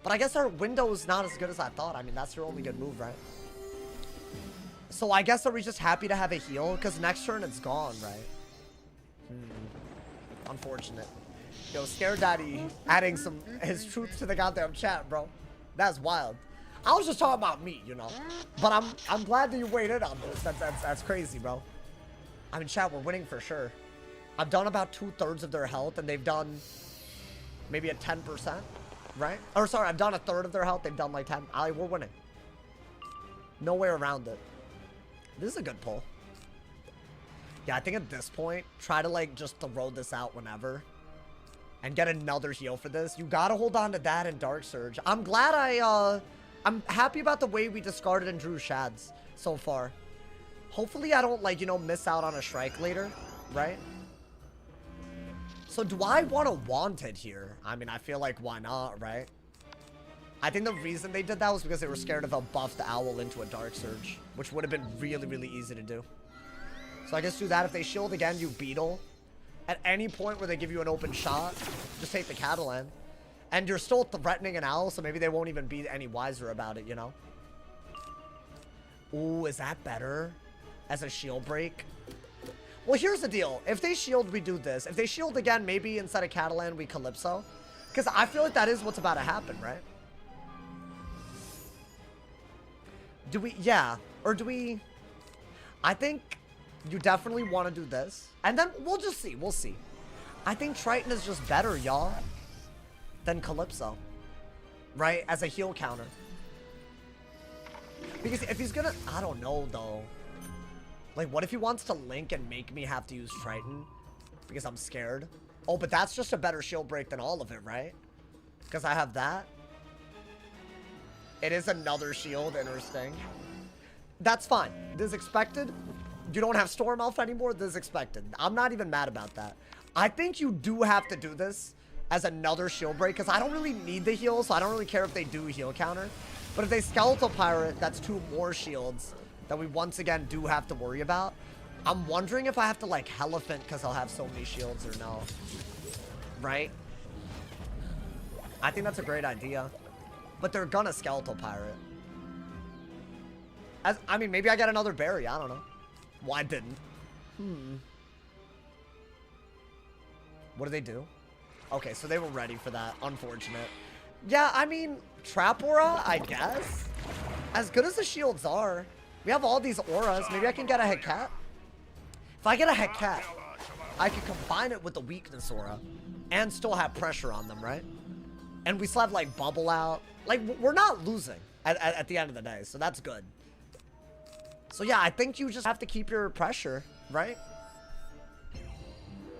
But I guess our window is not as good as I thought. I mean, that's your only good move, right? So I guess are we just happy to have a heal? Because next turn it's gone, right? Unfortunate. Yo, Scare Daddy adding his truth to the goddamn chat, bro. That's wild. I was just talking about me, you know. But I'm glad that you weighed in on this. That's crazy, bro. I mean, chat, we're winning for sure. I've done about 2/3 of their health, and they've done maybe a 10%, right? Or sorry, I've done 1/3 of their health. They've done like 10. We're winning. No way around it. This is a good pull. Yeah, I think at this point, try to like just throw this out whenever. And get another heal for this. You gotta hold on to that and Dark Surge. I'm glad I'm happy about the way we discarded and drew Shads so far. Hopefully I don't, like, you know, miss out on a Shrike later, right? So do I want to Wanted here? I mean, I feel like why not, right? I think the reason they did that was because they were scared of a buffed Owl into a Dark Surge, which would have been really, really easy to do. So I guess do that. If they shield again, you Beetle. At any point where they give you an open shot, just take the Catalan. And you're still threatening an Owl, so maybe they won't even be any wiser about it, you know? Ooh, is that better? As a shield break? Well, here's the deal. If they shield, we do this. If they shield again, maybe instead of Catalan, we Calypso. Because I feel like that is what's about to happen, right? Do we... Yeah. Or do we... I think... You definitely want to do this. And then we'll just see. We'll see. I think Triton is just better, y'all, than Calypso. Right? As a heal counter. Because if he's gonna... I don't know, though. Like, what if he wants to link and make me have to use Triton? Because I'm scared. Oh, but that's just a better shield break than all of it, right? Because I have that. It is another shield. Interesting. That's fine. This is expected. You don't have Storm Elf anymore. This is expected. I'm not even mad about that. I think you do have to do this as another shield break because I don't really need the heal, so I don't really care if they do heal counter. But if they Skeletal Pirate, that's 2 more shields that we once again do have to worry about. I'm wondering if I have to like Elephant because I'll have so many shields or no. Right? I think that's a great idea. But they're gonna Skeletal Pirate. I mean, maybe I get another berry. I don't know. Well, I didn't. What do they do? Okay, so they were ready for that. Unfortunate. Yeah, I mean, Trap Aura, I guess. As good as the shields are, we have all these auras. Maybe I can get a Heket. If I get a Heket, I can combine it with the Weakness Aura and still have pressure on them, right? And we still have, like, Bubble Out. Like, we're not losing at the end of the day, so that's good. So yeah, I think you just have to keep your pressure, right?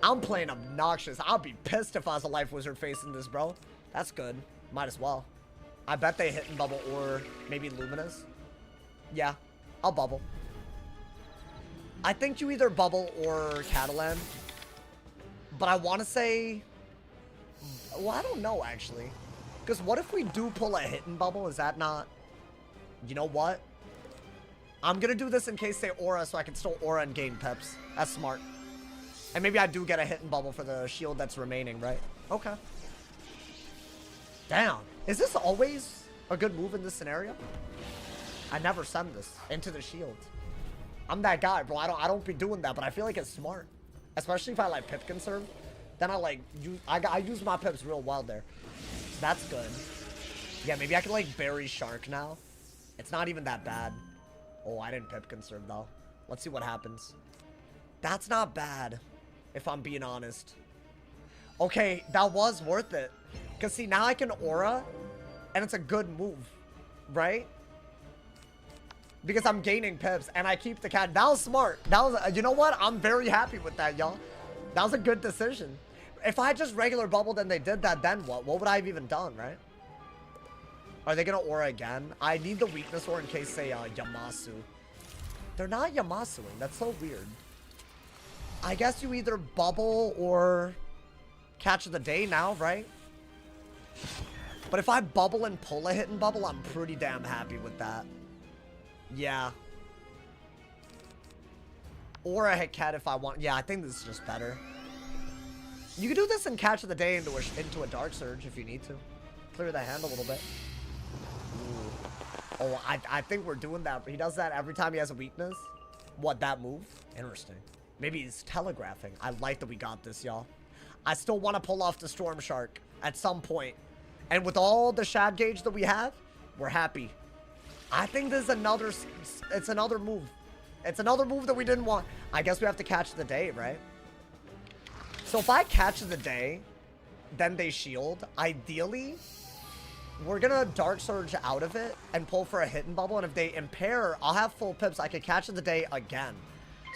I'm playing obnoxious. I'll be pissed if I was a Life Wizard facing this, bro. That's good. Might as well. I bet they hit and bubble or maybe Luminous. Yeah, I'll bubble. I think you either bubble or Catalan. But I want to say... Well, I don't know, actually. Because what if we do pull a hidden bubble? Is that not... You know what? I'm going to do this in case they aura so I can still aura and gain pips. That's smart. And maybe I do get a hidden bubble for the shield that's remaining, right? Okay. Damn. Is this always a good move in this scenario? I never send this into the shield. I'm that guy, bro. I don't be doing that, but I feel like it's smart. Especially if I like pip conserve. Then I use my pips real well there. So that's good. Yeah, maybe I can like bury shark now. It's not even that bad. Oh, I didn't pip conserve though. Let's see what happens. That's not bad, if I'm being honest. Okay, that was worth it. Because see, now I can aura, and it's a good move, right? Because I'm gaining pips, and I keep the cat. That was smart. That was, you know what? I'm very happy with that, y'all. That was a good decision. If I just regular bubbled and they did that, then what? What would I have even done, right? Are they going to aura again? I need the weakness aura in case they Yamasu. They're not Yamasuing. That's so weird. I guess you either bubble or catch of the day now, right? But if I bubble and pull a hidden bubble, I'm pretty damn happy with that. Yeah. Or a hit cat if I want. Yeah, I think this is just better. You can do this in catch of the day into a dark surge if you need to. Clear the hand a little bit. Ooh. Oh, I think we're doing that. He does that every time he has a weakness. What, that move? Interesting. Maybe he's telegraphing. I like that we got this, y'all. I still want to pull off the Storm Shark at some point. And with all the shad gauge that we have, we're happy. I think this is another... It's another move. It's another move that we didn't want. I guess we have to catch the day, right? So if I catch the day, then they shield. Ideally, we're going to Dark Surge out of it and pull for a hidden bubble. And if they impair, I'll have full pips. I could catch the day again.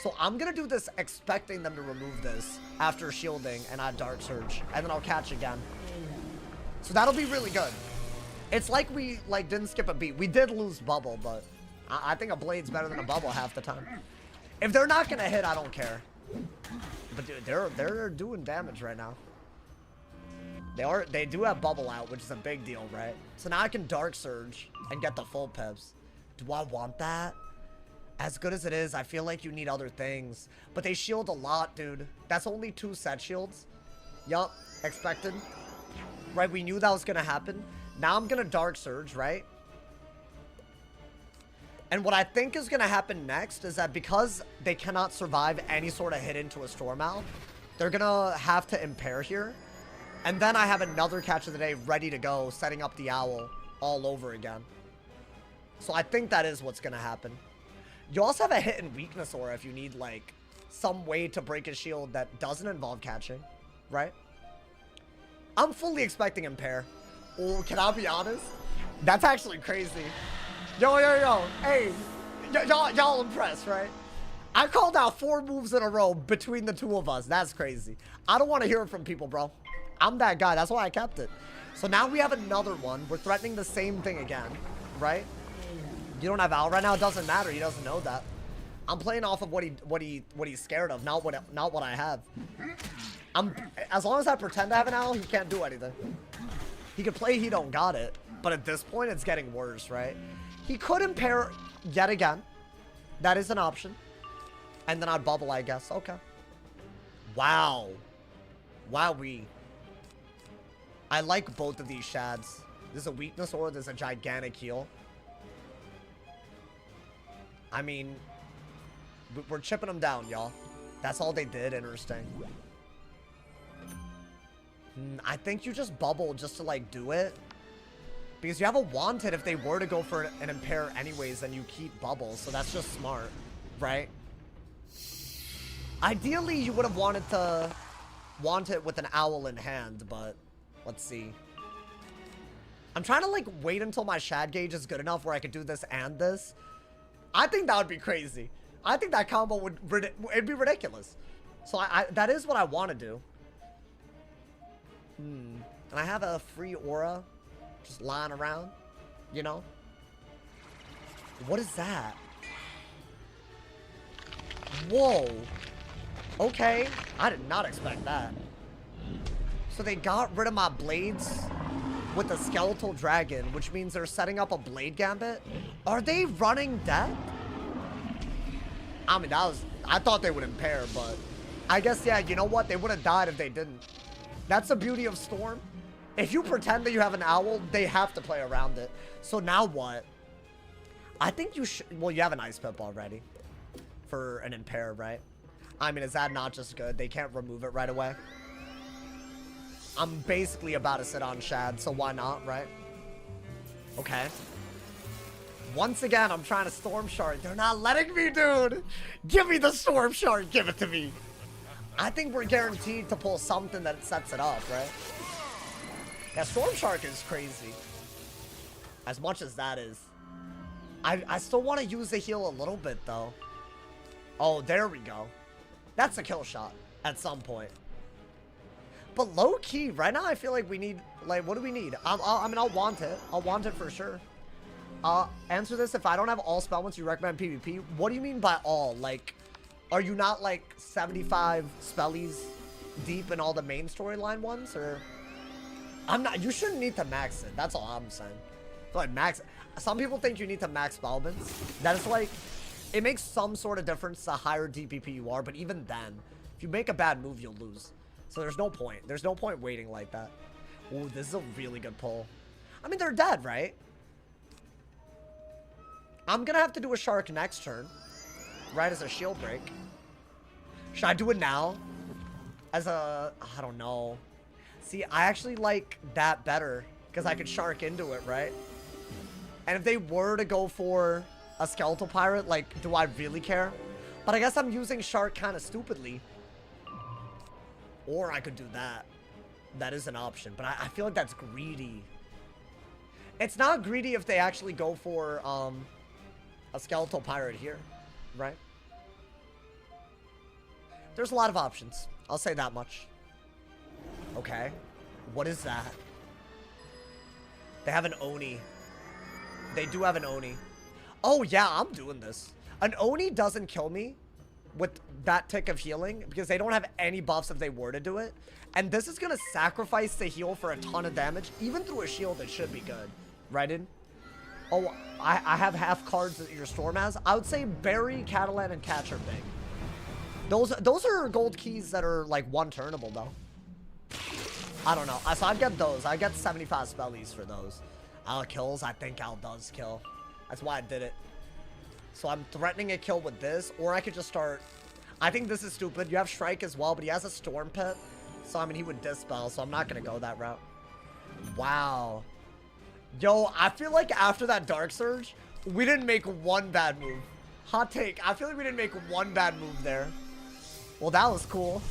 So I'm going to do this expecting them to remove this after shielding and I Dark Surge. And then I'll catch again. So that'll be really good. It's like we didn't skip a beat. We did lose bubble, but I think a blade's better than a bubble half the time. If they're not going to hit, I don't care. But dude, they're doing damage right now. They do have bubble out, which is a big deal, right? So now I can Dark Surge and get the full pips. Do I want that? As good as it is, I feel like you need other things. But they shield a lot, dude. That's only 2 set shields. Yup, expected. Right, we knew that was gonna happen. Now I'm gonna Dark Surge, right? And what I think is gonna happen next is that because they cannot survive any sort of hit into a Storm Owl, they're gonna have to impair here. And then I have another catch of the day ready to go, setting up the owl all over again. So I think that is what's gonna happen. You also have a hit and weakness aura if you need, like, some way to break a shield that doesn't involve catching, right? I'm fully expecting impair. Oh, can I be honest? That's actually crazy. Yo. Hey, y'all impressed, right? I called out 4 moves in a row between the 2 of us. That's crazy. I don't want to hear it from people, bro. I'm that guy. That's why I kept it. So now we have another one. We're threatening the same thing again, right? You don't have Al right now. It doesn't matter. He doesn't know that. I'm playing off of what he's scared of, not what I have. As long as I pretend I have an Al, he can't do anything. He could play he don't got it, but at this point it's getting worse, right? He could impair yet again. That is an option. And then I'd bubble, I guess. Okay. Wow. Wowee. I like both of these shads. There's a weakness or there's a gigantic heal. I mean, we're chipping them down, y'all. That's all they did. Interesting. I think you just bubble just to, like, do it. Because you have a wanted if they were to go for an impair anyways, then you keep bubble. So that's just smart, right? Ideally, you would have wanted to want it with an owl in hand, but let's see. I'm trying to, like, wait until my shad gauge is good enough where I could do this and this. I think that would be crazy. I think that combo would it'd be ridiculous. So that is what I want to do. And I have a free aura just lying around, you know? What is that? Whoa. Okay. I did not expect that. So they got rid of my blades with the skeletal dragon, which means they're setting up a blade gambit. Are they running death? I mean, I thought they would impair, but I guess, yeah, you know what? They would have died if they didn't. That's the beauty of Storm. If you pretend that you have an owl, they have to play around it. So now what? I think you should, well, you have an Ice Pip already for an impair, right? I mean, is that not just good? They can't remove it right away. I'm basically about to sit on Shad, so why not, right? Okay. Once again, I'm trying to Storm Shard. They're not letting me, dude. Give me the Storm Shard. Give it to me. I think we're guaranteed to pull something that sets it up, right? Yeah, Storm Shark is crazy. As much as that is. I still want to use the heal a little bit, though. Oh, there we go. That's a kill shot at some point. But low-key, right now I feel like we need, like, what do we need? I mean, I'll want it. I'll want it for sure. Answer this. If I don't have all spell ones, you recommend PvP? What do you mean by all? Like, are you not, like, 75 spellies deep in all the main storyline ones? Or... I'm not, you shouldn't need to max it. That's all I'm saying. Like, max, some people think you need to max spellbins. That is like, it makes some sort of difference the higher DPP you are, but even then, if you make a bad move, you'll lose. So there's no point. There's no point waiting like that. Ooh, this is a really good pull. I mean, they're dead, right? I'm gonna have to do a shark next turn, right, as a shield break. Should I do it now? As a, I don't know. See, I actually like that better because I could shark into it, right? And if they were to go for a skeletal pirate, like, do I really care? But I guess I'm using shark kind of stupidly. Or I could do that. That is an option, but I feel like that's greedy. It's not greedy if they actually go for a skeletal pirate here, right? There's a lot of options. I'll say that much. Okay. What is that? They have an Oni. They do have an Oni. Oh, yeah, I'm doing this. An Oni doesn't kill me with that tick of healing because they don't have any buffs if they were to do it. And this is going to sacrifice the heal for a ton of damage. Even through a shield, it should be good. Right in? Oh, I have half cards that your Storm has. I would say Berry, Catalan, and Catch are big. Those are gold keys that are, like, one-turnable, though. I don't know. So I'd get those. I get 75 spellies for those. Al kills. I think Al does kill. That's why I did it. So I'm threatening a kill with this, or I could just start... I think this is stupid. You have Shrike as well, but he has a Storm Pit. So, I mean, he would Dispel, so I'm not going to go that route. Wow. Yo, I feel like after that Dark Surge, we didn't make one bad move. Hot take. I feel like we didn't make one bad move there. Well, that was cool.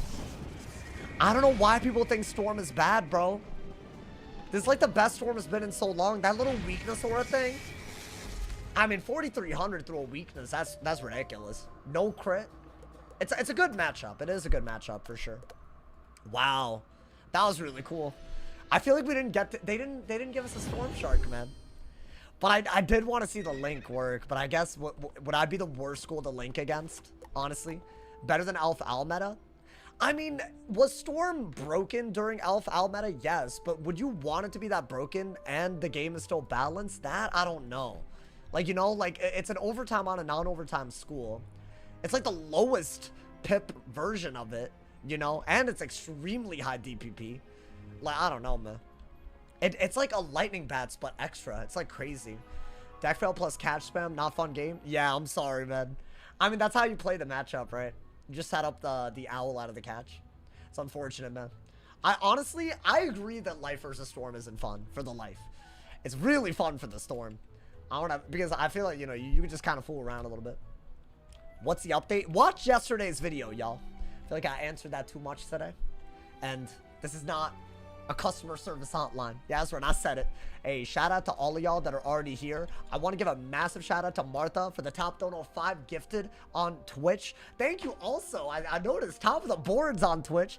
I don't know why people think Storm is bad, bro. This is like the best Storm has been in so long. That little weakness aura thing. I mean, 4,300 through a weakness. That's ridiculous. No crit. It's a good matchup. It is a good matchup for sure. Wow. That was really cool. I feel like we didn't get they didn't give us a Storm Shark, man. But I did want to see the Link work, but I guess would I be the worst school to Link against, honestly? Better than Alpha Al meta? I mean, was Storm broken during Alpha Al meta? Yes, but would you want it to be that broken and the game is still balanced? That, I don't know. Like, you know, like, it's an overtime on a non-overtime school. It's like the lowest pip version of it, you know? And it's extremely high DPP. Like, I don't know, man. It's like a lightning bats, but extra. It's like crazy. Deck fail plus catch spam, not fun game? Yeah, I'm sorry, man. I mean, that's how you play the matchup, right? You just set up the owl out of the catch. It's unfortunate, man. Honestly, I agree that Life versus Storm isn't fun for the Life. It's really fun for the Storm. I don't have, because I feel like, you know, you can just kind of fool around a little bit. What's the update? Watch yesterday's video, y'all. I feel like I answered that too much today. And this is not A customer service hotline. Yeah, that's right. I said it. Hey, shout out to all of y'all that are already here. I want to give a massive shout out to Martha for the top 105 gifted on Twitch. Thank you also. I noticed top of the boards on Twitch.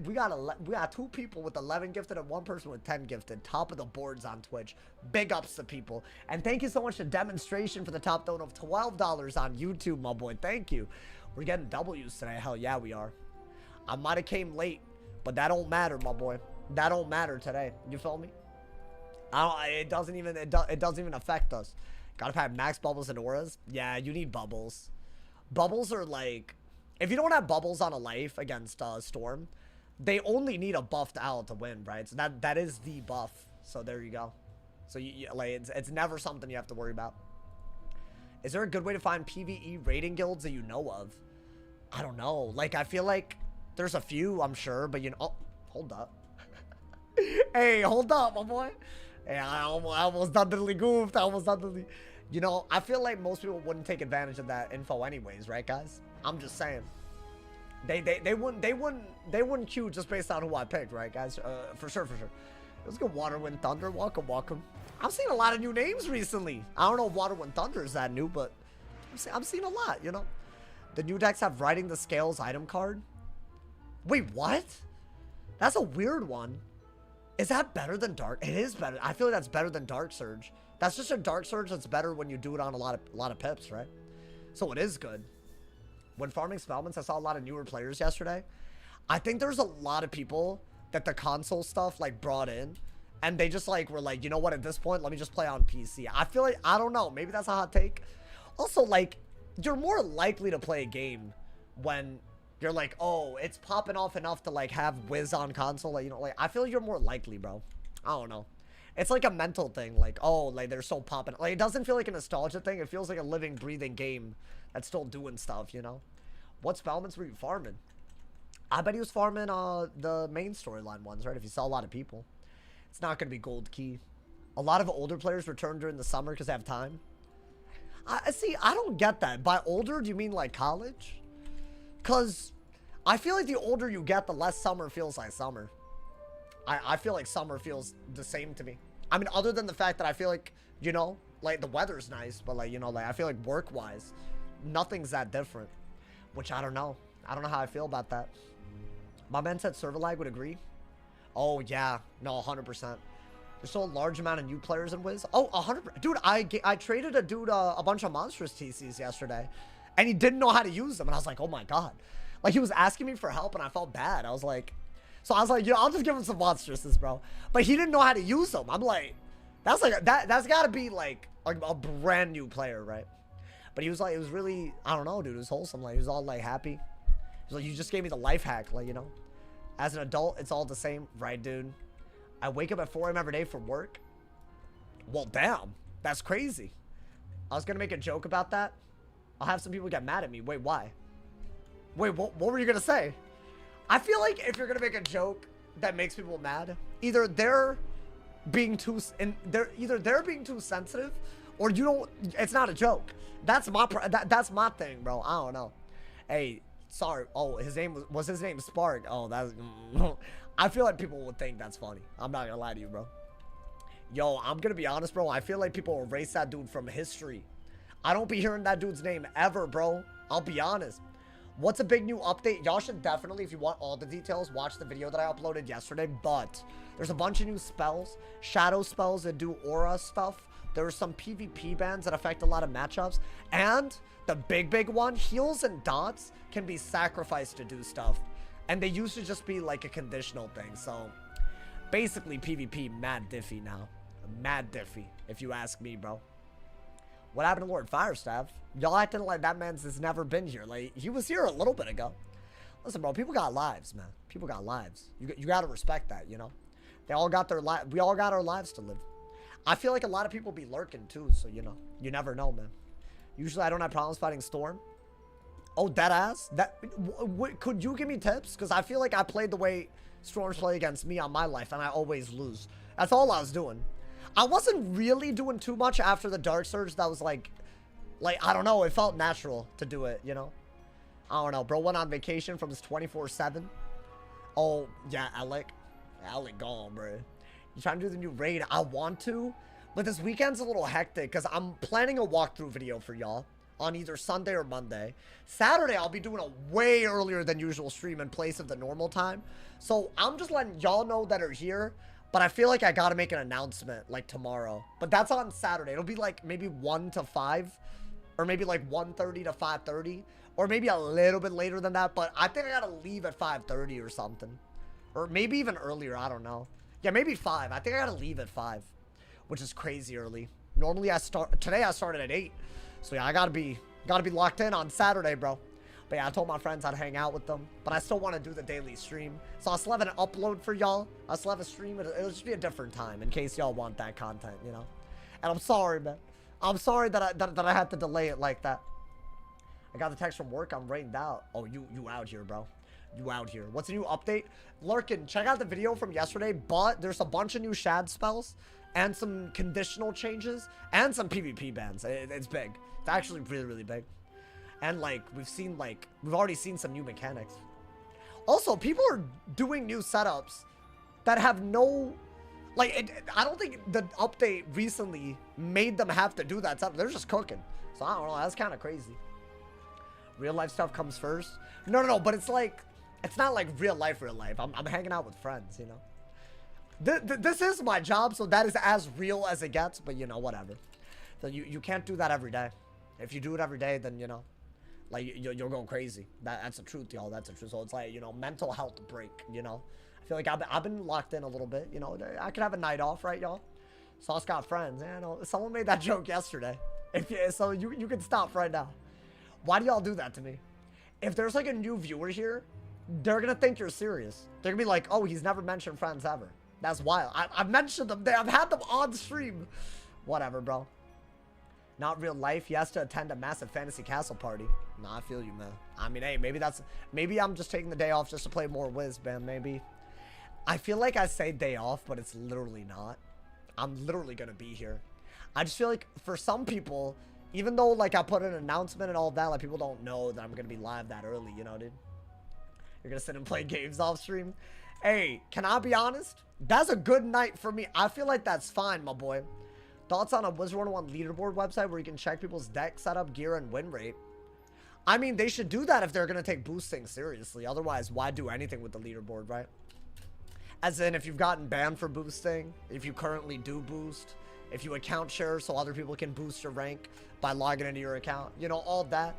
We got 2 people with 11 gifted and 1 person with 10 gifted. Top of the boards on Twitch. Big ups to people. And thank you so much to Demonstration for the top donor of $12 on YouTube, my boy. Thank you. We're getting W's today. Hell yeah, we are. I might have came late, but that don't matter, my boy. That don't matter today. You feel me? It doesn't even affect us. Gotta have max bubbles and auras. Yeah, you need bubbles. Bubbles are like, if you don't have bubbles on a life against Storm, they only need a buffed owl to win, right? So that is the buff. So there you go. So you like it's never something you have to worry about. Is there a good way to find PvE raiding guilds that you know of? I don't know. Like, I feel like there's a few, I'm sure, but you know. Oh, hold up. Hey, hold up, my boy. Hey, I almost dudley goofed. You know, I feel like most people wouldn't take advantage of that info anyways, right, guys? I'm just saying. They wouldn't queue just based on who I picked, right, guys? For sure. Let's go Water, Wind, Thunder. Welcome. I've seen a lot of new names recently. I don't know if Water, Wind, Thunder is that new, but I'm seeing a lot, you know? The new decks have Riding the Scales item card. Wait, what? That's a weird one. Is that better than Dark? It is better. I feel like that's better than Dark Surge. That's just a Dark Surge that's better when you do it on a lot of pips, right? So it is good. When farming Spellmans, I saw a lot of newer players yesterday. I think there's a lot of people that the console stuff like brought in, and they just like were like, you know what? At this point, let me just play on PC. I feel like, I don't know. Maybe that's a hot take. Also, like, you're more likely to play a game when you're like, oh, it's popping off enough to like have Wiz on console. Like, you know, like I feel like you're more likely, bro. I don't know. It's like a mental thing. Like, oh, like they're so popping. Like, it doesn't feel like a nostalgia thing. It feels like a living, breathing game that's still doing stuff, you know? What Spellmans were you farming? I bet he was farming the main storyline ones, right? If you saw a lot of people. It's not going to be gold key. A lot of older players return during the summer because they have time. See, I don't get that. By older, do you mean like college? Because I feel like the older you get, the less summer feels like summer. I feel like summer feels the same to me. I mean, other than the fact that I feel like, you know, like the weather's nice, but like, you know, like I feel like work-wise, nothing's that different. Which I don't know. I don't know how I feel about that. My man said server lag would agree. Oh, yeah. No, 100%. There's still a large amount of new players in Wiz. Oh, 100%. Dude, I traded a dude a bunch of monstrous TCs yesterday, and he didn't know how to use them. And I was like, oh, my God. Like, he was asking me for help, and I felt bad. I was like, you know, I'll just give him some monstresses, bro. But he didn't know how to use them. I'm like, that's got to be, like a brand new player, right? But he was like, it was really, I don't know, dude. It was wholesome. Like, he was all, like, happy. He was like, you just gave me the life hack, like, you know. As an adult, it's all the same. Right, dude? I wake up at 4 a.m. every day for work. Well, damn. That's crazy. I was going to make a joke about that. I'll have some people get mad at me. Wait, why? Wait, what were you going to say? I feel like if you're going to make a joke that makes people mad, either they're being too sensitive, or you don't, it's not a joke. That's my thing, bro. I don't know. Hey, sorry. Oh, his name was his name Spark? Oh, that's, I feel like people would think that's funny. I'm not gonna lie to you, bro. Yo, I'm gonna be honest, bro. I feel like people erase that dude from history. I don't be hearing that dude's name ever, bro. I'll be honest. What's a big new update? Y'all should definitely, if you want all the details, watch the video that I uploaded yesterday. But there's a bunch of new spells, shadow spells that do aura stuff. There are some PvP bans that affect a lot of matchups. And the big one, heals and dots can be sacrificed to do stuff. And they used to just be like a conditional thing. So basically PvP mad diffy now. Mad diffy, if you ask me, bro. What happened to Lord Firestaff? Y'all acting like that man's has never been here. Like, he was here a little bit ago. Listen, bro, people got lives, man. People got lives. You got to respect that, you know? They all got their lives. We all got our lives to live. I feel like a lot of people be lurking, too. So, you know, you never know, man. Usually, I don't have problems fighting Storm. Oh, that ass? Could you give me tips? Because I feel like I played the way Storms play against me on my life, and I always lose. That's all I was doing. I wasn't really doing too much after the Dark Surge. That was like, I don't know. It felt natural to do it, you know? I don't know. Bro went on vacation from his 24/7. Oh, yeah, Alec. Ellie gone, bro. You trying to do the new raid? I want to, but this weekend's a little hectic because I'm planning a walkthrough video for y'all on either Sunday or Monday. Saturday, I'll be doing a way earlier than usual stream in place of the normal time. So I'm just letting y'all know that are here, but I feel like I gotta make an announcement like tomorrow. But that's on Saturday. It'll be like maybe 1 to 5, or maybe like 1:30 to 5:30, or maybe a little bit later than that. But I think I gotta leave at 5:30 or something, or maybe even earlier. I don't know. Yeah, maybe 5. I think I gotta leave at 5, which is crazy early. Normally today I started at 8. So yeah, I gotta be locked in on Saturday, bro. But yeah, I told my friends I'd hang out with them, but I still want to do the daily stream. So I'll still have an upload for y'all. I'll still have a stream. It'll just be a different time in case y'all want that content, you know. And I'm sorry, man. I'm sorry that I had to delay it like that. I got the text from work. I'm rained out. Oh, you out here, bro. You out here. What's a new update? Lurkin, check out the video from yesterday, but there's a bunch of new shad spells and some conditional changes and some PvP bans. It's big. It's actually really, really big. And like we've already seen some new mechanics. Also, people are doing new setups that have no, I don't think the update recently made them have to do that setup. They're just cooking. So I don't know. That's kind of crazy. Real life stuff comes first. No, but it's like, it's not like real life. I'm hanging out with friends, you know. This is my job, so that is as real as it gets, but you know, whatever. So you can't do that every day. If you do it every day, then, you know, like, you're going crazy. That's the truth, y'all. That's the truth. So it's like, you know, mental health break, you know. I feel like I've been locked in a little bit, you know. I could have a night off, right, y'all? Sauce got friends. Yeah, know, someone made that joke yesterday. So you can stop right now. Why do y'all do that to me? If there's like a new viewer here, they're gonna think you're serious. They're gonna be like, oh, he's never mentioned friends ever. That's wild. I've mentioned them. I've had them on stream. Whatever, bro. Not real life. He has to attend a massive fantasy castle party. Nah, I feel you, man. I mean, hey, maybe I'm just taking the day off just to play more Wiz, man. Maybe. I feel like I say day off, but it's literally not. I'm literally gonna be here. I just feel like for some people, even though like I put an announcement and all that, like people don't know that I'm gonna be live that early, you know, dude. You're gonna sit and play games off stream. Hey, can I be honest? That's a good night for me. I feel like that's fine, my boy. Thoughts on a Wizard101 leaderboard website where you can check people's deck setup, gear, and win rate? I mean, they should do that if they're gonna take boosting seriously. Otherwise, why do anything with the leaderboard, right? As in, if you've gotten banned for boosting, if you currently do boost, if you account share so other people can boost your rank by logging into your account, you know, all that.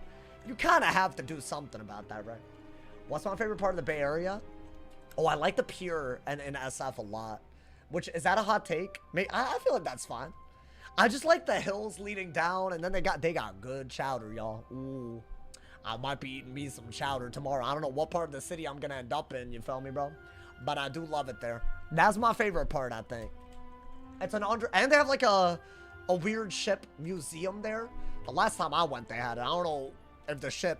You kind of have to do something about that, right? What's my favorite part of the Bay Area? Oh, I like the pier and SF a lot. Which, is that a hot take? I feel like that's fine. I just like the hills leading down, and then they got good chowder, y'all. Ooh, I might be eating me some chowder tomorrow. I don't know what part of the city I'm gonna end up in, you feel me, bro? But I do love it there. That's my favorite part, I think. It's an and they have like a weird ship museum there. The last time I went, they had it. I don't know if the ship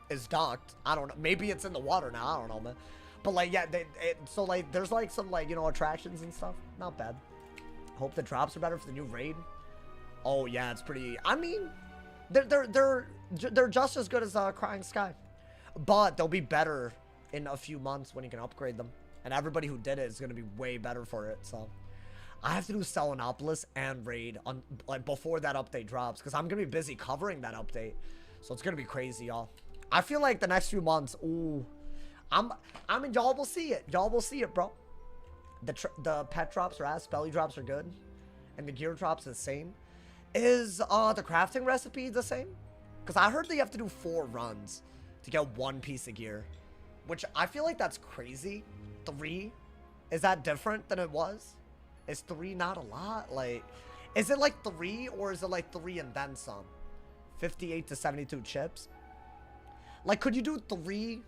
is docked. I don't know. Maybe it's in the water now. I don't know, man. But like, yeah, so like, there's like some like, you know, attractions and stuff. Not bad. Hope the drops are better for the new raid. Oh yeah, it's pretty. I mean, they're just as good as Crying Sky, but they'll be better in a few months when you can upgrade them. And everybody who did it is gonna be way better for it. So I have to do Selenopolis and raid on like before that update drops because I'm gonna be busy covering that update. So it's gonna be crazy, y'all. I feel like the next few months, ooh, I mean, y'all will see it. Y'all will see it, bro. The pet drops are ass, belly drops are good, and the gear drops the same. Is the crafting recipe the same? Because I heard that you have to do 4 runs to get 1 piece of gear, which I feel like that's crazy. 3? Is that different than it was? Is 3 not a lot? Like, is it like 3 or is it like 3 and then some? 58 to 72 chips? Like, could you do 3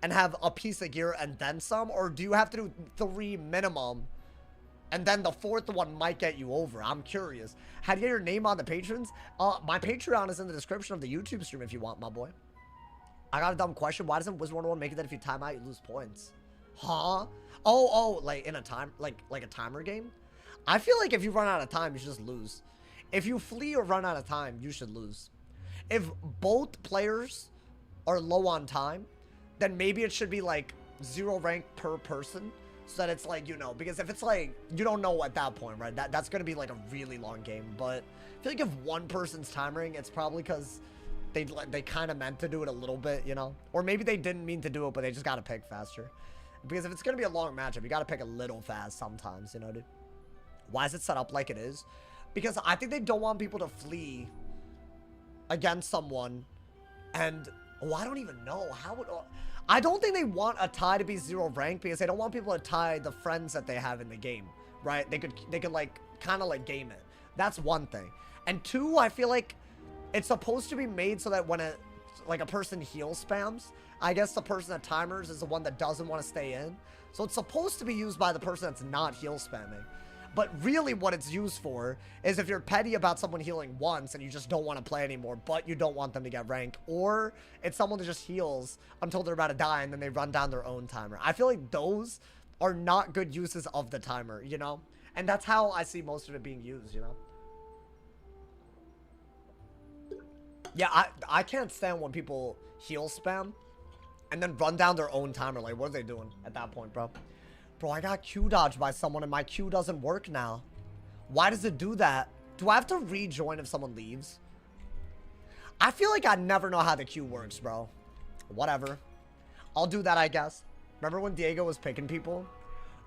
and have a piece of gear and then some? Or do you have to do 3 minimum and then the 4th one might get you over? I'm curious. How do you get your name on the patrons? My Patreon is in the description of the YouTube stream if you want, my boy. I got a dumb question. Why doesn't Wizard101 make it that if you time out, you lose points? Huh? Oh, like in a time, like a timer game? I feel like if you run out of time, you should just lose. If you flee or run out of time, you should lose. If both players are low on time, then maybe it should be like 0 rank per person. So that it's like, you know, because if it's like, you don't know at that point, right? That's going to be like a really long game. But I feel like if one person's timering, it's probably because they kind of meant to do it a little bit, you know? Or maybe they didn't mean to do it, but they just got to pick faster. Because if it's going to be a long matchup, you got to pick a little fast sometimes, you know, dude? Why is it set up like it is? Because I think they don't want people to flee against someone. And, oh, I don't even know. How would... I don't think they want a tie to be 0 rank because they don't want people to tie the friends that they have in the game, right? They could like, kind of like game it. That's one thing. And 2, I feel like it's supposed to be made so that when a person heal spams, I guess the person that timers is the one that doesn't want to stay in. So it's supposed to be used by the person that's not heal spamming. But really what it's used for is if you're petty about someone healing once and you just don't want to play anymore, but you don't want them to get rank, or it's someone that just heals until they're about to die and then they run down their own timer. I feel like those are not good uses of the timer, you know? And that's how I see most of it being used, you know? Yeah, I can't stand when people heal spam and then run down their own timer. Like, what are they doing at that point, bro? Bro, I got Q dodged by someone and my Q doesn't work now. Why does it do that? Do I have to rejoin if someone leaves? I feel like I never know how the Q works, bro. Whatever. I'll do that, I guess. Remember when Diego was picking people?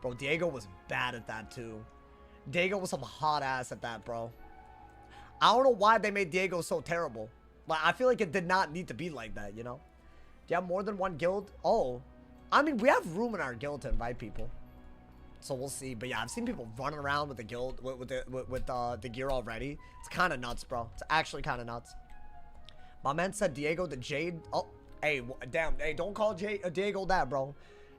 Bro, Diego was bad at that, too. Diego was some hot ass at that, bro. I don't know why they made Diego so terrible. Like, I feel like it did not need to be like that, you know? Do you have more than one guild? Oh. I mean, we have room in our guild to invite people. So we'll see. But yeah, I've seen people running around with the guild, with the gear already. It's kind of nuts, bro. It's actually kind of nuts. My man said Diego the Jade. Oh, hey, damn. Hey, don't call Diego that, bro.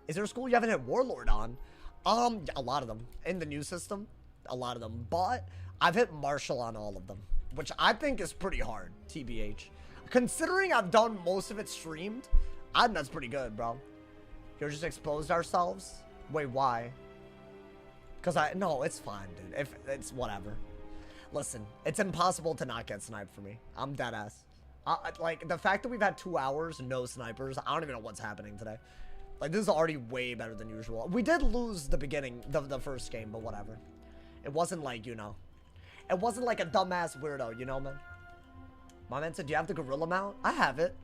Is there a school you haven't hit Warlord on? A lot of them. In the new system, a lot of them. But I've hit Marshall on all of them, which I think is pretty hard, TBH. Considering I've done most of it streamed, I think that's pretty good, bro. You just exposed ourselves? Wait, why? Because no, it's fine, dude. If it's whatever. Listen, it's impossible to not get sniped for me. I'm dead ass. Like, the fact that we've had 2 hours, no snipers, I don't even know what's happening today. Like, this is already way better than usual. We did lose the beginning, the first game, but whatever. It wasn't like, you know. It wasn't like a dumbass weirdo, you know, man? My man said, do you have the gorilla mount? I have it.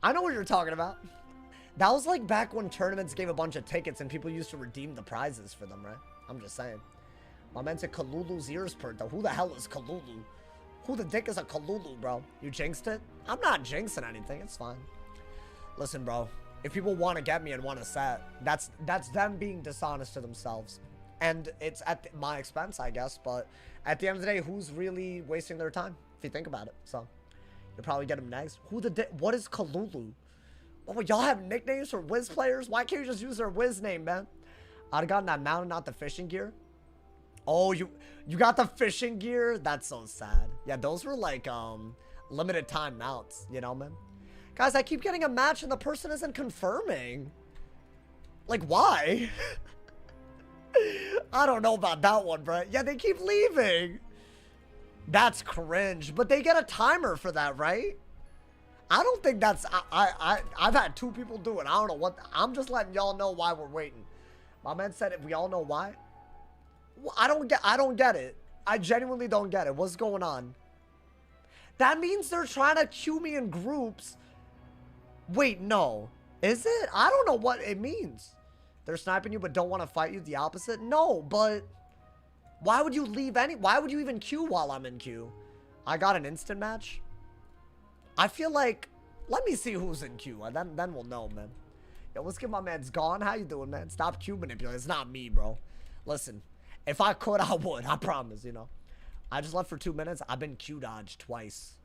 I know what you're talking about. That was like back when tournaments gave a bunch of tickets and people used to redeem the prizes for them, right? I'm just saying. My man said Kalulu's ears perked though. Who the hell is Kalulu? Who the dick is a Kalulu, bro? You jinxed it? I'm not jinxing anything. It's fine. Listen, bro. If people want to get me and want to set, that's them being dishonest to themselves. And it's at my expense, I guess. But at the end of the day, who's really wasting their time? If you think about it. So, you'll probably get them next. What is Kalulu? Oh, y'all have nicknames for Wiz players? Why can't you just use their Wiz name, man? I'd have gotten that mount and not the fishing gear. Oh, you got the fishing gear? That's so sad. Yeah, those were like limited time mounts, you know, man? Guys, I keep getting a match and the person isn't confirming. Like, why? I don't know about that one, bro. Yeah, they keep leaving. That's cringe. But they get a timer for that, right? I don't think that's... I've had 2 people do it. I don't know what... I'm just letting y'all know why we're waiting. My man said it. We all know why. Well, I don't get it. I genuinely don't get it. What's going on? That means they're trying to queue me in groups. Wait, no. Is it? I don't know what it means. They're sniping you but don't want to fight you. The opposite? No, but... Why would you leave any... Why would you even queue while I'm in queue? I got an instant match. I feel like... Let me see who's in queue. Then we'll know, man. Yo, let's get my man's gone. How you doing, man? Stop queue manipulating. It's not me, bro. Listen. If I could, I would. I promise, you know. I just left for 2 minutes. I've been queue dodged twice.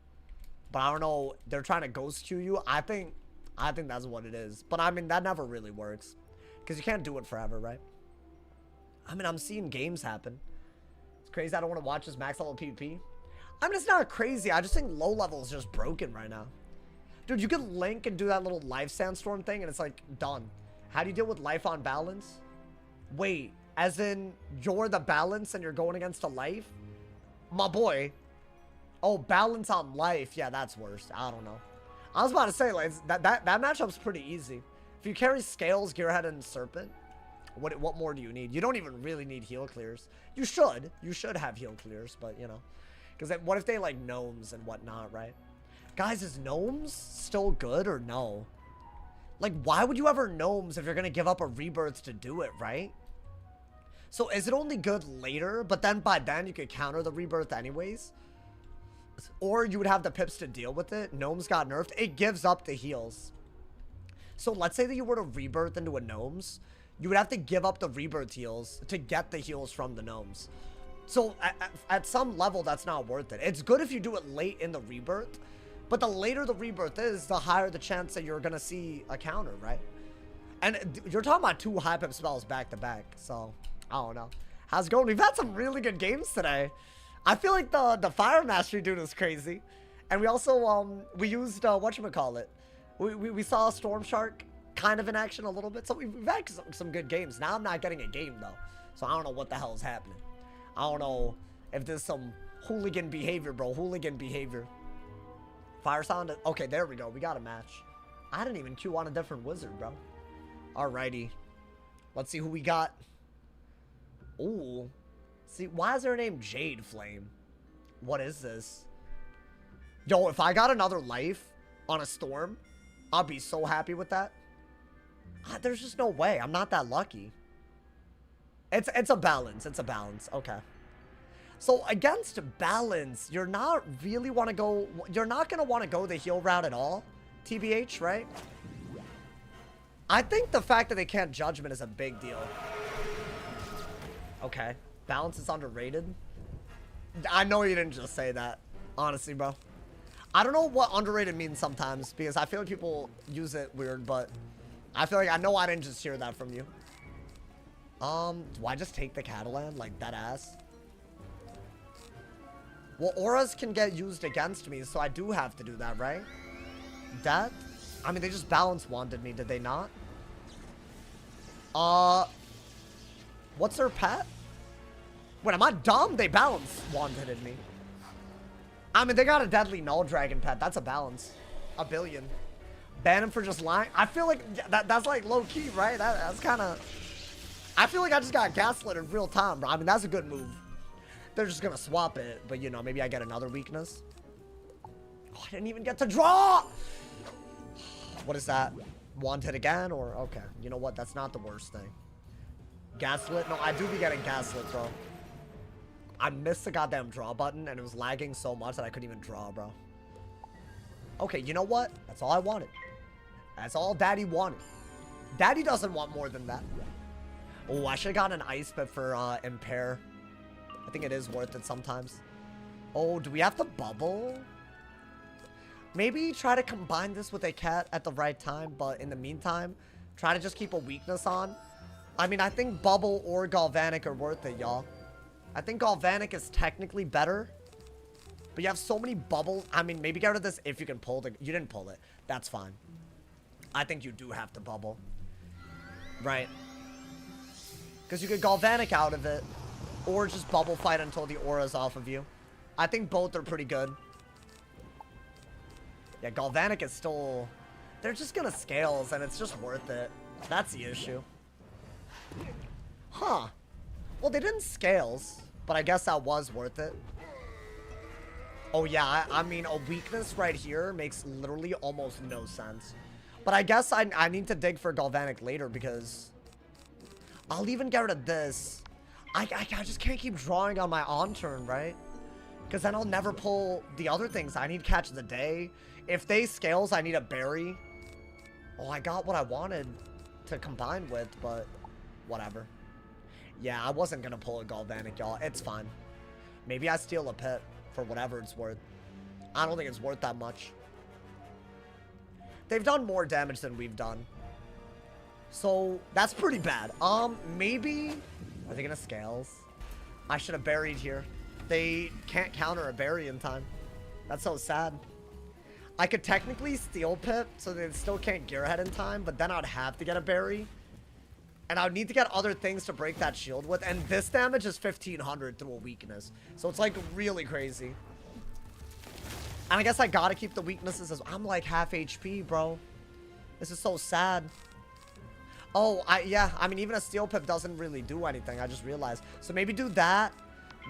But I don't know. They're trying to ghost queue you. I think that's what it is. But I mean, that never really works. Because you can't do it forever, right? I mean, I'm seeing games happen. It's crazy. I don't want to watch this max level PvP. I mean, it's not crazy. I just think low level is just broken right now. Dude, you can link and do that little life sandstorm thing, and it's like, done. How do you deal with life on balance? Wait, as in, you're the balance and you're going against a life? My boy. Oh, balance on life. Yeah, that's worse. I don't know. I was about to say, like, that matchup's pretty easy. If you carry Scales, Gearhead, and Serpent, What more do you need? You don't even really need heal clears. You should. You should have heal clears, but, you know. Because what if they, like, gnomes and whatnot, right? Guys, is gnomes still good or no? Like, why would you ever gnomes if you're going to give up a rebirth to do it, right? So, is it only good later, but then by then you could counter the rebirth anyways? Or you would have the pips to deal with it. Gnomes got nerfed. It gives up the heals. So, let's say that you were to rebirth into a gnomes. You would have to give up the rebirth heals to get the heals from the gnomes. So, at some level, that's not worth it. It's good if you do it late in the rebirth. But the later the rebirth is, the higher the chance that you're going to see a counter, right? And you're talking about 2 high pip spells back to back. So, I don't know. How's it going? We've had some really good games today. I feel like the Fire Mastery dude is crazy. And we also, we used, whatchamacallit. We saw Storm Shark kind of in action a little bit. So we've had some good games. Now I'm not getting a game, though. So I don't know what the hell is happening. I don't know if there's some hooligan behavior, bro. Hooligan behavior. Fire sound. Okay, there we go. We got a match. I didn't even queue on a different wizard, bro. Alrighty. Let's see who we got. Ooh. See, why is their name Jade Flame? What is this? Yo, if I got another life on a storm, I'll be so happy with that. There's just no way. I'm not that lucky. It's a balance. It's a balance. Okay. So against balance, you're not really want to go. You're not going to want to go the heal route at all. TBH, right? I think the fact that they can't judgment is a big deal. Okay. Balance is underrated. I know you didn't just say that. Honestly, bro. I don't know what underrated means sometimes, because I feel like people use it weird, but I feel like I know I didn't just hear that from you. Do I just take the Catalan like that ass? Well, auras can get used against me, so I do have to do that, right? That? I mean, they just balance wanded me, did they not? What's their pet? Wait, am I dumb? They balance wanded me. I mean, they got a deadly null dragon pet. That's a balance. A billion. Ban him for just lying. I feel like that's like low key, right? That's kind of. I feel like I just got gaslit in real time, bro. I mean, that's a good move. They're just gonna swap it, but you know, maybe I get another weakness. Oh, I didn't even get to draw. What is that? Wanted again, or okay? You know what? That's not the worst thing. Gaslit? No, I do be getting gaslit, bro. I missed the goddamn draw button, and it was lagging so much that I couldn't even draw, bro. Okay, you know what? That's all I wanted. That's all Daddy wanted. Daddy doesn't want more than that. Oh, I should have gotten an ice pip for impair. I think it is worth it sometimes. Oh, do we have to bubble? Maybe try to combine this with a cat at the right time, but in the meantime, try to just keep a weakness on. I mean, I think bubble or galvanic are worth it, y'all. I think galvanic is technically better, but you have so many bubbles. I mean, maybe get rid of this if you can pull the. You didn't pull it. That's fine. I think you do have to bubble, right? Because you could galvanic out of it, or just bubble fight until the aura's off of you. I think both are pretty good. Yeah, galvanic is still. They're just gonna scales, and it's just worth it. That's the issue. Huh. Well, they didn't scales, but I guess that was worth it. Oh, yeah, I mean, a weakness right here makes literally almost no sense. But I guess I need to dig for galvanic later, because I'll even get rid of this. I just can't keep drawing on my on turn, right? Because then I'll never pull the other things. I need catch of the day. If they scales, I need a berry. Oh, I got what I wanted to combine with, but whatever. Yeah, I wasn't going to pull a galvanic, y'all. It's fine. Maybe I steal a pet for whatever it's worth. I don't think it's worth that much. They've done more damage than we've done. So, that's pretty bad. Maybe. Are they going to scales? I should have buried here. They can't counter a berry in time. That's so sad. I could technically steal pip, so they still can't gearhead in time, but then I'd have to get a berry. And I would need to get other things to break that shield with. And this damage is 1500 through a weakness. So it's like really crazy. And I guess I gotta keep the weaknesses as I'm like half HP, bro. This is so sad. Oh, yeah, I mean, even a steel pip doesn't really do anything. I just realized. So maybe do that.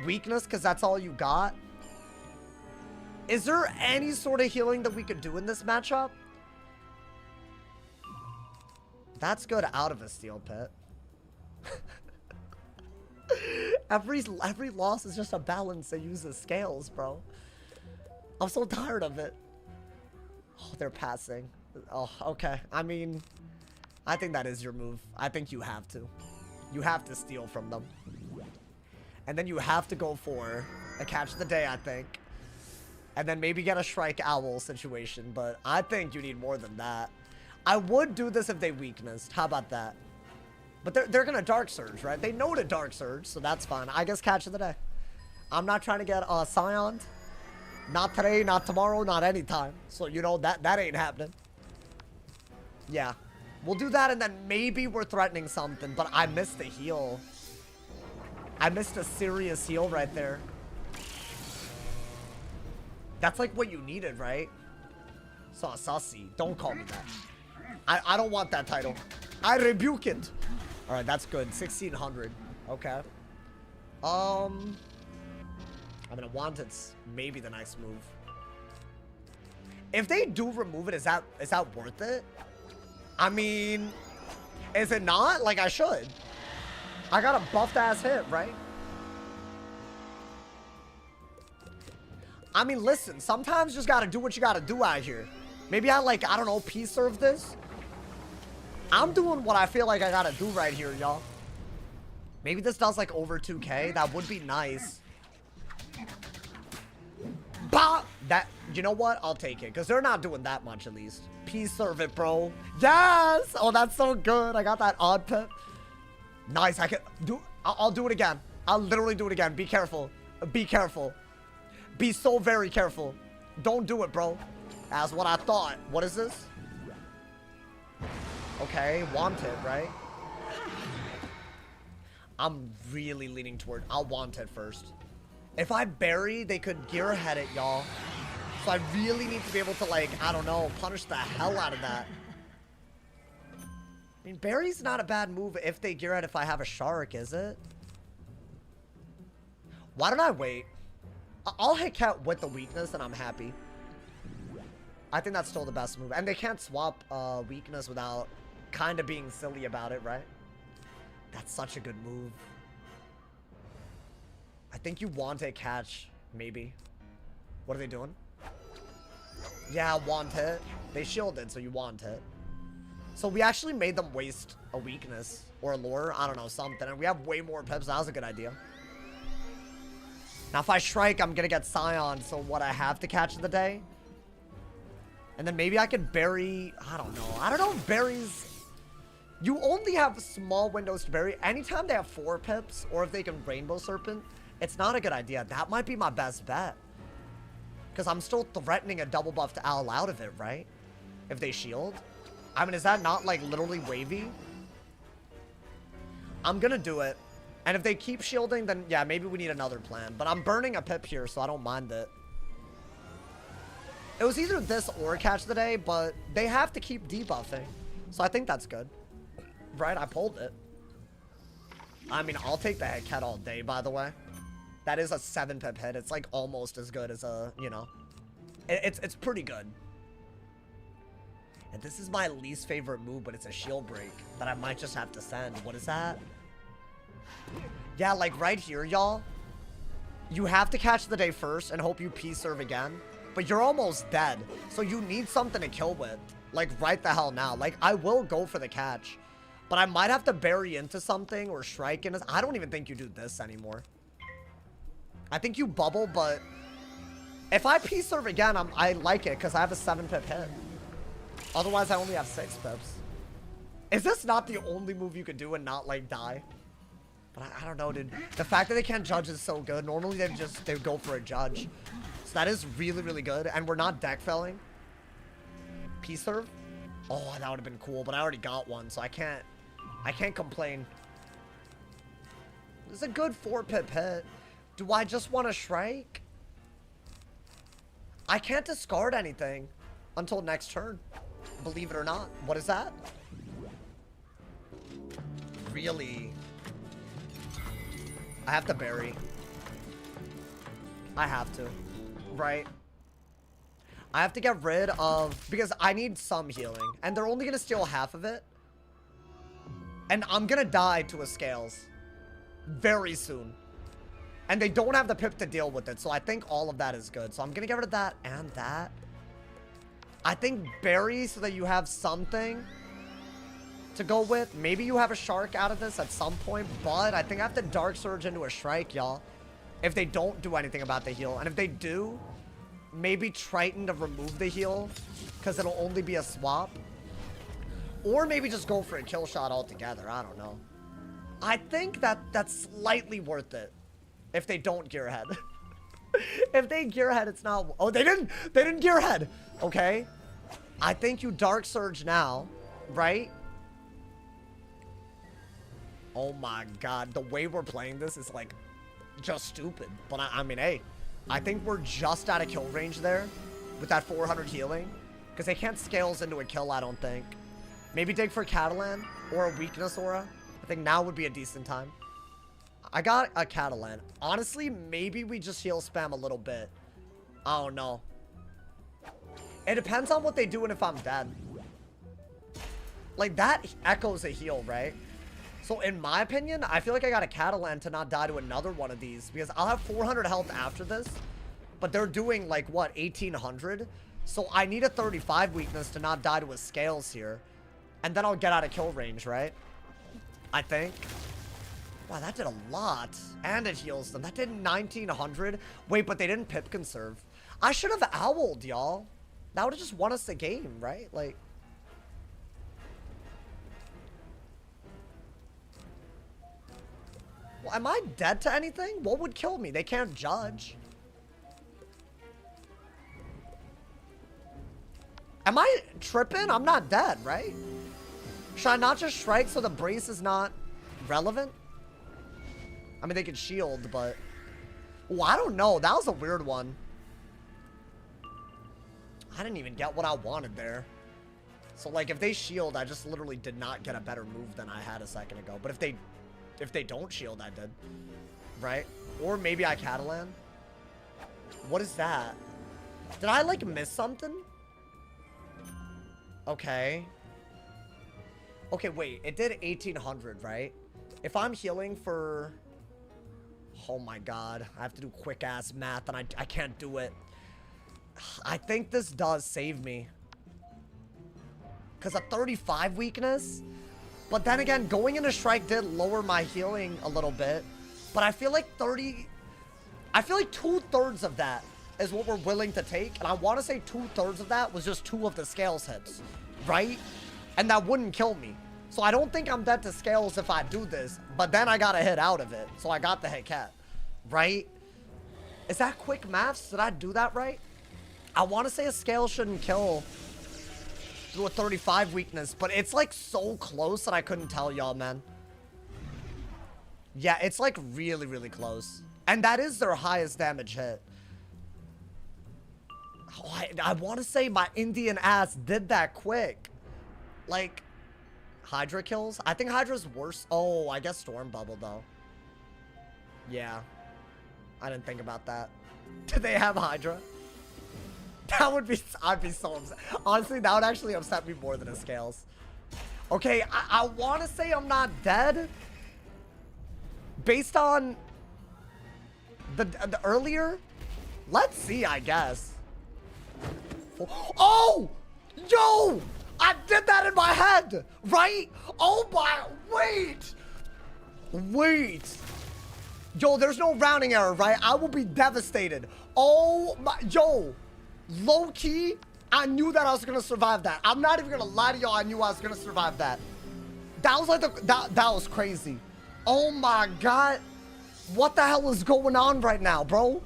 Weakness, because that's all you got. Is there any sort of healing that we could do in this matchup? That's good out of a steel pit. Every loss is just a balance that uses scales, bro. I'm so tired of it. Oh, they're passing. Oh, okay. I mean, I think that is your move. I think you have to. You have to steal from them. And then you have to go for a catch of the day, I think. And then maybe get a Shrike Owl situation. But I think you need more than that. I would do this if they weaknessed. How about that? But they're going to Dark Surge, right? They know to Dark Surge, so that's fine. I guess catch of the day. I'm not trying to get Scioned. Not today, not tomorrow, not anytime. So, you know, that ain't happening. Yeah. We'll do that, and then maybe we're threatening something. But I missed the heal. I missed a serious heal right there. That's like what you needed, right? Saucy. Don't call me that. I don't want that title. I rebuke it. Alright, that's good. 1600. Okay. I mean, a Wanted's maybe the next move. If they do remove it, is that worth it? I mean, is it not? Like, I should. I got a buffed ass hit, right? I mean, listen, sometimes you just gotta do what you gotta do out here. Maybe I don't know, peace serve this. I'm doing what I feel like I gotta do right here, y'all. Maybe this does like over 2K. That would be nice. Bah! You know what? I'll take it. Because they're not doing that much, at least. Peace serve it, bro. Yes! Oh, that's so good. I got that odd pip. Nice. I'll do it again. I'll literally do it again. Be careful. Be careful. Be so very careful. Don't do it, bro. That's what I thought. What is this? Okay, Wanted, right? I'm really leaning toward... I'll Wanted first. If I bury, they could gear head it, y'all. So I really need to be able to, like, I don't know, punish the hell out of that. I mean, bury's not a bad move if they gear head if I have a shark, is it? Why don't I wait? I'll hit cat with the weakness and I'm happy. I think that's still the best move. And they can't swap weakness without kind of being silly about it, right? That's such a good move. I think you want a catch, maybe. What are they doing? Yeah, want it. They shielded, so you want it. So we actually made them waste a weakness or a lure. I don't know, something. And we have way more pips. That was a good idea. Now, if I Shrike, I'm going to get Scion. So what, I have to catch of the day? And then maybe I could bury... I don't know. I don't know if berries... You only have small windows to bury. Anytime they have 4 pips, or if they can Rainbow Serpent, it's not a good idea. That might be my best bet. Because I'm still threatening a double buff to owl out of it, right? If they shield. I mean, is that not, like, literally wavy? I'm gonna do it. And if they keep shielding, then, yeah, maybe we need another plan. But I'm burning a pip here, so I don't mind it. It was either this or catch the day, but they have to keep debuffing. So I think that's good. Right, I pulled it. I mean, I'll take the head cat all day, by the way. That is a 7 pip hit. It's like almost as good as a, you know. It's pretty good. And this is my least favorite move, but it's a shield break that I might just have to send. What is that? Yeah, like right here, y'all. You have to catch the day first and hope you peace serve again. But you're almost dead. So you need something to kill with. Like right the hell now. Like I will go for the catch. But I might have to bury into something or Shrike into... I don't even think you do this anymore. I think you bubble, but... If I peace serve again, I like it because I have a 7 pip hit. Otherwise, I only have 6 pips. Is this not the only move you could do and not, like, die? But I don't know, dude. The fact that they can't judge is so good. Normally, they go for a judge. So that is really, really good. And we're not deck felling. Peace serve? Oh, that would have been cool, but I already got one, so I can't complain. This is a good 4 pip hit. Do I just want to Shrike? I can't discard anything until next turn. Believe it or not. What is that? really... I have to bury. I have to. Right? I have to get rid of... Because I need some healing. And they're only going to steal half of it. And I'm going to die to a scales. Very soon. And they don't have the pip to deal with it. So I think all of that is good. So I'm going to get rid of that and that. I think berry so that you have something to go with. Maybe you have a shark out of this at some point. But I think I have to dark surge into a shrike, y'all. If they don't do anything about the heal. And if they do, maybe Triton to remove the heal. Because it'll only be a swap. Or maybe just go for a kill shot altogether. I don't know. I think that's slightly worth it. If they don't gear ahead. If they gear ahead, it's not... Oh, they didn't gear ahead. Okay. I think you dark surge now. Right? Oh my god. The way we're playing this is like... just stupid. But I mean, hey. I think we're just out of kill range there. With that 400 healing. Because they can't scales into a kill, I don't think. Maybe dig for Catalan. Or a weakness aura. I think now would be a decent time. I got a Catalan. Honestly, maybe we just heal spam a little bit. I don't know. It depends on what they do and if I'm dead. Like, that echoes a heal, right? So, in my opinion, I feel like I got a Catalan to not die to another one of these. Because I'll have 400 health after this. But they're doing, like, what, 1800? So, I need a 35 weakness to not die to a scales here. And then I'll get out of kill range, right? I think. Wow, that did a lot. And it heals them. That did 1900. Wait, but they didn't pip conserve. I should have owled, y'all. That would have just won us the game, right? Like... Well, am I dead to anything? What would kill me? They can't judge. Am I tripping? I'm not dead, right? Should I not just strike so the brace is not relevant? I mean, they could shield, but... Oh, I don't know. That was a weird one. I didn't even get what I wanted there. So, like, if they shield, I just literally did not get a better move than I had a second ago. But if they don't shield, I did. Right? Or maybe I Catalan. What is that? Did I, like, miss something? Okay. Okay, wait. It did 1800, right? If I'm healing for... Oh my god. I have to do quick-ass math, and I can't do it. I think this does save me. Because a 35 weakness? But then again, going into strike did lower my healing a little bit. But I feel like 30... I feel like 2/3 of that is what we're willing to take. And I want to say 2/3 of that was just 2 of the scales hits. Right? And that wouldn't kill me. So I don't think I'm dead to scales if I do this. But then I got a hit out of it. So I got the hit cat. Right? Is that quick maths? Did I do that right? I want to say a scale shouldn't kill through a 35 weakness. But it's like so close that I couldn't tell y'all, man. Yeah, it's like really, really close. And that is their highest damage hit. Oh, I want to say my Indian ass did that quick. Like... Hydra kills? I think Hydra's worse. Oh, I guess Storm Bubble, though. Yeah. I didn't think about that. Do they have Hydra? That would be... I'd be so upset. Honestly, that would actually upset me more than a scales. Okay, I want to say I'm not dead. Based on... The earlier... Let's see, I guess. Oh! Yo! I did that in my head, right? Oh my, wait. Yo, there's no rounding error, right? I will be devastated. Oh my, yo, low key, I knew that I was gonna survive that. I'm not even gonna lie to y'all, I knew I was gonna survive that. That was like that was crazy. Oh my God. What the hell is going on right now, bro?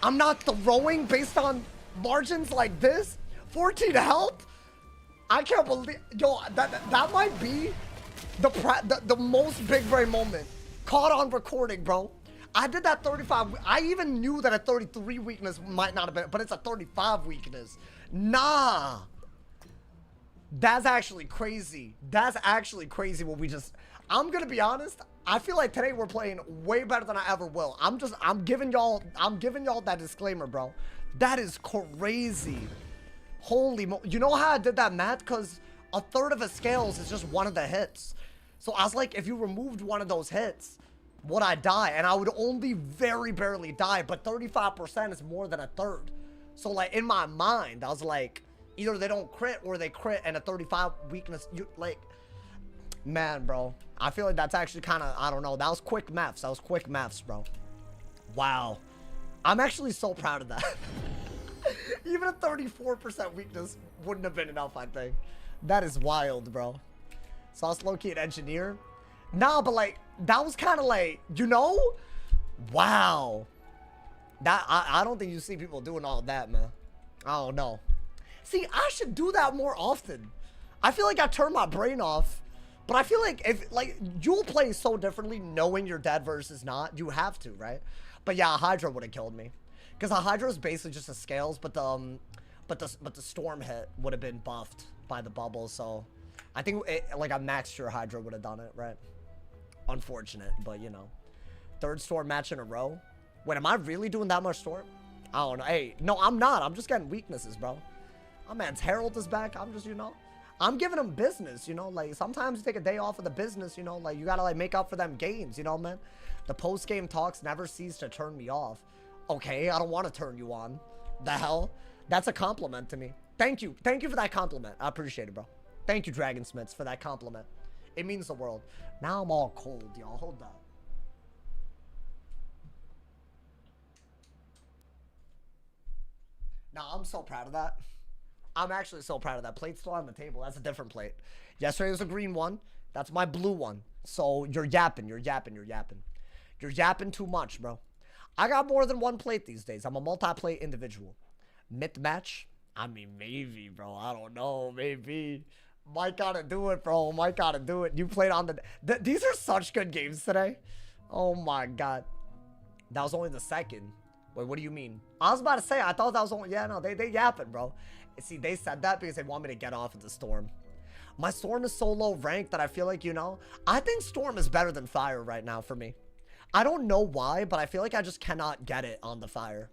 I'm not throwing based on margins like this? 14 health? I can't believe, yo, that might be the most big brain moment caught on recording, bro. I did that 35, I even knew that a 33 weakness might not have been, but it's a 35 weakness. Nah. That's actually crazy. That's actually crazy what we just... I'm gonna be honest. I feel like today we're playing way better than I ever will. I'm giving y'all that disclaimer, bro. That is crazy. Holy mo... You know how I did that math? Because a third of the scales is just one of the hits. So I was like, if you removed one of those hits, would I die? And I would only very barely die, but 35% is more than a third. So like in my mind, I was like, either they don't crit or they crit and a 35 weakness. You like, man, bro. I feel like that's actually kind of, I don't know. That was quick maths. That was quick maths, bro. Wow. I'm actually so proud of that. Even a 34% weakness wouldn't have been enough, I think. That is wild, bro. So I was low-key an engineer. Nah, but like, that was kind of like, you know? Wow. That, I don't think you see people doing all that, man. I don't know. See, I should do that more often. I feel like I turn my brain off. But I feel like if, like, you'll play so differently knowing you're dead versus not. You have to, right? But yeah, a Hydra would have killed me. Because a Hydra is basically just a scales, but the storm hit would have been buffed by the bubble, so I think like a max tier Hydra would have done it, right? Unfortunate, but you know. Third storm match in a row. Wait, am I really doing that much storm? I don't know. Hey, no, I'm not. I'm just getting weaknesses, bro. My man's Herald is back. I'm just, you know, I'm giving him business, you know, like sometimes you take a day off of the business, you know, like you gotta like make up for them gains, you know, man. The post-game talks never cease to turn me off. Okay, I don't want to turn you on. The hell? That's a compliment to me. Thank you. Thank you for that compliment. I appreciate it, bro. Thank you, Dragonsmiths, for that compliment. It means the world. Now I'm all cold, y'all. Hold that. Now, I'm so proud of that. I'm actually so proud of that. Plate's still on the table. That's a different plate. Yesterday was a green one. That's my blue one. So you're yapping. You're yapping. You're yapping. You're yapping too much, bro. I got more than one plate these days. I'm a multi-plate individual. Myth match? I mean, maybe, bro. I don't know. Maybe. Might gotta do it, bro. Might gotta do it. You played on the... These are such good games today. Oh, my God. That was only the second. Wait, what do you mean? I was about to say, I thought that was only... Yeah, no, they yapping, bro. See, they said that because they want me to get off of the Storm. My Storm is so low ranked that I feel like, you know... I think Storm is better than Fire right now for me. I don't know why, but I feel like I just cannot get it on the Fire.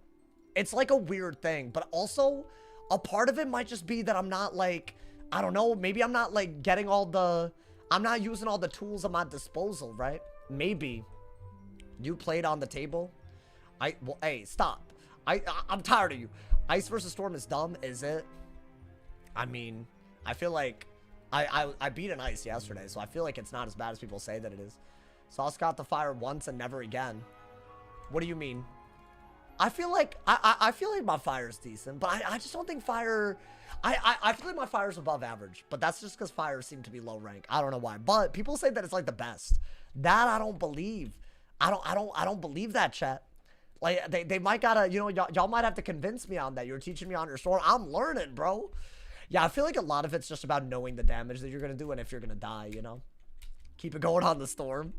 It's like a weird thing, but also a part of it might just be that I'm not like, I don't know, maybe I'm not like getting all the, I'm not using all the tools at my disposal, right? Maybe. You played on the table? Well, hey, stop. I'm tired of you. Ice versus Storm is dumb, is it? I mean, I feel like I beat an Ice yesterday, so I feel like it's not as bad as people say that it is. Sauce got the Fire once and never again. What do you mean? I feel like I feel like my Fire is decent, but I just don't think Fire. I feel like my Fire is above average, but that's just because Fire seemed to be low rank. I don't know why, but people say that it's like the best. That I don't believe. I don't believe that, chat. Like they might gotta, you know, y'all might have to convince me on that. You're teaching me on your Storm. I'm learning, bro. Yeah, I feel like a lot of it's just about knowing the damage that you're gonna do and if you're gonna die, you know. Keep it going on the Storm.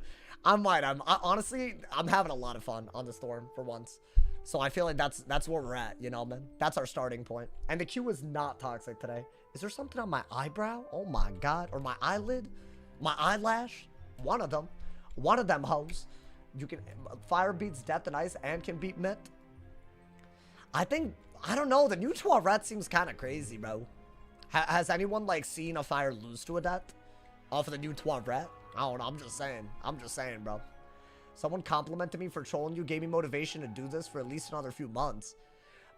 Honestly, I'm having a lot of fun on the Storm for once. So I feel like that's where we're at, you know, man. That's our starting point. And the Q is not toxic today. Is there something on my eyebrow? Oh my God. Or my eyelid? My eyelash? One of them. One of them hoes. You can... Fire beats Death and Ice and can beat Myth. I think... I don't know. The new Tourette seems kind of crazy, bro. Has anyone, like, seen a Fire lose to a Death? Off of the new Tourette? I don't know. I'm just saying. I'm just saying, bro. Someone complimented me for trolling you, gave me motivation to do this for at least another few months.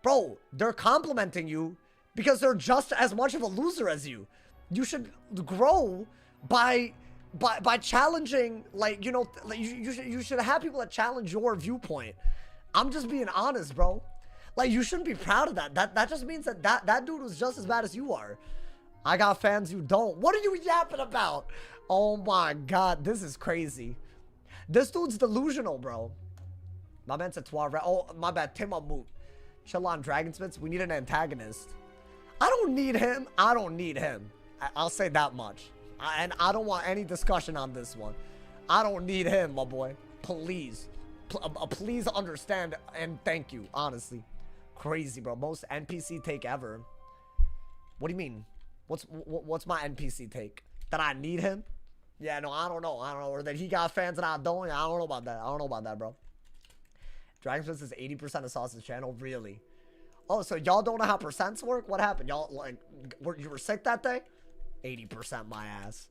Bro, they're complimenting you because they're just as much of a loser as you. You should grow by challenging, like, you know, like you should have people that challenge your viewpoint. I'm just being honest, bro. Like, you shouldn't be proud of that. That just means that dude was just as bad as you are. I got fans who don't. What are you yapping about? Oh my God, this is crazy. This dude's delusional, bro. My man's a Tourette. Oh, my bad. Timamut. Chill on, Dragonsmiths. We need an antagonist. I don't need him. I don't need him. I'll say that much. And I don't want any discussion on this one. I don't need him, my boy. Please. Please understand and thank you, honestly. Crazy, bro. Most NPC take ever. What do you mean? What's my NPC take? That I need him? Yeah, no, I don't know. Or that he got fans and I don't. I don't know about that. I don't know about that, bro. Dragon's is 80% of Sauce's channel? Really? Oh, so y'all don't know how percents work? What happened? Y'all, like, you were sick that day? 80% my ass.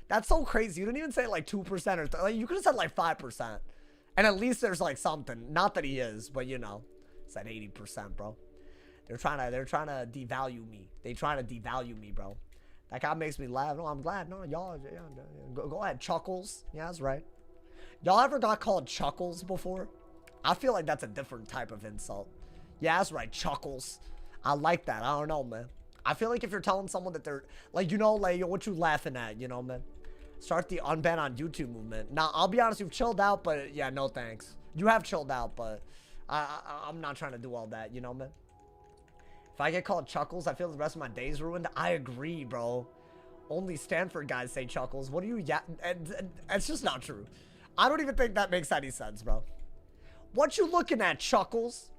That's so crazy. You didn't even say, like, 2% or... like, you could have said, like, 5%. And at least there's, like, something. Not that he is, but, you know. Said 80%, bro. They're trying to devalue me. They trying to devalue me, bro. That guy makes me laugh. No, I'm glad. No, y'all... Yeah, go ahead. Chuckles. Yeah, that's right. Y'all ever got called Chuckles before? I feel like that's a different type of insult. Yeah, that's right, Chuckles. I like that. I don't know, man. I feel like if you're telling someone that they're, like, you know, like, what you laughing at, you know, man. Start the unban on YouTube movement. Now, I'll be honest, you've chilled out, but, yeah, no thanks. You have chilled out, but I'm not trying to do all that, you know, man. If I get called Chuckles, I feel the rest of my day's ruined. I agree, bro. Only Stanford guys say Chuckles. What do you, yeah, it's just not true. I don't even think that makes any sense, bro. What you looking at, Chuckles?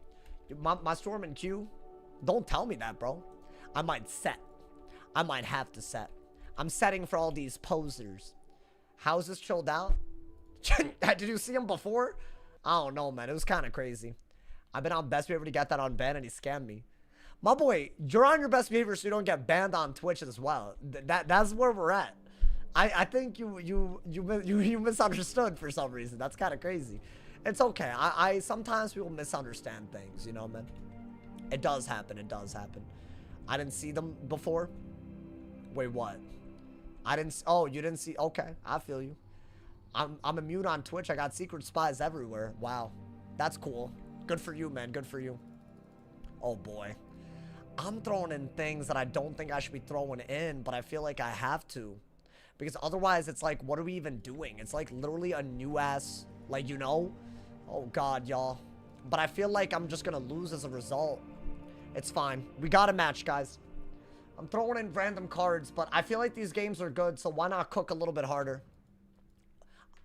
My storm and Q? Don't tell me that, bro. I might set. I might have to set. I'm setting for all these posers. How's this chilled out? Did you see him before? I don't know, man. It was kind of crazy. I've been on best behavior to get that on ban and he scammed me. My boy, you're on your best behavior so you don't get banned on Twitch as well. That's where we're at. I think you misunderstood for some reason. That's kind of crazy. It's okay. I sometimes people misunderstand things, you know, man. It does happen. It does happen. I didn't see them before. Wait, what? I didn't. Oh, you didn't see. Okay, I feel you. I'm immune on Twitch. I got secret spies everywhere. Wow, that's cool. Good for you, man. Good for you. Oh boy, I'm throwing in things that I don't think I should be throwing in, but I feel like I have to, because otherwise it's like, what are we even doing? It's like literally a new ass, like, you know. Oh God, y'all. But I feel like I'm just gonna lose as a result. It's fine. We got a match, guys. I'm throwing in random cards, but I feel like these games are good, so why not cook a little bit harder?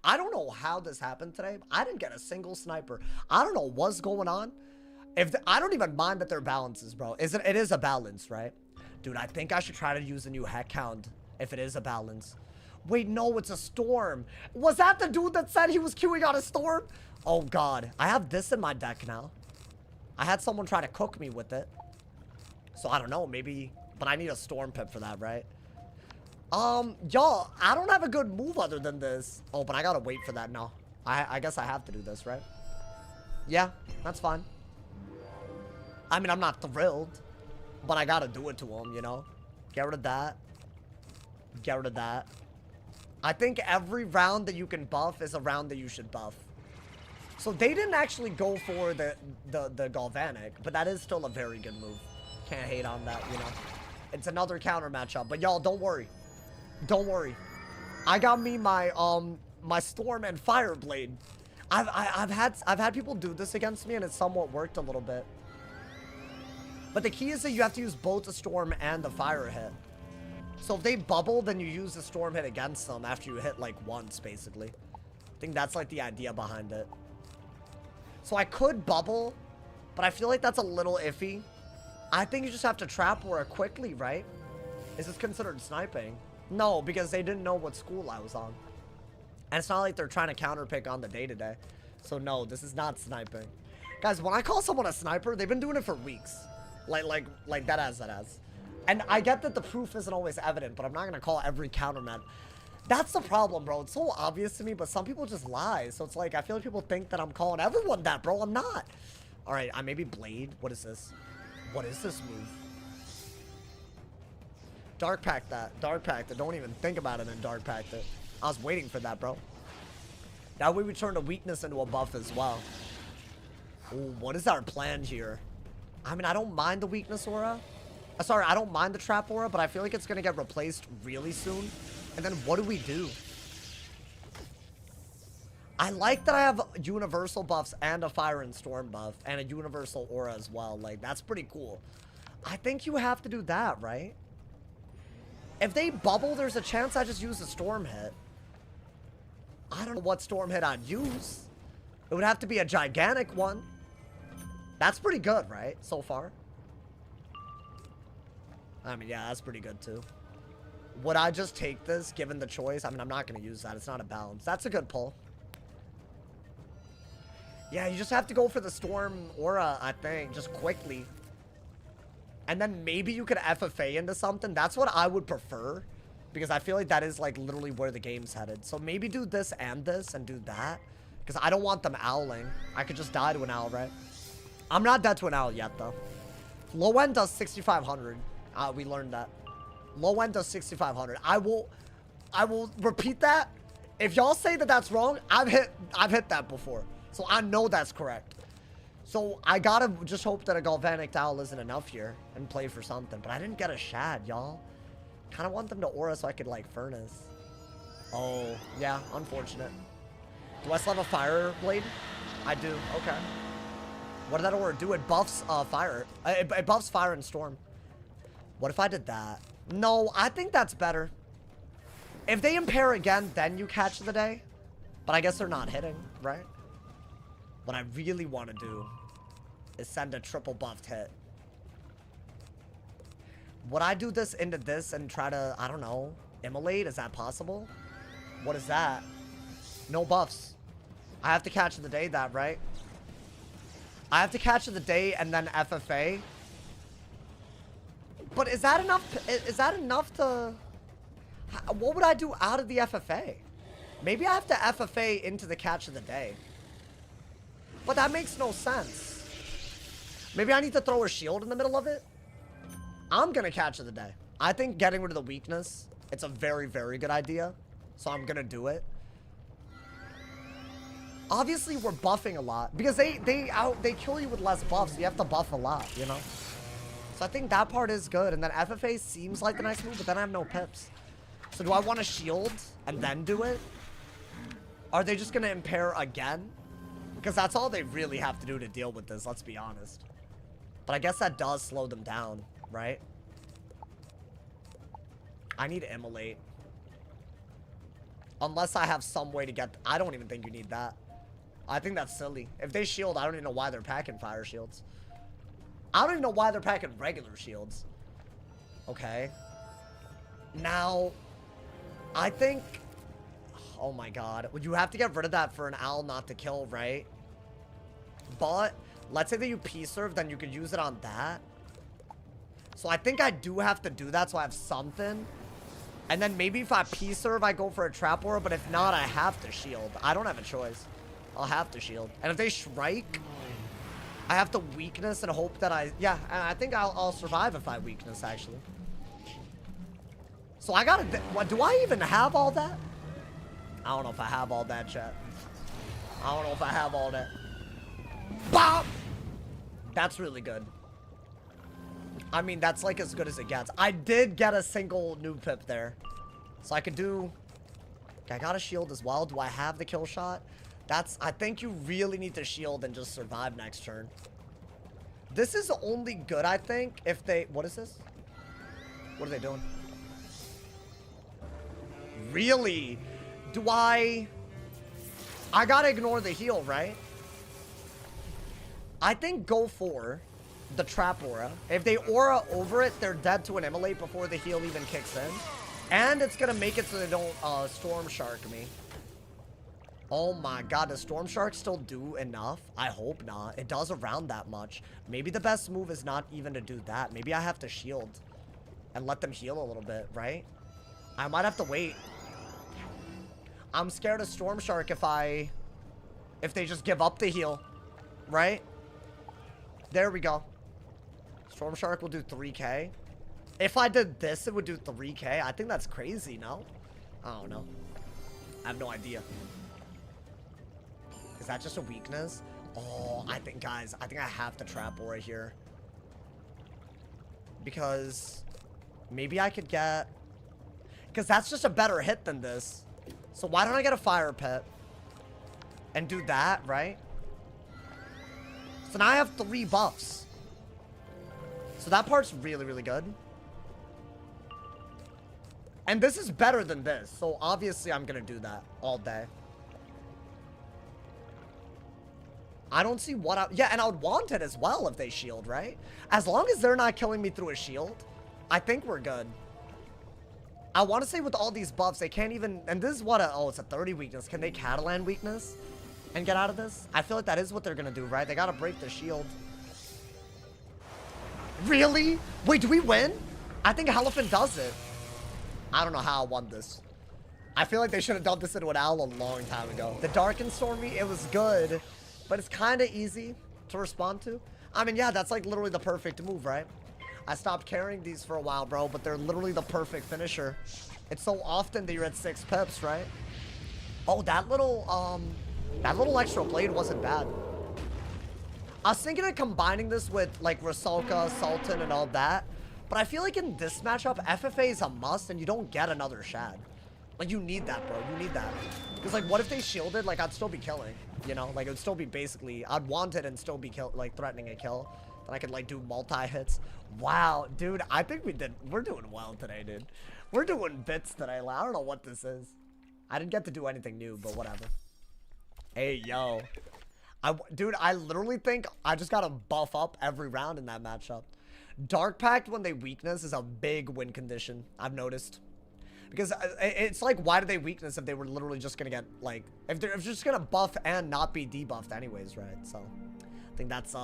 I don't know how this happened today. I didn't get a single sniper. I don't know what's going on. I don't even mind that they're balances, bro. It is a balance, right? Dude, I think I should try to use a new heck hound if it is a balance. Wait, no, it's a storm. Was that the dude that said he was queuing on a storm? Oh God, I have this in my deck now. I had someone try to cook me with it. So I don't know, maybe, but I need a storm pip for that, right? Y'all, I don't have a good move other than this. Oh, but I gotta wait for that now. I guess I have to do this, right? Yeah, that's fine. I mean, I'm not thrilled, but I gotta do it to him, you know? Get rid of that. Get rid of that. I think every round that you can buff is a round that you should buff. So they didn't actually go for the Galvanic, but that is still a very good move. Can't hate on that, you know. It's another counter matchup, but y'all don't worry. Don't worry. I got me my my Storm and Fire Blade. I've had people do this against me and it somewhat worked a little bit. But the key is that you have to use both the Storm and the Fire hit. So if they bubble, then you use the Storm hit against them after you hit like once, basically. I think that's like the idea behind it. So I could bubble, but I feel like that's a little iffy. I think you just have to trap war quickly, right? Is this considered sniping? No, because they didn't know what school I was on. And it's not like they're trying to counterpick on the day-to-day. So no, this is not sniping. Guys, when I call someone a sniper, they've been doing it for weeks. Like that has. And I get that the proof isn't always evident, but I'm not going to call every counterman. That's the problem, bro. It's so obvious to me, but some people just lie. So it's like, I feel like people think that I'm calling everyone that, bro. I'm not. All right, I maybe Blade. What is this? What is this move? Dark Pact that. Dark Pact that. Don't even think about it and Dark Pact it. I was waiting for that, bro. That way we turn a weakness into a buff as well. Ooh, what is our plan here? I mean, I don't mind the weakness aura. Sorry, I don't mind the trap aura, but I feel like it's going to get replaced really soon. And then what do? I like that I have universal buffs and a fire and storm buff and a universal aura as well. Like, that's pretty cool. I think you have to do that, right? If they bubble, there's a chance I just use a storm hit. I don't know what storm hit I'd use. It would have to be a gigantic one. That's pretty good, right? So far. I mean, yeah, that's pretty good too. Would I just take this given the choice? I mean, I'm not going to use that. It's not a balance. That's a good pull. Yeah, you just have to go for the Storm Aura, I think, just quickly. And then maybe you could FFA into something. That's what I would prefer. Because I feel like that is, like, literally where the game's headed. So maybe do this and do that. Because I don't want them owling. I could just die to an owl, right? I'm not dead to an owl yet, though. Low end does 6,500. We learned that. Low end does 6,500. I will repeat that. If y'all say that that's wrong, I've hit that before. So I know that's correct. So I gotta just hope that a Galvanic Owl isn't enough here and play for something. But I didn't get a Shad, y'all. Kind of want them to aura so I could, like, Furnace. Oh, yeah, unfortunate. Do I still have a Fire Blade? I do, okay. What did that aura do? It buffs fire. It buffs fire and storm. What if I did that? No, I think that's better. If they impair again, then you catch the day. But I guess they're not hitting, right? What I really want to do is send a triple buffed hit. Would I do this into this and try to, I don't know, immolate? Is that possible? What is that? No buffs. I have to catch the day that, right? I have to catch the day and then FFA. But is that enough? Is that enough to... What would I do out of the FFA? Maybe I have to FFA into the catch of the day. But that makes no sense. Maybe I need to throw a shield in the middle of it? I'm going to catch of the day. I think getting rid of the weakness, it's a very, very good idea. So I'm going to do it. Obviously, we're buffing a lot. Because they kill you with less buffs. So you have to buff a lot, you know? So I think that part is good. And then FFA seems like the nice move, but then I have no pips. So do I want to shield and then do it? Are they just going to impair again? Because that's all they really have to do to deal with this, let's be honest. But I guess that does slow them down, right? I need to immolate. Unless I have some way to get... I don't even think you need that. I think that's silly. If they shield, I don't even know why they're packing fire shields. I don't even know why they're packing regular shields. Okay. Now, I think... Oh my god. Would you have to get rid of that for an owl not to kill, right? But, let's say that you P-serve, then you could use it on that. So I think I do have to do that so I have something. And then maybe if I P-serve, I go for a trap aura. But if not, I have to shield. I don't have a choice. I'll have to shield. And if they strike, I have to weakness and hope that I... Yeah, and I think I'll survive if I weakness, actually. So I gotta... What, do I even have all that? I don't know if I have all that, chat. I don't know if I have all that. Bop! That's really good. I mean, that's like as good as it gets. I did get a single new pip there. So I could do... I got a shield as well. Do I have the kill shot? That's... I think you really need to shield and just survive next turn. This is only good, I think, if they... What is this? What are they doing? Really? Do I gotta ignore the heal, right? I think go for the trap aura. If they aura over it, they're dead to an immolate before the heal even kicks in. And it's gonna make it so they don't storm shark me. Oh my god, does storm shark still do enough? I hope not. It does around that much. Maybe the best move is not even to do that. Maybe I have to shield and let them heal a little bit, right? I might have to wait. I'm scared of Storm Shark if they just give up the heal, right? There we go. Storm Shark will do 3k. If I did this, it would do 3k. I think that's crazy, no? I don't know. I have no idea. Is that just a weakness? Oh, I think, guys, I think I have to trap aura here. Because maybe I could get... Because that's just a better hit than this. So why don't I get a fire pit and do that, right? So now I have 3 buffs. So that part's really, really good. And this is better than this. So obviously I'm going to do that all day. I don't see what I... Yeah, and I would want it as well if they shield, right? As long as they're not killing me through a shield, I think we're good. I want to say with all these buffs, they can't even... And this is what a... Oh, it's a 30 weakness. Can they Catalan weakness and get out of this? I feel like that is what they're going to do, right? They got to break the shield. Really? Wait, do we win? I think Elephant does it. I don't know how I won this. I feel like they should have done this into an owl a long time ago. The Dark and Stormy, it was good, but it's kind of easy to respond to. I mean, yeah, that's like literally the perfect move, right? I stopped carrying these for a while, bro, but they're literally the perfect finisher. It's so often that you're at 6 pips, right? Oh, that little extra blade wasn't bad. I was thinking of combining this with, like, Rusalka, Sultan, and all that. But I feel like in this matchup, FFA is a must, and you don't get another Shad. Like, you need that, bro. You need that. Because, like, what if they shielded? Like, I'd still be killing, you know? Like, it would still be basically... I'd want it and still be, like, threatening a kill. Then I could, like, do multi-hits. Wow, dude, I think we're doing well today, dude. We're doing bits today. Like, I don't know what this is. I didn't get to do anything new, but whatever. Hey, yo. Dude, I literally think I just gotta buff up every round in that matchup. Dark Pact, when they weakness, is a big win condition, I've noticed. Because it's like, why do they weakness if they were literally just gonna get, like, if they're just gonna buff and not be debuffed anyways, right? So, I think that's,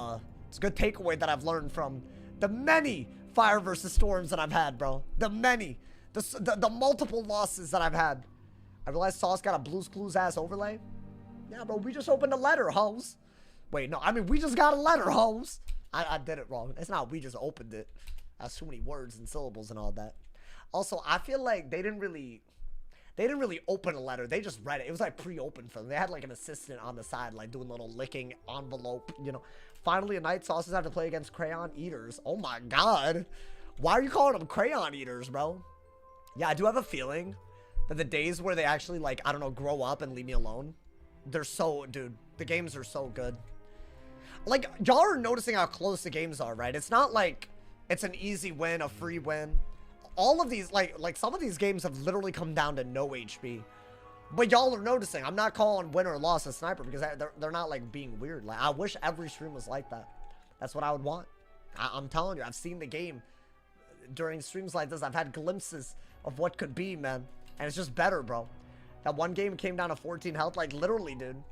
it's a good takeaway that I've learned from the many Fire versus Storms that I've had, bro. The many. The multiple losses that I've had. I realized Sauce got a Blue's Clues ass overlay. Yeah, bro, we just opened a letter, hoes. Wait, no, I mean, we just got a letter, hoes. I did it wrong. It's not we just opened it. That's too many words and syllables and all that. Also, I feel like they didn't really open a letter. They just read it. It was like pre-opened for them. They had like an assistant on the side, like doing little licking envelope, you know. Finally, a night Sauces have to play against Crayon Eaters. Oh my god. Why are you calling them Crayon Eaters, bro? Yeah, I do have a feeling that the days where they actually, like, I don't know, grow up and leave me alone, they're so, dude, the games are so good. Like, y'all are noticing how close the games are, right? It's not like it's an easy win, a free win. All of these, like some of these games have literally come down to no HP. But y'all are noticing, I'm not calling win or loss a sniper because they're not, like, being weird. Like, I wish every stream was like that. That's what I would want. I'm telling you, I've seen the game during streams like this. I've had glimpses of what could be, man. And it's just better, bro. That one game came down to 14 health, like, literally, dude.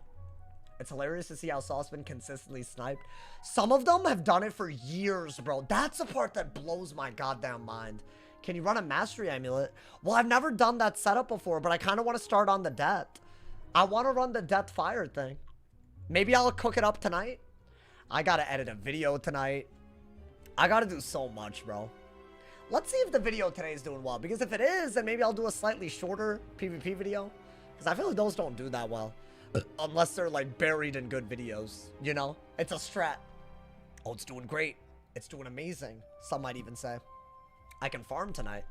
It's hilarious to see how Sauce been consistently sniped. Some of them have done it for years, bro. That's the part that blows my goddamn mind. Can you run a Mastery Amulet? Well, I've never done that setup before, but I kind of want to start on the Death. I want to run the Death Fire thing. Maybe I'll cook it up tonight. I got to edit a video tonight. I got to do so much, bro. Let's see if the video today is doing well. Because if it is, then maybe I'll do a slightly shorter PvP video. Because I feel like those don't do that well. Unless they're, like, buried in good videos. You know? It's a strat. Oh, it's doing great. It's doing amazing. Some might even say. I can farm tonight.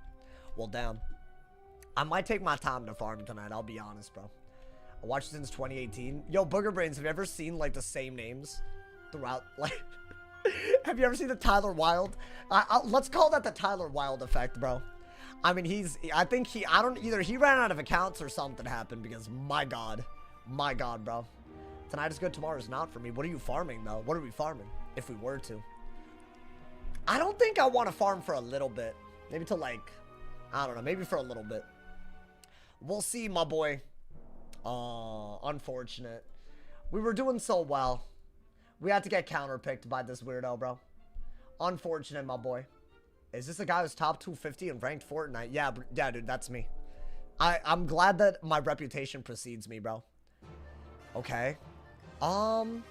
Well, damn. I might take my time to farm tonight. I'll be honest, bro. I watched since 2018. Yo, Booger Brains, have you ever seen, like, the same names throughout, like... Have you ever seen the Tyler Wilde? Let's call that the Tyler Wilde effect, bro. I mean, either he ran out of accounts or something happened because, my god, bro. Tonight is good, tomorrow is not for me. What are you farming, though? What are we farming, if we were to? I don't think I want to farm for a little bit. Maybe to, like, I don't know, maybe for a little bit. We'll see, my boy. Unfortunate. We were doing so well. We had to get counterpicked by this weirdo, bro. Unfortunate, my boy. Is this a guy who's top 250 and ranked Fortnite? Yeah, dude, that's me. I'm glad that my reputation precedes me, bro. Okay. I'm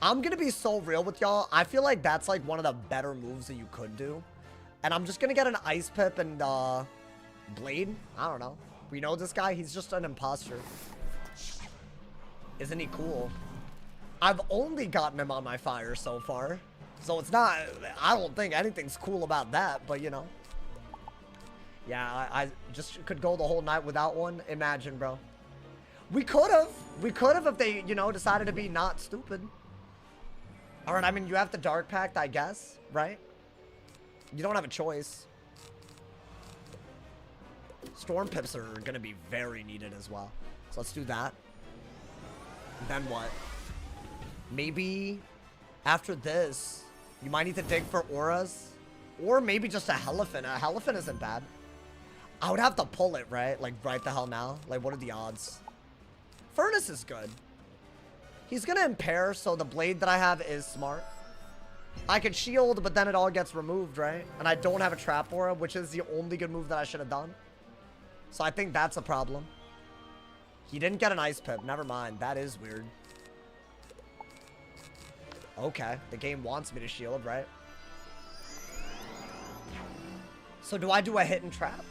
gonna be so real with y'all. I feel like that's, like, one of the better moves that you could do. And I'm just gonna get an Ice Pip and, Blade? I don't know. We know this guy. He's just an imposter. Isn't he cool? I've only gotten him on my fire so far. So it's not... I don't think anything's cool about that, but, you know. Yeah, I just could go the whole night without one. Imagine, bro. We could have. We could have if they, you know, decided to be not stupid. Alright, I mean, you have the Dark Pact, I guess, right? You don't have a choice. Storm Pips are going to be very needed as well. So let's do that. Then what? Maybe after this, you might need to dig for auras. Or maybe just a elephant. A elephant isn't bad. I would have to pull it, right? Like, right the hell now. Like, what are the odds? Furnace is good. He's gonna impair, so the blade that I have is smart. I could shield, but then it all gets removed, right? And I don't have a trap aura, which is the only good move that I should have done. So I think that's a problem. He didn't get an ice pip. Never mind. That is weird. Okay. The game wants me to shield, right? So do I do a hit and trap?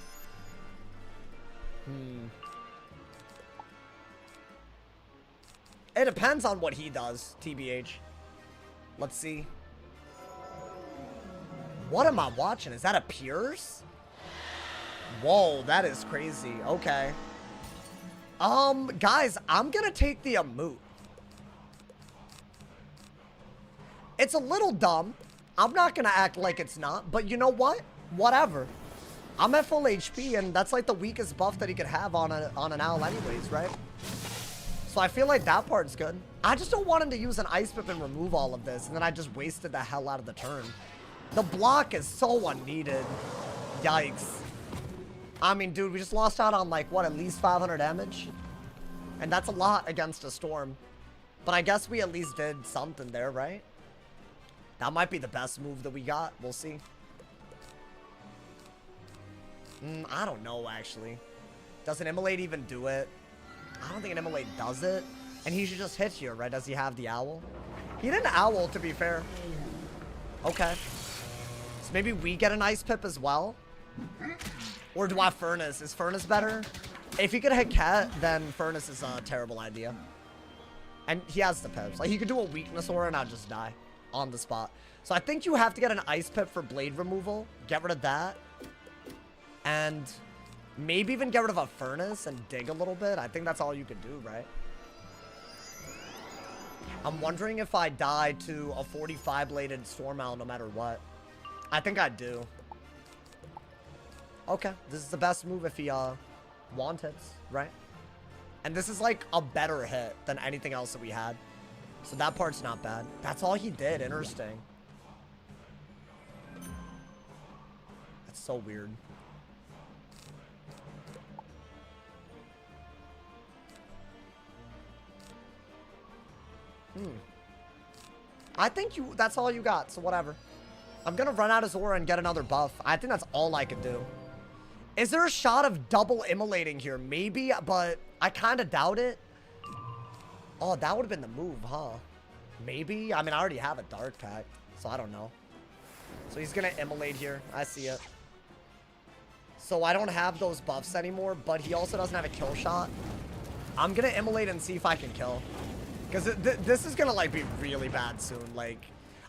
It depends on what he does, TBH. Let's see. What am I watching? Is that a Piers? Whoa, that is crazy. Okay. Guys, I'm gonna take the Amoot. It's a little dumb. I'm not gonna act like it's not, but you know what? Whatever. I'm at full HP, and that's like the weakest buff that he could have on an owl anyways, right? So I feel like that part's good. I just don't want him to use an ice whip and remove all of this, and then I just wasted the hell out of the turn. The block is so unneeded. Yikes. I mean, dude, we just lost out on like, what, at least 500 damage? And that's a lot against a storm. But I guess we at least did something there, right? That might be the best move that we got. We'll see. I don't know, actually. Does an Immolate even do it? I don't think an Immolate does it. And he should just hit here, right? Does he have the owl? He didn't owl, to be fair. Okay. So maybe we get an ice pip as well? Or do I furnace? Is furnace better? If he could hit cat, then furnace is a terrible idea. And he has the pips. Like, he could do a weakness aura and I'll just die on the spot. So I think you have to get an ice pip for blade removal. Get rid of that. And maybe even get rid of a furnace and dig a little bit. I think that's all you could do, right? I'm wondering if I die to a 45-bladed storm owl no matter what. I think I do. Okay, this is the best move if he wanted, right? And this is like a better hit than anything else that we had. So that part's not bad. That's all he did. Interesting. That's so weird. I think that's all you got, so whatever. I'm gonna run out his aura and get another buff. I think that's all I can do. Is there a shot of double immolating here? Maybe, but I kind of doubt it. Oh, that would have been the move, huh? Maybe? I mean, I already have a dark pack, so I don't know. So he's gonna immolate here. I see it. So I don't have those buffs anymore, but he also doesn't have a kill shot. I'm gonna immolate and see if I can kill. Because this is gonna, like, be really bad soon. Like,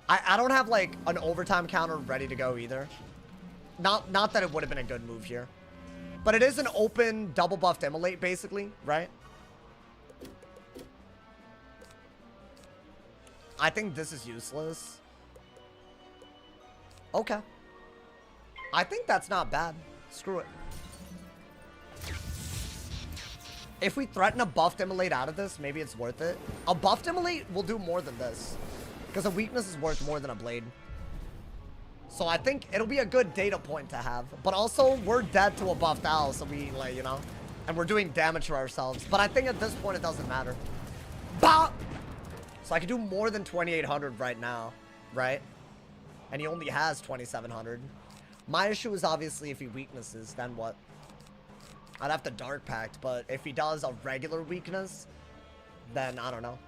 I don't have, like, an overtime counter ready to go either. Not that it would have been a good move here. But it is an open double buffed immolate, basically, right? I think this is useless. Okay. I think that's not bad. Screw it. If we threaten a buffed immolate out of this, maybe it's worth it. A buffed immolate will do more than this. Because a weakness is worth more than a blade. So I think it'll be a good data point to have. But also, we're dead to a buffed owl, so we, like, you know. And we're doing damage to ourselves. But I think at this point, it doesn't matter. Bah! So I can do more than 2,800 right now, right? And he only has 2,700. My issue is obviously if he weaknesses, then what? I'd have to Dark Pact, but if he does a regular weakness, then I don't know.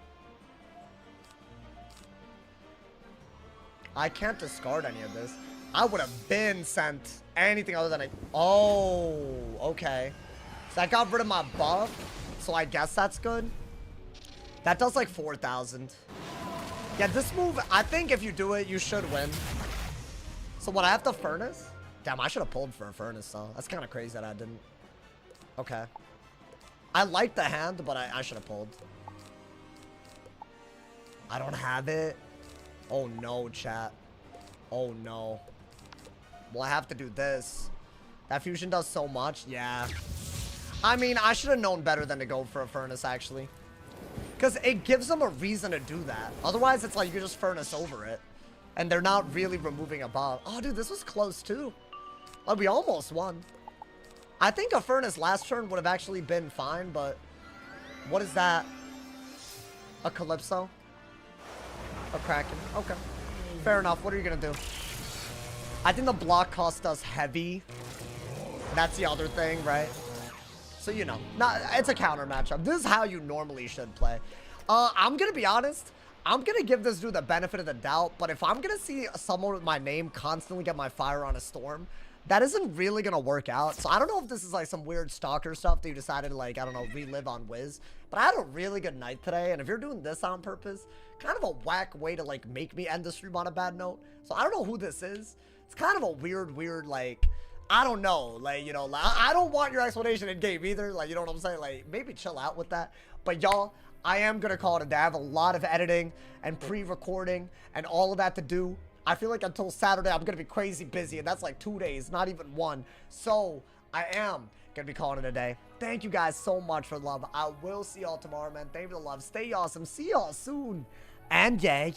I can't discard any of this. I would have been sent anything other than a... Oh, okay. So that got rid of my buff, so I guess that's good. That does like 4,000. Yeah, this move, I think if you do it, you should win. So what, I have to furnace? Damn, I should have pulled for a furnace, though. That's kind of crazy that I didn't. Okay. I like the hand, but I should have pulled. I don't have it. Oh, no, chat. Oh, no. Well, I have to do this. That fusion does so much. Yeah. I mean, I should have known better than to go for a furnace, actually. Because it gives them a reason to do that. Otherwise, it's like you just furnace over it. And they're not really removing a bomb. Oh, dude, this was close, too. Like, we almost won. I think a Furnace last turn would have actually been fine, but... What is that? A Calypso? A Kraken. Okay. Fair enough. What are you going to do? I think the block cost us heavy. That's the other thing, right? So, you know. It's a counter matchup. This is how you normally should play. I'm going to be honest. I'm going to give this dude the benefit of the doubt. But if I'm going to see someone with my name constantly get my fire on a storm, that isn't really going to work out. So I don't know if this is like some weird stalker stuff that you decided to, like, I don't know, relive on Wiz. But I had a really good night today. And if you're doing this on purpose, kind of a whack way to, like, make me end the stream on a bad note. So I don't know who this is. It's kind of a weird, like, I don't know. Like, you know, like, I don't want your explanation in game either. Like, you know what I'm saying? Like, maybe chill out with that. But y'all, I am going to call it a day. I have a lot of editing and pre-recording and all of that to do. I feel like until Saturday, I'm going to be crazy busy. And that's like 2 days, not even one. So I am going to be calling it a day. Thank you guys so much for the love. I will see y'all tomorrow, man. Thank you for the love. Stay awesome. See y'all soon. And yeah.